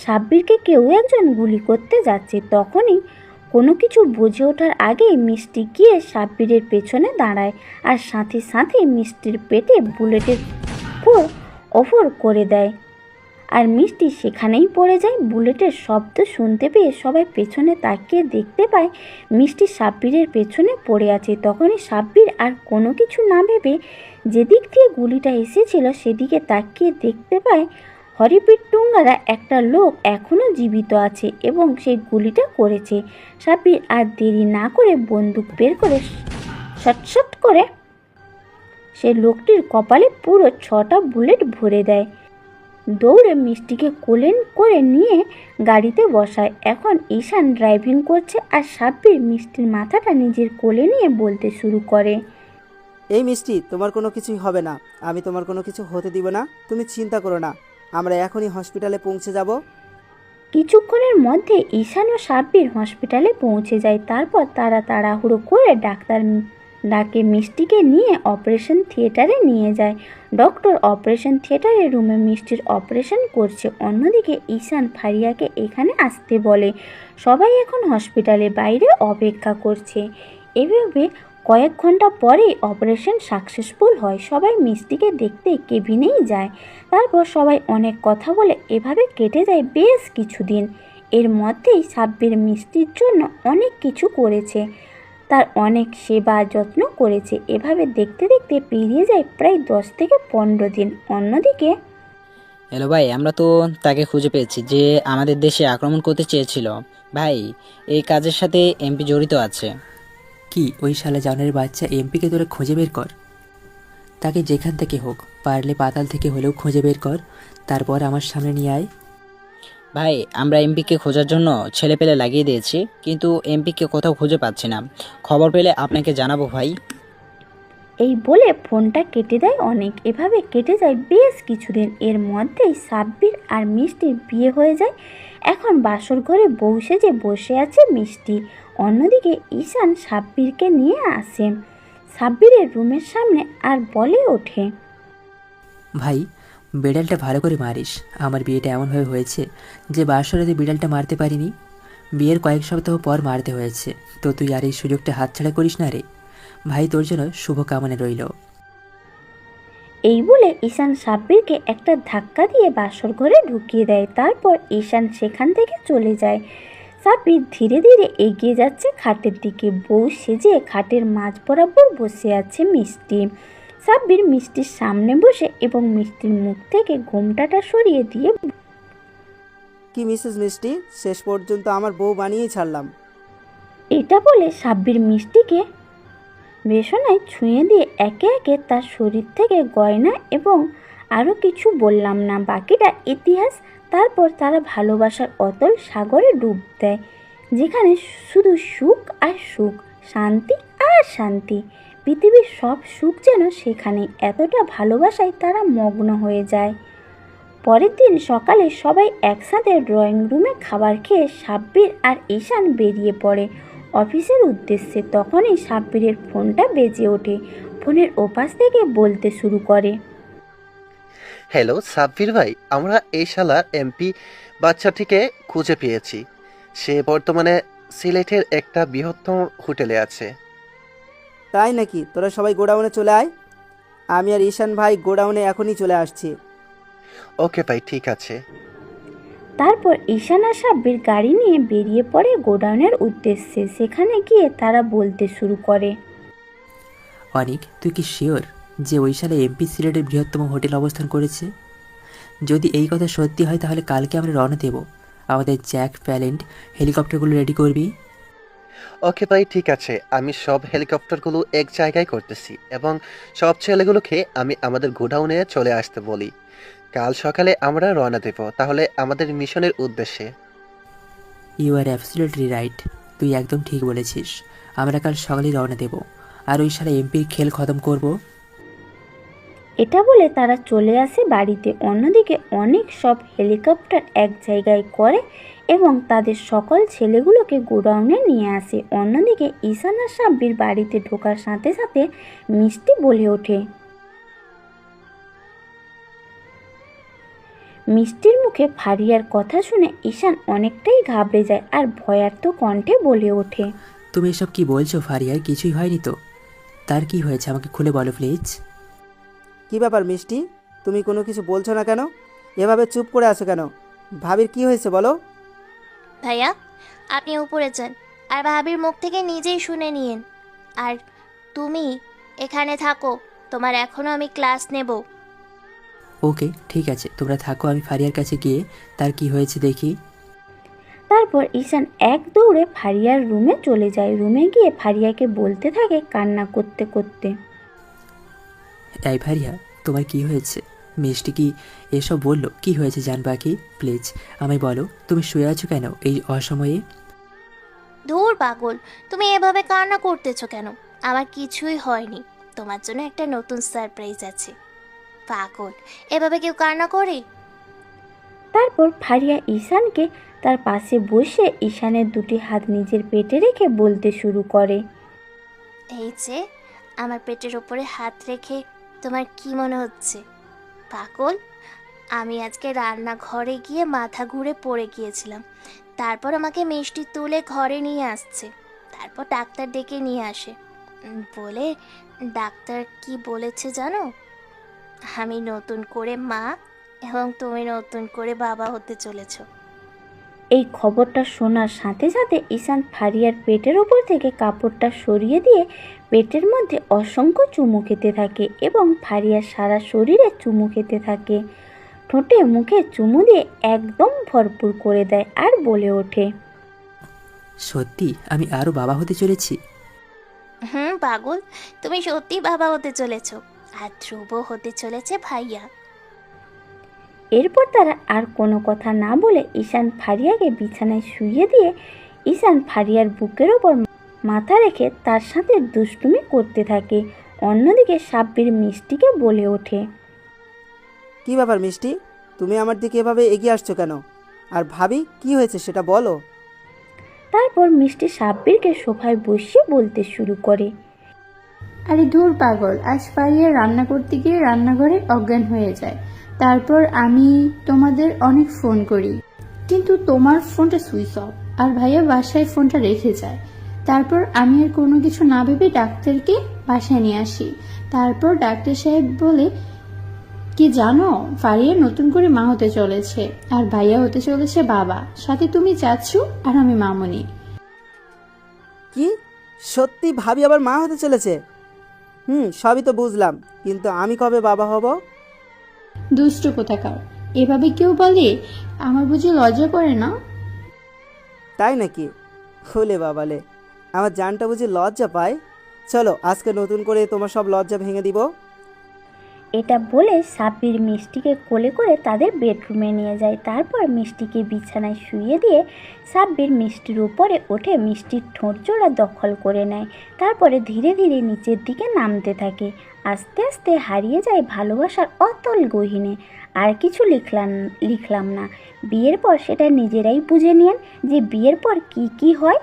সাব্বিরকে কেউ একজন গুলি করতে যাচ্ছে। তখনই কোনো কিছু বুঝে ওঠার আগেই মিষ্টি গিয়ে সাব্বিরের পেছনে দাঁড়ায় আর সাথে সাথে মিষ্টির পেটে বুলেটের ওপর করে দেয় আর মিষ্টি সেখানেই পড়ে যায়। বুলেটের শব্দ শুনতে পেয়ে সবাই পেছনে তাকিয়ে দেখতে পায় মিষ্টি সাব্বিরের পেছনে পড়ে আছে। তখনই সাব্বির আর কোনো কিছু না ভেবে যেদিক দিয়ে গুলিটা এসেছিল সেদিকে তাকিয়ে দেখতে পায় হরিপ্রীত টুঙ্গারা একটা লোক এখনও জীবিত আছে এবং সেই গুলিটা করেছে। সাব্বির আর দেরি না করে বন্দুক বের করে শট করে সে লোকটির কপালে পুরো 6টা বুলেট ভরে দেয়। দৌড়ে মিষ্টিকে কোলে করে নিয়ে গাড়িতে বসায়। এখন ঈশান ড্রাইভিং করছে আর সাব্বির মিষ্টির মাথাটা নিজের কোলে নিয়ে বলতে শুরু করে, এই মিষ্টি, তোমার কোনো কিছুই হবে না। আমি তোমার কোনো কিছু হতে দিব না, তুমি চিন্তা করো না। আমরা এখনই হসপিটালে পৌঁছে যাব। কিছুক্ষণের মধ্যে ঈশান ও সাব্বির হসপিটালে পৌঁছে যায়। তারপর তারা তাড়াহুড়ো করে ডাক্তার ডাকে মিষ্টিকে নিয়ে অপারেশন থিয়েটারে নিয়ে যায়। ডক্টর অপারেশন থিয়েটারের রুমে মিষ্টির অপারেশন করছে। অন্যদিকে ঈশান ফারিয়াকে এখানে আসতে বলে। সবাই এখন হসপিটালের বাইরে অপেক্ষা করছে। এভাবে কয়েক ঘন্টা পরেই অপারেশন সাকসেসফুল হয়। সবাই মিষ্টিকে দেখতে কেবিনেই যায়। তারপর সবাই অনেক কথা বলে এভাবে কেটে যায় বেশ কিছুদিন। এর মধ্যেই সাব্বির মিষ্টির জন্য অনেক কিছু করেছে, তার অনেক সেবা যত্ন করেছে। এভাবে দেখতে দেখতে পেরিয়ে যায় প্রায় 10 থেকে 15 দিন। অন্যদিকে হ্যালো ভাই, আমরা তো তাকে খুঁজে পেয়েছি যে আমাদের দেশে আক্রমণ করতে চেয়েছিল। ভাই, এই কাজের সাথে এমপি জড়িত আছে। কি ওই শালা জানের বাচ্চা এমপিকে তোরা খুঁজে বের কর। তাকে যেখান থেকে হোক, পারলে পাতাল থেকে হলেও খুঁজে বের কর, তারপর আমার সামনে নিয়ে আয়। ভাই, আমরা এমপিকে খোঁজার জন্য ছেলে পেলে লাগিয়ে দিয়েছি, কিন্তু এমপিকে কোথাও খুঁজে পাচ্ছি না। খবর পেলে আপনাকে জানাবো ভাই। এই বলে ফোনটা কেটে দেয় অনেক। এভাবে কেটে যায় বেশ কিছুদিন। এর মধ্যেই সাব্বির আর মিষ্টির বিয়ে হয়ে যায়। এখন বাসর ঘরে বউ সেজে বসে আছে মিষ্টি। অন্যদিকে ঈশান সাব্বিরকে নিয়ে আসে সাব্বিরের রুমের সামনে আর বলে ওঠে, ভাই, বিড়ালটা ভালো করে মারিস। আমার বিয়েটা এমনভাবে হয়েছে যে বাসরাতে বিড়ালটা মারতে পারিনি, বিয়ের কয়েক সপ্তাহ পর মারতে হয়েছে। তো তুই আর এই সুযোগটা হাতছাড়া করিস না রে ভাই, তোর জন্য শুভকামনা রইল। এই বলে ঈশান সাব্বিরকে একটা ধাক্কা দিয়ে বাসর ঘরে ঢুকিয়ে দেয়। তারপর ঈশান সেখান থেকে চলে যায়। সাব্বির ধীরে ধীরে এগিয়ে যাচ্ছে খাটের দিকে। বউ সেজে খাটের মাঝ বরাবর বসে আছে মিষ্টি। সাব্বির মিষ্টির সামনে বসে এবং মিষ্টির মুখ থেকে ঘোমটাটা সরিয়ে দিয়ে কি মিসেস মিষ্টি, শেষ পর্যন্ত আমার বউ বানিয়েই ছাড়লাম। এটা বলে সাব্বির মিষ্টিকে বেসনায় ছুঁয়ে দিয়ে একে একে তার শরীর থেকে গয়না এবং আরও কিছু বললাম না, বাকিটা ইতিহাস। তারপর তারা ভালোবাসার অতল সাগরে ডুব দেয়, যেখানে শুধু সুখ আর সুখ, শান্তি আর শান্তি। পৃথিবীর সব সুখ যেন সেখানে। এতটা ভালোবাসায় তারা মগ্ন হয়ে যায়। পরের দিন সকালে সবাই একসাথে ড্রয়িং রুমে খাবার খেয়ে সাব্বির আর ঈশান বেরিয়ে পড়ে অফিসের উদ্দেশ্যে। তখনই সাব্বিরের ফোনটা বেজে ওঠে। ফোনের ওপাশ থেকে বলতে শুরু করে, হ্যালো সাব্বির ভাই, আমরা এই শালার এমপি বাচ্চাটিকে খুঁজে পেয়েছি। সে বর্তমানে সিলেটের একটা বৃহত্তম হোটেলে আছে। তাই নাকি? তোরা সবাই গোডাউনে চলে আয়, আমি আর ঈশান ভাই গোডাউনে এখনই চলে আসছি। ওকে ভাই, ঠিক আছে। তারপর ঈশান আর সাব্বির গাড়ি নিয়ে বেরিয়ে পড়ে গোডাউনের উদ্দেশ্যে। সেখানে গিয়ে তারা বলতে শুরু করে, অনিক, তুই কি শিওর যে ওই সালে এমপি সিলেটের বৃহত্তম হোটেল অবস্থান করেছে? যদি এই কথা সত্যি হয় তাহলে কালকে আমরা রওনা দেব। আমাদের জ্যাক প্যালেন্ট হেলিকপ্টারগুলো রেডি করবি। ওকে ভাই, ঠিক আছে। আমি সব হেলিকপ্টারগুলো এক জায়গায় করতেছি এবং সব ছেলেগুলোকে আমি আমাদের গোডাউনে চলে আসতে বলি। কাল সকালে আমরা রওনা দেব তাহলে আমাদের মিশনের উদ্দেশ্যে। ইউ আর অ্যাবসলিউটলি রাইট, তুই একদম ঠিক বলেছিস। আমরা কাল সকালেই রওনা দেব আর ওই সালে এমপির খেল খতম করব। এটা বলে তারা চলে আসে বাড়িতে। অন্যদিকে অনেক সব হেলিকপ্টার এক জায়গায় করে এবং তাদের সকল ছেলেগুলোকে গোডাউনে নিয়ে আসে। অন্যদিকে ঈশান আর সাব্বির বাড়িতে ঢোকার সাথে সাথে মিষ্টি বলে ওঠে। মিষ্টির মুখে ফারিয়ার কথা শুনে ঈশান অনেকটাই ঘাবড়ে যায় আর ভয়ার্ত কণ্ঠে বলে ওঠে, তুমি এসব কি বলছো ফারিয়ার? কিছুই হয়নি তো? তার কি হয়েছে আমাকে খুলে বলো প্লিজ। কি ব্যাপার মিষ্টি, তুমি কোনো কিছু বলছো না কেন? এভাবে চুপ করে আছো কেন? ভাবির কি হয়েছে বলো। ভাইয়া, আপনি উপরে যান আর ভাবির মুখ থেকে নিজেই শুনে নিন। আর তুমি এখানে থাকো, তোমার এখনও আমি ক্লাস নেব। ওকে ঠিক আছে, তোমরা থাকো, আমি ফারিয়ার কাছে গিয়ে তার কি হয়েছে দেখি। তারপর ঈশান এক দৌড়ে ফারিয়ার রুমে চলে যায়। রুমে গিয়ে ফারিয়াকে বলতে থাকে কান্না করতে করতে, এই ফারিয়া, তোমার কি হয়েছে? মিষ্টি কি এসব বললো? কি হয়েছে জান বাকি? প্লিজ আমায় বলো, তুমি শুয়ে আছো কেন এই অসময়ে? ধুর পাগল, তুমি এভাবে কান্না করতেছো কেন? আমার কিছুই হয়নি, তোমার জন্য একটা নতুন সারপ্রাইজ আছে। পাগল, এভাবে কেউ কান্না করে? তারপর ফারিয়া ঈশানকে তার পাশে বসে ঈশানের দুটি হাত নিজের পেটে রেখে বলতে শুরু করে, এই যে আমার পেটের ওপরে হাত রেখে তোমার কি মনে হচ্ছে? পাগল, আমি আজকে রান্নাঘরে গিয়ে মাথা ঘুরে পড়ে গিয়েছিলাম। তারপর আমাকে মিষ্টি তুলে ঘরে নিয়ে আসছে, তারপর ডাক্তার ডেকে নিয়ে আসে। বলে ডাক্তার কি বলেছে জানো? আমি নতুন করে মা এবং তুমি নতুন করে বাবা হতে চলেছো। এই খবরটা শোনার সাথে সাথে ঈশান ফারিয়ার পেটের ওপর থেকে কাপড়টা সরিয়ে দিয়ে পেটের মধ্যে অসংখ্য চুমু খেতে থাকে এবং ফারিয়ার সারা শরীরে চুমু খেতে থাকে। ঠোঁটে মুখে চুমু দিয়ে একদম ভরপুর করে দেয় আর বলে ওঠে, সত্যি আমি আরও বাবা হতে চলেছি? পাগল, তুমি সত্যি বাবা হতে চলেছো আর ধ্রুব হতে চলেছে ভাইয়া। এরপর তারা আর কোনো কথা না বলে ঈশান ফারিয়াকে বিছানায় শুইয়ে দিয়ে ঈশান ফারিয়ার বুকের ওপর মাথা রেখে তার সাথে দুষ্টুমি করতে থাকে। অন্যদিকে সাব্বির মিষ্টিকে বলে ওঠে, কি ব্যাপার মিষ্টি, তুমি আমার দিকে এভাবে এগিয়ে আসছো কেন? আর ভাবি কি হয়েছে সেটা বলো। তারপর মিষ্টি সাব্বিরকে সোফায় বসিয়ে বলতে শুরু করে, আরে ধুর পাগল, আজ ফারিয়া রান্না করতে গিয়ে রান্নাঘরে অজ্ঞান হয়ে যায়। তারপর আমি তোমাদের অনেক ফোন করি, কিন্তু তোমার ফোনটা সুইচ অফ আর ভাইয়া বাসায় ফোনটা রেখে যায়। তারপর আমি আর কোনো কিছু না ভেবে ডাক্তারকে বাসায় নিয়ে আসি। তারপর ডাক্তার সাহেব বলে কি জানো, ফারিয়া নতুন করে মা হতে চলেছে, আর ভাইয়া হতে চলেছে বাবা, সাথে তুমি চাচ্ছু আর আমি মামুনি। কি সত্যি ভাবি আবার মা হতে চলেছে? সবই তো বুঝলাম, কিন্তু আমি কবে বাবা হব? দুষ্ট কোথাকার, এভাবে কেউ বলে? আমার বুঝি লজ্জা করে না? তাই নাকি? হলে বাবালে, আমার জানটা বুঝি লজ্জা পায়। চলো আজকে নতুন করে তোমার সব লজ্জা ভেঙে দিব। এটা বলে সাব্বির মিষ্টিকে কোলে করে তাদের বেডরুমে নিয়ে যায়। তারপর মিষ্টিকে বিছানায় শুইয়ে দিয়ে সাব্বির মিষ্টির উপরে উঠে মিষ্টির ঠোঁট জোড়া দখল করে নেয়। তারপরে ধীরে ধীরে নিচের দিকে নামতে থাকে। আস্তে আস্তে হারিয়ে যায় ভালোবাসার অতল গহীনে। আর কিছু লিখলাম না, বিয়ের পর সেটা নিজেরাই বুঝে নিন যে বিয়ের পর কি কি হয়।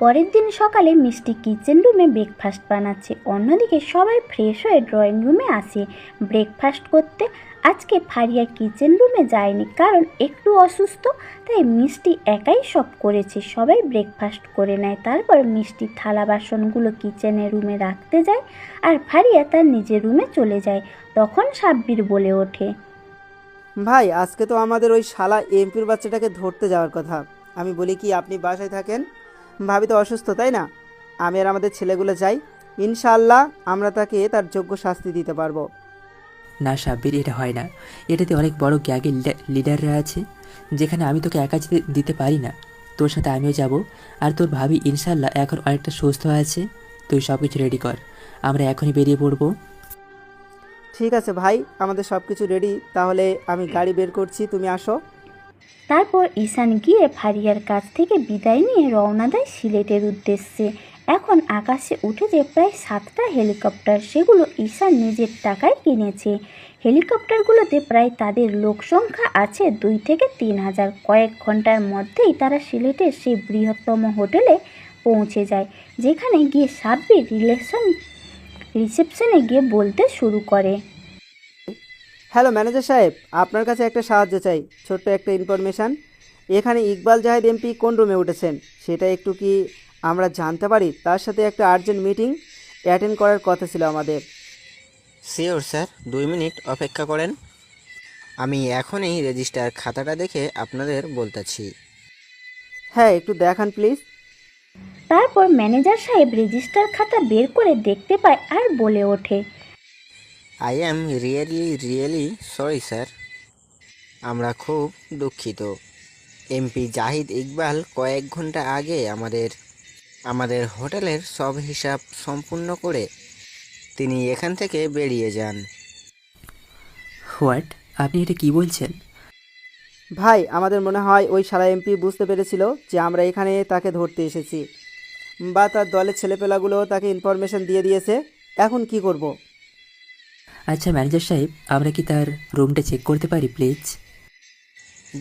পরের দিন সকালে মিষ্টি কিচেন রুমে ব্রেকফাস্ট বানাচ্ছে। অন্যদিকে সবাই ফ্রেশ হয়ে ড্রয়িং রুমে আসে ব্রেকফাস্ট করতে। আজকে ফারিয়া কিচেন রুমে যায়নি, কারণ একটু অসুস্থ, তাই মিষ্টি একাই সব করেছে। সবাই ব্রেকফাস্ট করে নেয়। তারপর মিষ্টি থালা বাসনগুলো কিচেনের রুমে রাখতে যায়, আর ফারিয়া তার নিজের রুমে চলে যায়। তখন সাব্বির বলে ওঠে, ভাই আজকে তো আমাদের ওই শালা এমপির বাচ্চাটাকে ধরতে যাওয়ার কথা। আমি বলি কি আপনি বাসায় থাকেন, ভাবি তো অসুস্থ তাই না? আমি আর আমাদের ছেলেগুলো যাই, ইনশাআল্লাহ আমরা তাকে তার যোগ্য শাস্তি দিতে পারবো। না সাব্বির, এটা হয় না। এটাতে অনেক বড় গ্যাগের লিডাররা আছে, যেখানে আমি তোকে একা যেতে দিতে পারি না। তোর সাথে আমিও যাব, আর তোর ভাবি ইনশাল্লাহ এখন অনেকটা সুস্থ আছে। তুই সব কিছু রেডি কর, আমরা এখনই বেরিয়ে পড়বো। ঠিক আছে ভাই, আমাদের সব কিছু রেডি, তাহলে আমি গাড়ি বের করছি, তুমি আসো। তারপর ঈশান গিয়ে ফারিয়ার কাছ থেকে বিদায় নিয়ে রওনা দেয় সিলেটের উদ্দেশ্যে। এখন আকাশে উঠেছে প্রায় 7টা হেলিকপ্টার। সেগুলো ঈশান নিজের টাকায় কিনেছে। হেলিকপ্টারগুলোতে প্রায় তাদের লোক সংখ্যা আছে 2 থেকে 3 হাজার। কয়েক ঘন্টার মধ্যেই তারা সিলেটের সেই বৃহত্তম হোটেলে পৌঁছে যায়, যেখানে গিয়ে সাব্বির রিসেপশনে গিয়ে বলতে শুরু করে, হ্যালো ম্যানেজার সাহেব, আপনার কাছে একটা সাহায্য চাই, ছোট্ট একটা ইনফরমেশান। এখানে ইকবাল জাহেদ এমপি কোন রুমে উঠেছেন সেটা একটু কি আমরা জানতে পারি? তার সাথে একটা আর্জেন্ট মিটিং অ্যাটেন্ড করার কথা ছিল আমাদের। শিওর স্যার, 2 মিনিট অপেক্ষা করেন, আমি এখনই রেজিস্টার খাতাটা দেখে আপনাদের বলতেছি। হ্যাঁ একটু দেখান প্লিজ। তারপর ম্যানেজার সাহেব রেজিস্টার খাতা বের করে দেখতে পায় আর বলে ওঠে, I am really sorry sir, আমরা খুব দুঃখিত। এমপি জাহিদ ইকবাল কয়েক ঘন্টা আগে আমাদের হোটেলের সব হিসাব সম্পূর্ণ করে তিনি এখান থেকে বেরিয়ে যান। হোয়াট? আপনি এটা কি বলছেন? ভাই আমাদের মনে হয় ওই শালা এমপি বুঝতে পেরেছিল যে আমরা এখানে তাকে ধরতে এসেছি, বা তার দলের ছেলেপেলাগুলো তাকে ইনফরমেশন দিয়ে দিয়েছে। এখন কি করব? আচ্ছা ম্যানেজার সাহেব, আমরা কি তার রুমটা চেক করতে পারি প্লিজ?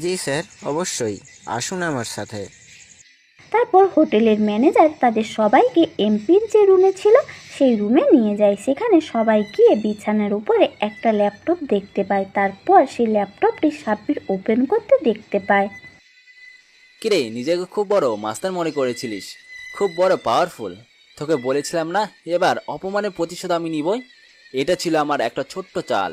জি স্যার, অবশ্যই, আসুন আমার সাথে। তারপর হোটেলের ম্যানেজার তাদের সবাইকে এমপির যে রুমে ছিল সেই রুমে নিয়ে যায়। সেখানে সবাই গিয়ে বিছানার উপরে একটা ল্যাপটপ দেখতে পায়। তারপর সেই ল্যাপটপটি সাব্বির ওপেন করতে দেখতে পায়। কিরে, নিজেকে খুব বড় মাস্টার মনে করেছিলিস, খুব বড় পাওয়ারফুল। তোকে বলেছিলাম না এবার অপমানের প্রতিশোধ আমি নিবই। এটা ছিল আমার একটা ছোট্ট চাল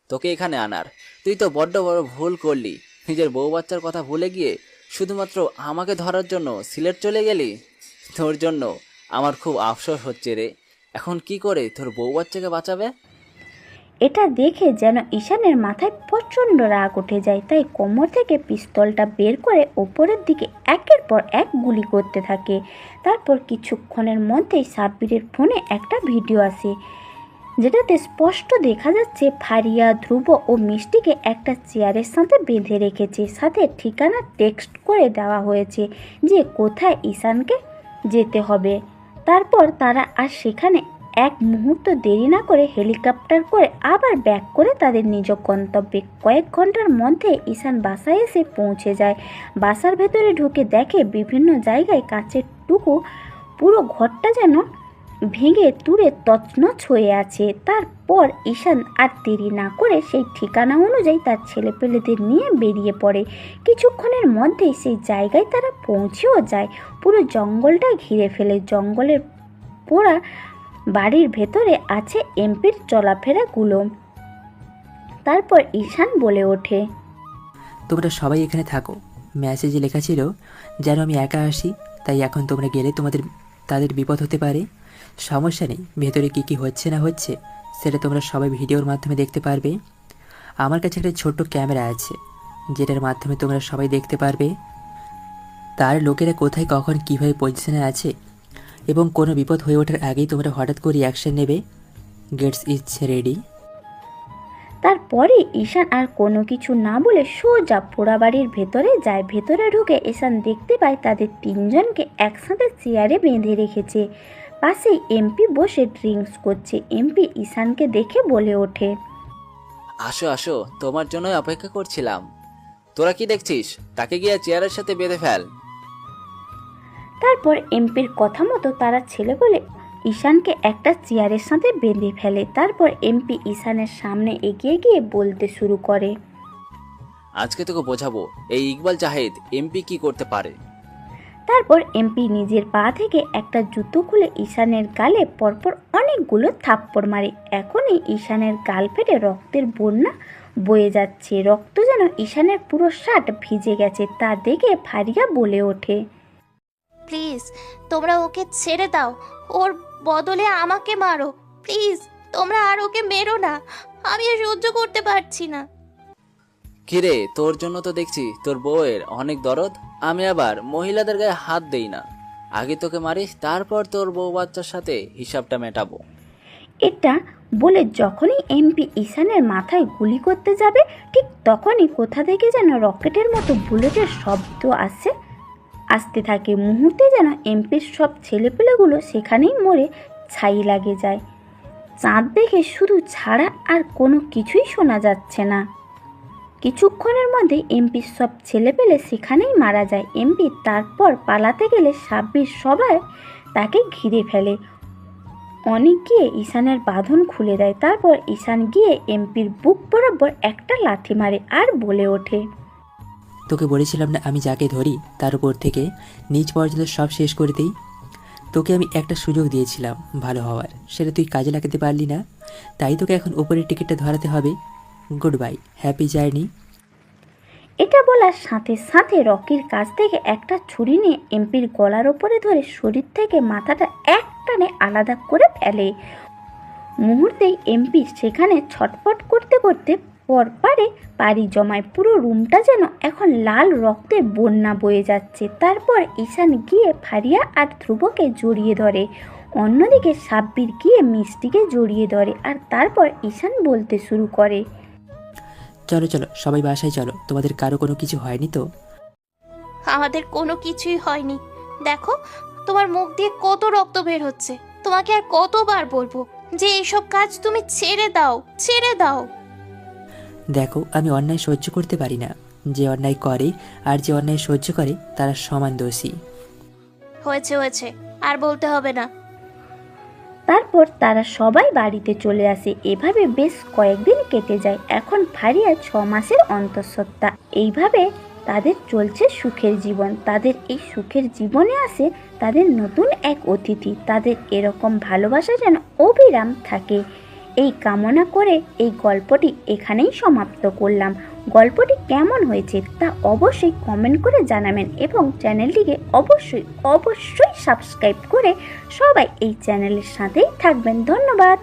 তোকে এখানে আনার। তুই তো বড্ড বড় ভুল করলি, নিজের বউ বাচ্চার কথা ভুলে গিয়ে শুধুমাত্র আমাকে ধরার জন্য সিলেট চলে গেলি। তোর জন্য আমার খুব আফসোস হচ্ছে রে। এখন কি করে তোর বউ বাচ্চাকে বাঁচাবে? এটা দেখে যেন ঈশানের মাথায় প্রচণ্ড রাগ উঠে যায়, তাই কোমর থেকে পিস্তলটা বের করে ওপরের দিকে একের পর এক গুলি করতে থাকে। তারপর কিছুক্ষণের মধ্যেই সাব্বিরের ফোনে একটা ভিডিও আসে, যেটাতে স্পষ্ট দেখা যাচ্ছে ফারিয়া, ধ্রুব ও মিষ্টিকে একটা চেয়ারের সাথে বেঁধে রেখেছে। সাথে ঠিকানা টেক্সট করে দেওয়া হয়েছে যে কোথায় ঈশানকে যেতে হবে। তারপর তারা আর সেখানে এক মুহূর্ত দেরি না করে হেলিকপ্টার করে আবার ব্যাক করে তাদের নিজ গন্তব্যে। কয়েক ঘন্টার মধ্যে ঈশান বাসায় এসে পৌঁছে যায়। বাসার ভেতরে ঢুকে দেখে বিভিন্ন জায়গায় কাঁচের টুকু, পুরো ঘরটা যেন ভেঙে তুড়ে তছনছ হয়ে আছে। তারপর ঈশান আর দেরি না করে সেই ঠিকানা অনুযায়ী তার ছেলেপেলেদের নিয়ে বেরিয়ে পড়ে। কিছুক্ষণের মধ্যেই সেই জায়গায় তারা পৌঁছেও যায়। পুরো জঙ্গলটা ঘিরে ফেলে। জঙ্গলের পোড়া বাড়ির ভেতরে আছে এমপির চলাফেরাগুলো। তারপর ঈশান বলে ওঠে, তোমরা সবাই এখানে থাকো। মেসেজে লেখা ছিল যেন আমি একা আসি, তাই এখন তোমরা গেলে তাদের বিপদ হতে পারে। সমস্যা নেই, ভেতরে কী কী হচ্ছে না হচ্ছে সেটা তোমরা সবাই ভিডিওর মাধ্যমে দেখতে পারবে। আমার কাছে একটা ছোট্ট ক্যামেরা আছে যেটার মাধ্যমে তোমরা সবাই দেখতে পারবে তার লোকেরা কোথায় কখন কীভাবে পজিশনে আছে, এবং কোনো বিপদ হয়ে ওঠার আগেই তোমরা হঠাৎ করে অ্যাকশন নেবে। Gates is ready. তারপরে ঈশান আর কোনো কিছু না বলে সোজা পোড়াবাড়ির ভেতরে যায়। ভেতরে ঢুকে ঈশান দেখতে পায় তাদের তিনজনকে একসাথে চেয়ারে বেঁধে রেখেছে। পাশেই এমপি বসে ড্রিঙ্কস করছে। এমপি ঈশানকে দেখে বলে ওঠে, আসো আসো, তোমার জন্যই অপেক্ষা করছিলাম। তোরা কি দেখছিস? তাকে গিয়ে চেয়ারের সাথে বেঁধে ফেল। তারপর এমপির কথা মতো তারা ছেলে বলে ঈশানকে একটা চেয়ারের সাথে বেঁধে ফেলে। তারপর এমপি ঈশানের সামনে এগিয়ে গিয়ে বলতে শুরু করে, আজকে তোকে বোঝাবো এই ইকবাল জাহিদ এমপি কি করতে পারে। তারপর এমপি নিজের পা থেকে একটা জুতো খুলে ঈশানের গালে পরপর অনেকগুলো থাপ্পড় মারে। এখনই ঈশানের গাল ফেটে রক্তের বন্যা বয়ে যাচ্ছে। রক্ত যেন ঈশানের পুরো শার্ট ভিজে গেছে। তা দেখে ফারিয়া বলে ওঠে, প্লিজ তোমরা ওকে ছেড়ে দাও, ওর বদলে আমাকে মারো। প্লিজ তোমরা আর ওকে মেরো না, আমি আর সহ্য করতে পারছি না। কিরে, তোর জন্য তো দেখছি তোর বউয়ের অনেক দরদ। আমি আবার মহিলাদের গায়ে হাত দেই না। আগে তোকে মারিস, তারপর তোর বউ বাচ্চার সাথে হিসাবটা মেটাবো। এটা বলে যখনই এমপি ঈশানের মাথায় গুলি করতে যাবে ঠিক তখনই কোথা থেকে যেন রকেটের মতো বুলেটের শব্দ আসতে থাকে। মুহূর্তে যেন এমপির সব ছেলেপেলেগুলো সেখানেই মরে ছাই লাগে যায়। চাঁদ দেখে শুধু ছাড়া আর কোনো কিছুই শোনা যাচ্ছে না। কিছুক্ষণের মধ্যে এমপির সব ছেলেপেলে সেখানেই মারা যায়। এমপি তারপর পালাতে গেলে সাব্বির সবাই তাকে ঘিরে ফেলে। অনেক গিয়ে ঈশানের বাঁধন খুলে দেয়। তারপর ঈশান গিয়ে এমপির বুক বরাবর একটা লাথি মারে আর বলে ওঠে, তোকে বলেছিলাম না আমি যাকে ধরি তার উপর থেকে নিচ পর্যন্ত সব শেষ করে দিই। তোকে আমি একটা সুযোগ দিয়েছিলাম ভালো হওয়ার, সেটা তুই কাজে লাগাতে পারলি না, তাই তোকে এখন উপরের টিকিটটা ধরাতে হবে। Good bye, happy journey. এটা বলার সাথে সাথে রকির কাছ থেকে একটা ছুরি নিয়ে এমপির গলার ওপরে ধরে শরীর থেকে মাথাটা এক টানে আলাদা করে ফেলে। মুহূর্তেই এমপি সেখানে ছটফট করতে করতে পরপারে পাড়ি জমায়। পুরো রুমটা যেন এখন লাল রক্তের বন্যা বয়ে যাচ্ছে। তারপর ঈশান গিয়ে ফারিয়া আর ধ্রুবকে জড়িয়ে ধরে। অন্যদিকে সাব্বির গিয়ে মিষ্টিকে জড়িয়ে ধরে। আর তারপর ঈশান বলতে শুরু করে, চলো চলো সবাই বাসায় চলো, তোমাদের কারো কোনো কিছু হয়নি তো? আমাদের কোনো কিছুই হয়নি। দেখো তোমার মুখ দিয়ে কত রক্ত বের হচ্ছে। তোমাকে আর কতবার বলবো যে এইসব কাজ তুমি ছেড়ে দাও, ছেড়ে দাও। দেখো আমি অন্যায় সহ্য করতে পারি না। যে অন্যায় করে আর যে অন্যায় সহ্য করে তারা সমান দোষী। হয়েছে হয়েছে, আর বলতে হবে না। তারপর তারা সবাই বাড়িতে চলে আসে। এভাবে বেশ কয়েকদিন কেটে যায়। এখন ফারিয়া 6 মাসের অন্তঃসত্ত্বা। এইভাবে তাদের চলছে সুখের জীবন। তাদের এই সুখের জীবনে আসে তাদের নতুন এক অতিথি। তাদের এরকম ভালোবাসা যেন অবিরাম থাকে এই কামনা করে এই গল্পটি এখানেই সমাপ্ত করলাম। গল্পটি কেমন হয়েছে তা অবশ্যই কমেন্ট করে জানাবেন এবং চ্যানেলটিকে অবশ্যই সাবস্ক্রাইব করে সবাই এই চ্যানেলের সাথেই থাকবেন। ধন্যবাদ।